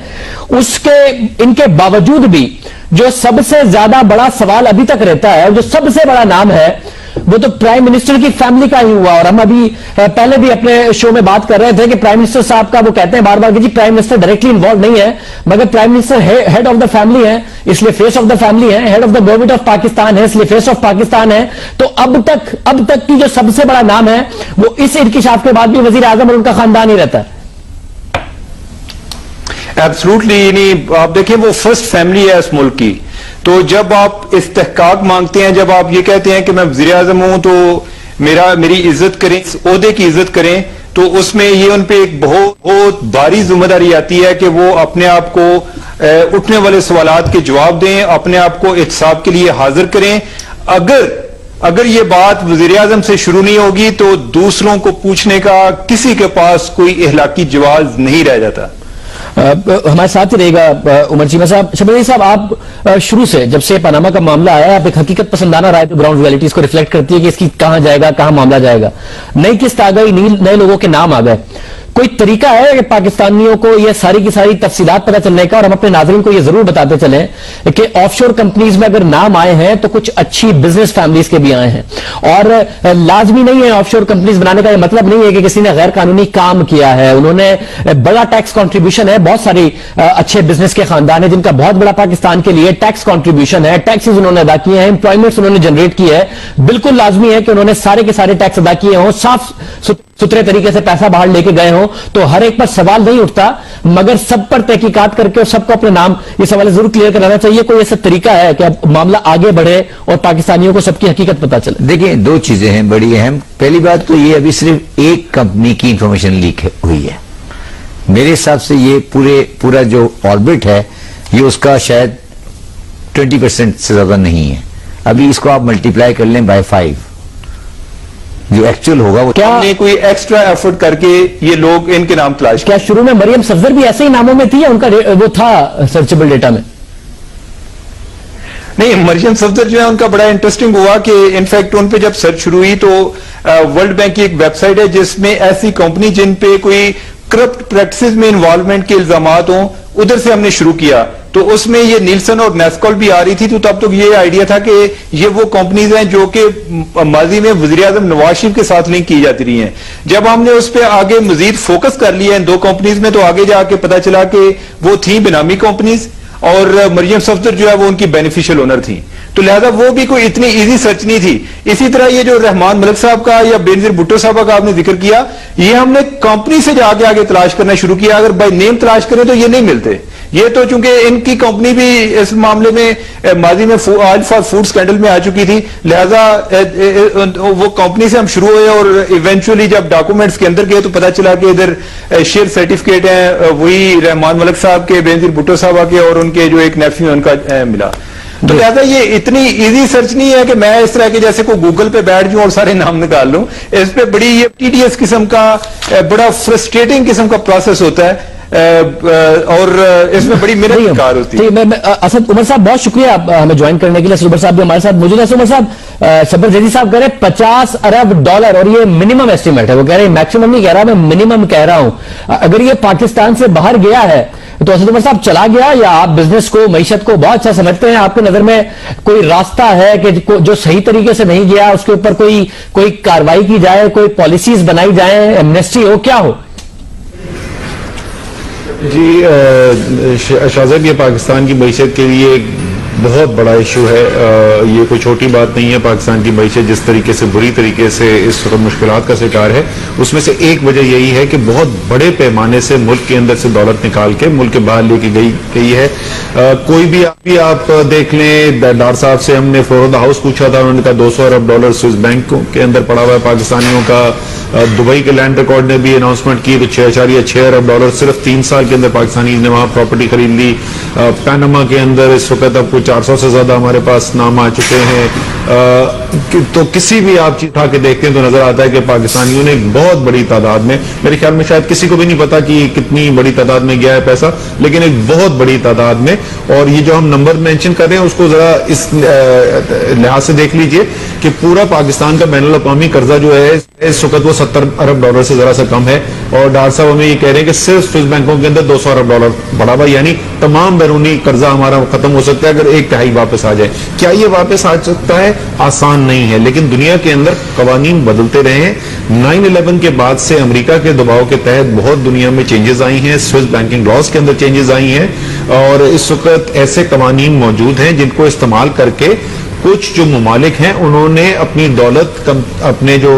उसके इनके बावजूद भी जो सबसे ज्यादा बड़ा सवाल अभी तक रहता है, जो सबसे बड़ा नाम है वो तो प्राइम मिनिस्टर की फैमिली का ही हुआ। और हम अभी पहले भी अपने शो में बात कर रहे थे कि प्राइम मिनिस्टर साहब का वो कहते हैं बार बार कि जी प्राइम मिनिस्टर डायरेक्टली इन्वॉल्व नहीं है, मगर prime minister head of the family है, इसलिए फेस ऑफ द फैमिली है, head of the government of Pakistan है, इसलिए फेस ऑफ पाकिस्तान है। तो अब तक की जो सबसे बड़ा नाम है वो इस इंकिशाफ के बाद भी वजीर आजम और उनका खानदान ही रहता है। एब्सोल्युटली नहीं, आप देखिए वो फर्स्ट फैमिली है इस मुल्क की। तो जब आप इस्तेहकाक मांगते हैं, जब आप ये कहते हैं कि मैं वज़ीर आज़म हूं तो मेरी इज्जत करें, इस ओहदे की इज्जत करें, तो उसमें ये उन पे एक बहुत भारी जिम्मेदारी आती है कि वो अपने आप को उठने वाले सवालात के जवाब दें, अपने आप को एहतसाब के लिए हाजिर करें। अगर ये बात वज़ीर आज़म से शुरू नहीं होगी तो दूसरों को पूछने का किसी के पास कोई इखलाकी जवाब नहीं रह जाता। हमारे साथ ही रहेगा उमर चीमा साहब। शबीर साहब, आप शुरू से जब से पनामा का मामला आया, आप एक हकीकत पसंदाना राय तो ग्राउंड रियलिटीज को रिफ्लेक्ट करती है कि इसकी कहां जाएगा, कहां मामला जाएगा। नई किस्त आ गई, नए लोगों के नाम आ गए। कोई तरीका है कि पाकिस्तानियों को ये सारी की सारी तफसीलात पता चलने का, और हम अपने नाज़रीन को ये जरूर बताते चलें कि ऑफशोर कंपनीज में अगर नाम आए हैं तो कुछ अच्छी बिजनेस फैमिलीज के भी आए हैं। और लाजमी नहीं है ऑफशोर कंपनीज बनाने का ये मतलब नहीं है कि किसी ने गैर कानूनी काम किया है, उन्होंने बड़ा टैक्स कॉन्ट्रीब्यूशन है। बहुत सारी अच्छे बिजनेस के खानदान है जिनका बहुत बड़ा पाकिस्तान के लिए टैक्स कॉन्ट्रीब्यूशन है, टैक्सेस उन्होंने अदा किए हैं, एम्प्लॉयमेंट्स उन्होंने जनरेट की है। बिल्कुल लाजमी है कि उन्होंने सारे के सारे टैक्स अदा किए हों, साफ सुथरे तरीके से पैसा बाहर लेके गए हों, तो हर एक पर सवाल नहीं उठता, मगर सब पर तहकीकात करके और सबको अपने नाम ये सवाल जरूर क्लियर कराना चाहिए। कोई ऐसा तरीका है कि अब मामला आगे बढ़े और पाकिस्तानियों को सबकी हकीकत पता चले? देखिए, दो चीजें हैं बड़ी अहम। पहली बात तो ये अभी सिर्फ एक कंपनी की इंफॉर्मेशन लीक हुई है। मेरे हिसाब से ये पूरा जो ऑर्बिट है ये उसका शायद 20% से ज्यादा नहीं है। अभी इसको आप मल्टीप्लाई कर लें बाय 5, जो एक्चुअल होगा वो क्या हमने कोई एक्स्ट्रा एफर्ट करके ये लोग इनके नाम तलाश? क्या शुरू में मरियम सफदर भी ऐसे ही नामों में थी या उनका वो था सर्चेबल डेटा में? नहीं, मरियम सफदर जो है उनका बड़ा इंटरेस्टिंग हुआ कि इनफैक्ट उन पे जब सर्च शुरू हुई तो वर्ल्ड बैंक की एक वेबसाइट है जिसमें ऐसी कंपनी जिन पे कोई करप्ट प्रैक्टिसेस में इन्वॉल्वमेंट के इल्जामात हों, उधर से हमने शुरू किया। तो उसमें ये नीलसन और नेस्कॉल भी आ रही थी। तो तब तक ये आइडिया था कि ये वो कंपनीज हैं जो कि माजी में वज़ीर आज़म नवाज शरीफ के साथ लिंक की जाती रही हैं। जब हमने उस पर आगे मजीद फोकस कर लिया इन दो कंपनीज में, तो आगे जाके पता चला कि वो थी बेनामी कंपनीज और मरियम सफदर जो है वो उनकी बेनिफिशियल ओनर थी। तो लिहाजा वो भी कोई इतनी इजी सर्च नहीं थी। इसी तरह ये जो रहमान मलिक साहब का या बेनजीर भुट्टो साहब का आपने जिक्र किया, ये हमने कंपनी से जाके आगे तलाश करना शुरू किया। अगर बाय नेम तलाश करें तो ये नहीं मिलते। ये तो चूंकि इनकी कंपनी भी इस मामले में माजी में ऑयल फॉर फूड स्कैंडल में आ चुकी थी, लिहाजा वो कंपनी से हम शुरू हुए और इवेंचुअली जब डॉक्यूमेंट्स के अंदर गए तो पता चला कि इधर शेयर सर्टिफिकेट हैं वही रहमान मलिक साहब के, बेनजीर भुट्टो साहब के और उनके जो एक नेफ्यू उनका मिला। तो लिहाजा ये इतनी इजी सर्च नहीं है कि मैं इस तरह के जैसे को गूगल पे बैठ जाऊं और सारे नाम निकाल लूं। इस पे बड़ी ये टीडीएस किस्म का बड़ा फ्रस्ट्रेटिंग किस्म का प्रोसेस होता है और इसमें बड़ी मेहनत कार होती है। मैं असद उमर साहब, बहुत शुक्रिया आप हमें ज्वाइन करने के लिए। उमर साहब भी हमारे साथ मौजूद है। उमर साहब, शब्बर जैदी साहब कह रहे हैं $50 अरब, और ये मिनिमम एस्टिमेट है। वो कह रहे हैं मैक्सिमम नहीं कह रहा, मैं मिनिमम कह रहा हूं। अगर ये पाकिस्तान से बाहर गया है तो असद उमर साहब चला गया, या आप बिजनेस को, मईशत को बहुत अच्छा समझते हैं? आपके नजर में कोई रास्ता है कि जो सही तरीके से नहीं गया उसके ऊपर कोई कार्रवाई की जाए, कोई पॉलिसीज बनाई जाए, एमनेस्टी हो, क्या हो? जी शाहज़ाद, ये पाकिस्तान की मईशत के लिए बहुत बड़ा इशू है। ये कोई छोटी बात नहीं है। पाकिस्तान की मईशत जिस तरीके से बुरी तरीके से इस वक्त मुश्किलात का शिकार है, उसमें से एक वजह यही है कि बहुत बड़े पैमाने से मुल्क के अंदर से दौलत निकाल के मुल्क के बाहर लेके गई है। कोई भी आप देख लें, डार साहब से हमने फ्लोर हाउस पूछा था, उन्होंने कहा $200 अरब स्विस बैंक के अंदर पड़ा हुआ है पाकिस्तानियों का। दुबई के लैंड रिकॉर्ड ने भी अनाउंसमेंट की तो $6.6 अरब सिर्फ 3 साल के अंदर पाकिस्तानी ने वहां प्रॉपर्टी खरीद ली। पैनामा के अंदर इस वक्त अब कुछ 400 से ज्यादा हमारे पास नाम आ चुके हैं। तो किसी भी आप चीज उठा के देखते हैं तो नजर आता है कि पाकिस्तानियों ने एक बहुत बड़ी तादाद में, मेरे ख्याल में शायद किसी को भी नहीं पता कि कितनी बड़ी तादाद में गया है पैसा, लेकिन एक बहुत बड़ी तादाद में। और ये जो हम नंबर मेंशन कर रहे हैं उसको जरा इस लिहाज से देख लीजिए कि पूरा पाकिस्तान का बैनुल अक़वामी कर्जा जो है इस वक्त वो $70 अरब से जरा सा कम है। और डॉक्टर साहब हमें ये कह रहे हैं कि सिर्फ स्विस बैंकों के अंदर $200 अरब बढ़ा हुआ, यानी तमाम बैरूनी कर्जा हमारा खत्म हो सकता है अगर 1/3 वापस आ जाए। क्या ये वापस आ सकता है? आसान नहीं है, लेकिन दुनिया के अंदर कवानीन बदलते रहे हैं। 9/11 के बाद से अमेरिका के दबाव के तहत बहुत दुनिया में चेंजेस आई हैं, स्विस बैंकिंग लॉज के अंदर चेंजेस आई हैं, और इस वक्त ऐसे कवानीन मौजूद हैं जिनको इस्तेमाल करके कुछ जो ममालिक हैं उन्होंने अपनी दौलत अपने जो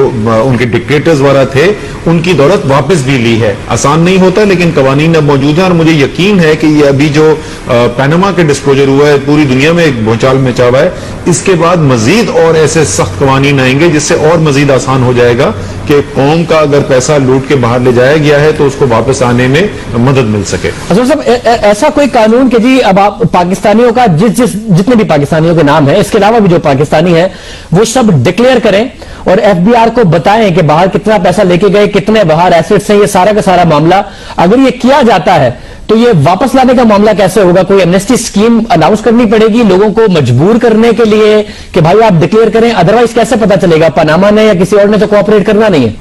उनके डिक्टेटर्स वगैरह थे उनकी दौलत वापस भी ली है। आसान नहीं होता, लेकिन कवानीन अब मौजूद है। और मुझे यकीन है कि ये अभी जो पैनामा के डिस्क्लोजर हुआ है पूरी दुनिया में एक भूचाल मचा हुआ है, इसके बाद मजीद और ऐसे सख्त कवानीन आएंगे जिससे और मजीद आसान हो जाएगा कि कौम का अगर पैसा लूट के बाहर ले जाया गया है तो उसको वापस आने में मदद मिल सके। असद साहब, ऐसा कोई कानून कि जी अब आप पाकिस्तानियों का जितने भी पाकिस्तानियों के नाम है, इसके अलावा भी जो पाकिस्तानी है वो सब डिक्लेयर करें और एफबीआर को बताएं कि बाहर कितना पैसा लेके गए, कितने बाहर एसेट्स हैं, ये सारा का सारा मामला अगर ये किया जाता है तो ये वापस लाने का मामला कैसे होगा? कोई एमनेस्टी स्कीम अनाउंस करनी पड़ेगी लोगों को मजबूर करने के लिए कि भाई आप डिक्लेयर करें, अदरवाइज कैसे पता चलेगा? पनामा ने या किसी और ने तो कोऑपरेट करना नहीं है।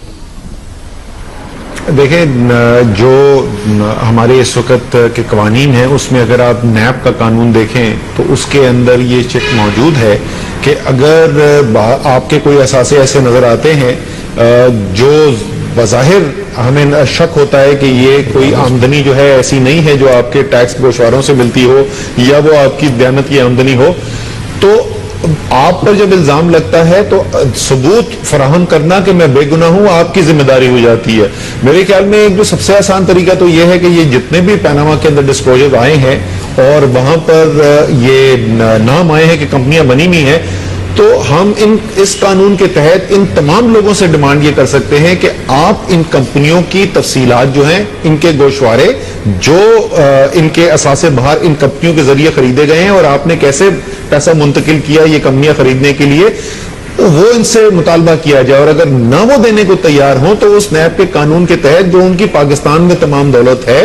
देखें, जो हमारे इस वक्त के कवानीन हैं उसमें अगर आप नैब का कानून देखें तो उसके अंदर ये चिट मौजूद है कि अगर आपके कोई असासे ऐसे नजर आते हैं जो बज़ाहिर हमें शक होता है कि ये कोई आमदनी जो है ऐसी नहीं है जो आपके टैक्स गोशवारों से मिलती हो या वो आपकी दयानत की आमदनी हो, तो आप पर जब इल्जाम लगता है तो सबूत फराहम करना कि मैं बेगुनाह हूं आपकी जिम्मेदारी हो जाती है। मेरे ख्याल में एक जो सबसे आसान तरीका तो यह है कि ये जितने भी पैनामा के अंदर डिस्क्लोजर आए हैं और वहां पर ये नाम आए हैं कि कंपनियां बनी हुई हैं, तो हम इस कानून के तहत इन तमाम लोगों से डिमांड ये कर सकते हैं कि आप इन कंपनियों की तफसीलात जो हैं, इनके गोशवारे जो इनके असासे बाहर इन कंपनियों के जरिए खरीदे गए हैं और आपने कैसे पैसा मुंतकिल किया ये कंपनियां खरीदने के लिए, वो इनसे मुतालबा किया जाए। और अगर ना वो देने को तैयार हो तो उस नैब के कानून के तहत जो उनकी पाकिस्तान में तमाम दौलत है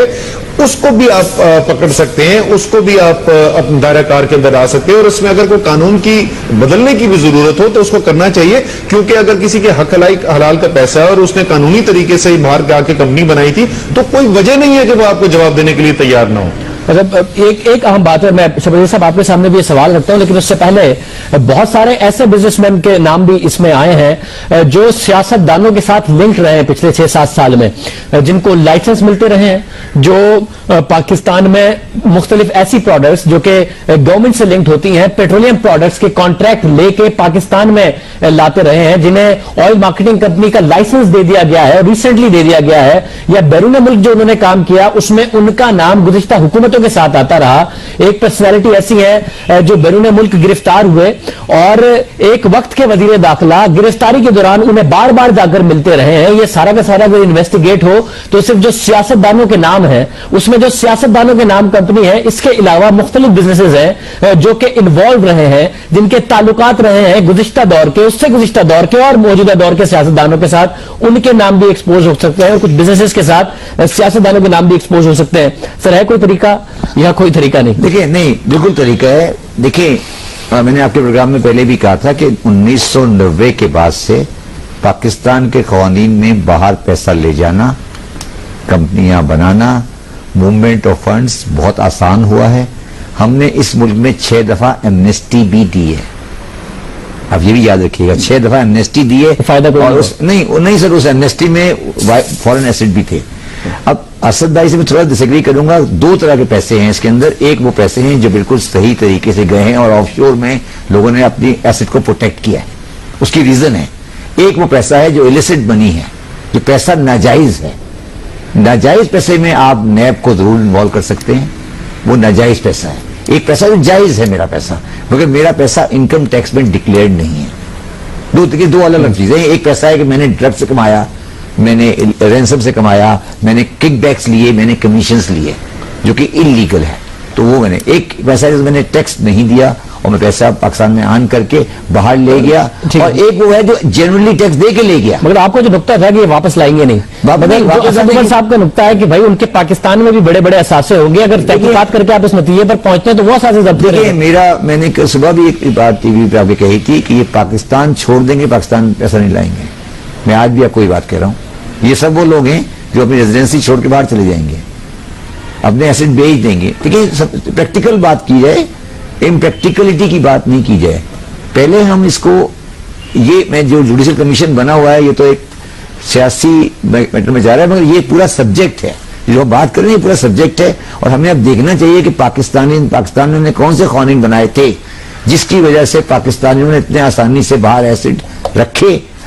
उसको भी आप पकड़ सकते हैं, उसको भी आप अपने दायरा कार के अंदर ला सकते हैं। और इसमें अगर कोई कानून की बदलने की भी जरूरत हो तो उसको करना चाहिए, क्योंकि अगर किसी के हक हलाल का पैसा है और उसने कानूनी तरीके से ही बाहर जाके कंपनी बनाई थी तो कोई वजह नहीं है कि वो आपको जवाब देने के लिए तैयार ना हो। मतलब एक अहम बात है, मैं शबरीर साहब आपके सामने भी ये सवाल रखता हूं, लेकिन उससे पहले बहुत सारे ऐसे बिजनेसमैन के नाम भी इसमें आए हैं जो सियासतदानों के साथ लिंक रहे हैं पिछले 6-7 साल में, जिनको लाइसेंस मिलते रहे हैं, जो पाकिस्तान में मुख्तलिफ ऐसी प्रोडक्ट्स जो कि गवर्नमेंट से लिंक्ड होती हैं, पेट्रोलियम प्रोडक्ट्स के कॉन्ट्रैक्ट लेके पाकिस्तान में लाते रहे हैं, जिन्हें ऑयल मार्केटिंग कंपनी का लाइसेंस दे दिया गया है, रिसेंटली दे दिया गया है, या बैरून मुल्क जो उन्होंने काम किया उसमें उनका नाम गुज़िश्ता हुकूमतों के साथ आता रहा। एक पर्सनैलिटी ऐसी है जो बैरून मुल्क गिरफ्तार हुए और एक वक्त के वजीर दाखिला गिरफ्तारी के दौरान उन्हें बार बार जाकर मिलते रहे हैं। ये सारा का सारा अगर इन्वेस्टिगेट हो तो सिर्फ जो सियासतदानों के नाम है उसमें जो सियासतदानों के नाम कंपनी है, इसके अलावा मुख्तलिफ बिजनेसेस हैं जो कि इन्वॉल्व रहे हैं, जिनके ताल्लुकात रहे हैं गुज़िश्ता दौर के, उससे गुज़िश्ता दौर के और मौजूदा दौर के सियासतदानों के साथ, उनके नाम भी एक्सपोज हो सकते हैं और कुछ बिजनेसेस के साथ सियासतदानों के नाम भी एक्सपोज हो सकते हैं। सर, है कोई तरीका या कोई तरीका नहीं? देखिए, नहीं, बिल्कुल तरीका है। देखिए, मैंने आपके प्रोग्राम में पहले भी कहा था कि 1990 के बाद से पाकिस्तान के कवानीन में बाहर पैसा ले जाना, कंपनियां बनाना, मूवमेंट ऑफ फंड्स बहुत आसान हुआ है। हमने इस मुल्क में 6 दफा एमनेस्टी भी दी है, आप ये भी याद रखिएगा, 6 दफा एमनेस्टी दी है। फायदा कोई नहीं सर, उस एमनेस्टी में फॉरेन एसेट भी थे। अब असद भाई से मैं थोड़ा डिसएग्री करूंगा। दो तरह के पैसे हैं इसके अंदर। एक वो पैसे हैं जो बिल्कुल सही तरीके से गए हैं और ऑफशोर में लोगों ने अपनी एसेट को प्रोटेक्ट किया है, उसकी रीजन है। एक वो पैसा है जो इलिसिट मनी है, जो पैसा नाजायज है। नाजायज पैसे में आप नैब को जरूर इन्वॉल्व कर सकते हैं, वो नाजायज पैसा है। एक पैसा जो जायज है मेरा पैसा, मगर मेरा पैसा इनकम टैक्स में डिक्लेयर्ड नहीं है। दो अलग अलग चीजें। एक पैसा है कि मैंने ड्रग से कमाया, मैंने रैंसम से कमाया, मैंने किकबैक्स लिए, मैंने कमीशंस लिए जो कि इलीगल है, तो वो मैंने। एक पैसा है मैंने टैक्स नहीं दिया और मैं पैसा पाकिस्तान में आन करके बाहर ले गया, और एक वो है जो जनरली टैक्स दे के ले गया। मगर आपको जो नुकता था कि ये वापस लाएंगे नहीं, असद उमर साहब का नुकता है कि भाई उनके पाकिस्तान में भी बड़े बड़े असासे होंगे, अगर तहकीकात करके आप इस नतीजे पर पहुंचते हैं तो वो असासे जब्त करेंगे। मैंने सुबह भी एक बात टीवी पे आपके कही थी कि ये पाकिस्तान छोड़ देंगे, पाकिस्तान पैसा नहीं लाएंगे। मैं आज भी आपको ये बात कह रहा हूं, ये सब वो लोग हैं जो अपनी रेजिडेंसी छोड़ के बाहर चले जाएंगे, अपने एसेट बेच देंगे। ठीक है, प्रैक्टिकल बात की जाए, इम्प्रैक्टिकलिटी की बात नहीं की जाए। पहले हम इसको, ये मैं जो जुडिशल कमीशन बना हुआ है ये तो एक सियासी मैटर में जा रहा है, मगर ये पूरा सब्जेक्ट है, जो बात कर रहे हैं ये पूरा सब्जेक्ट है। और हमें अब देखना चाहिए कि पाकिस्तान ने कौन से कानून बनाए थे जिसकी वजह से पाकिस्तानियों ने इतने आसानी से बाहर एसेट रखे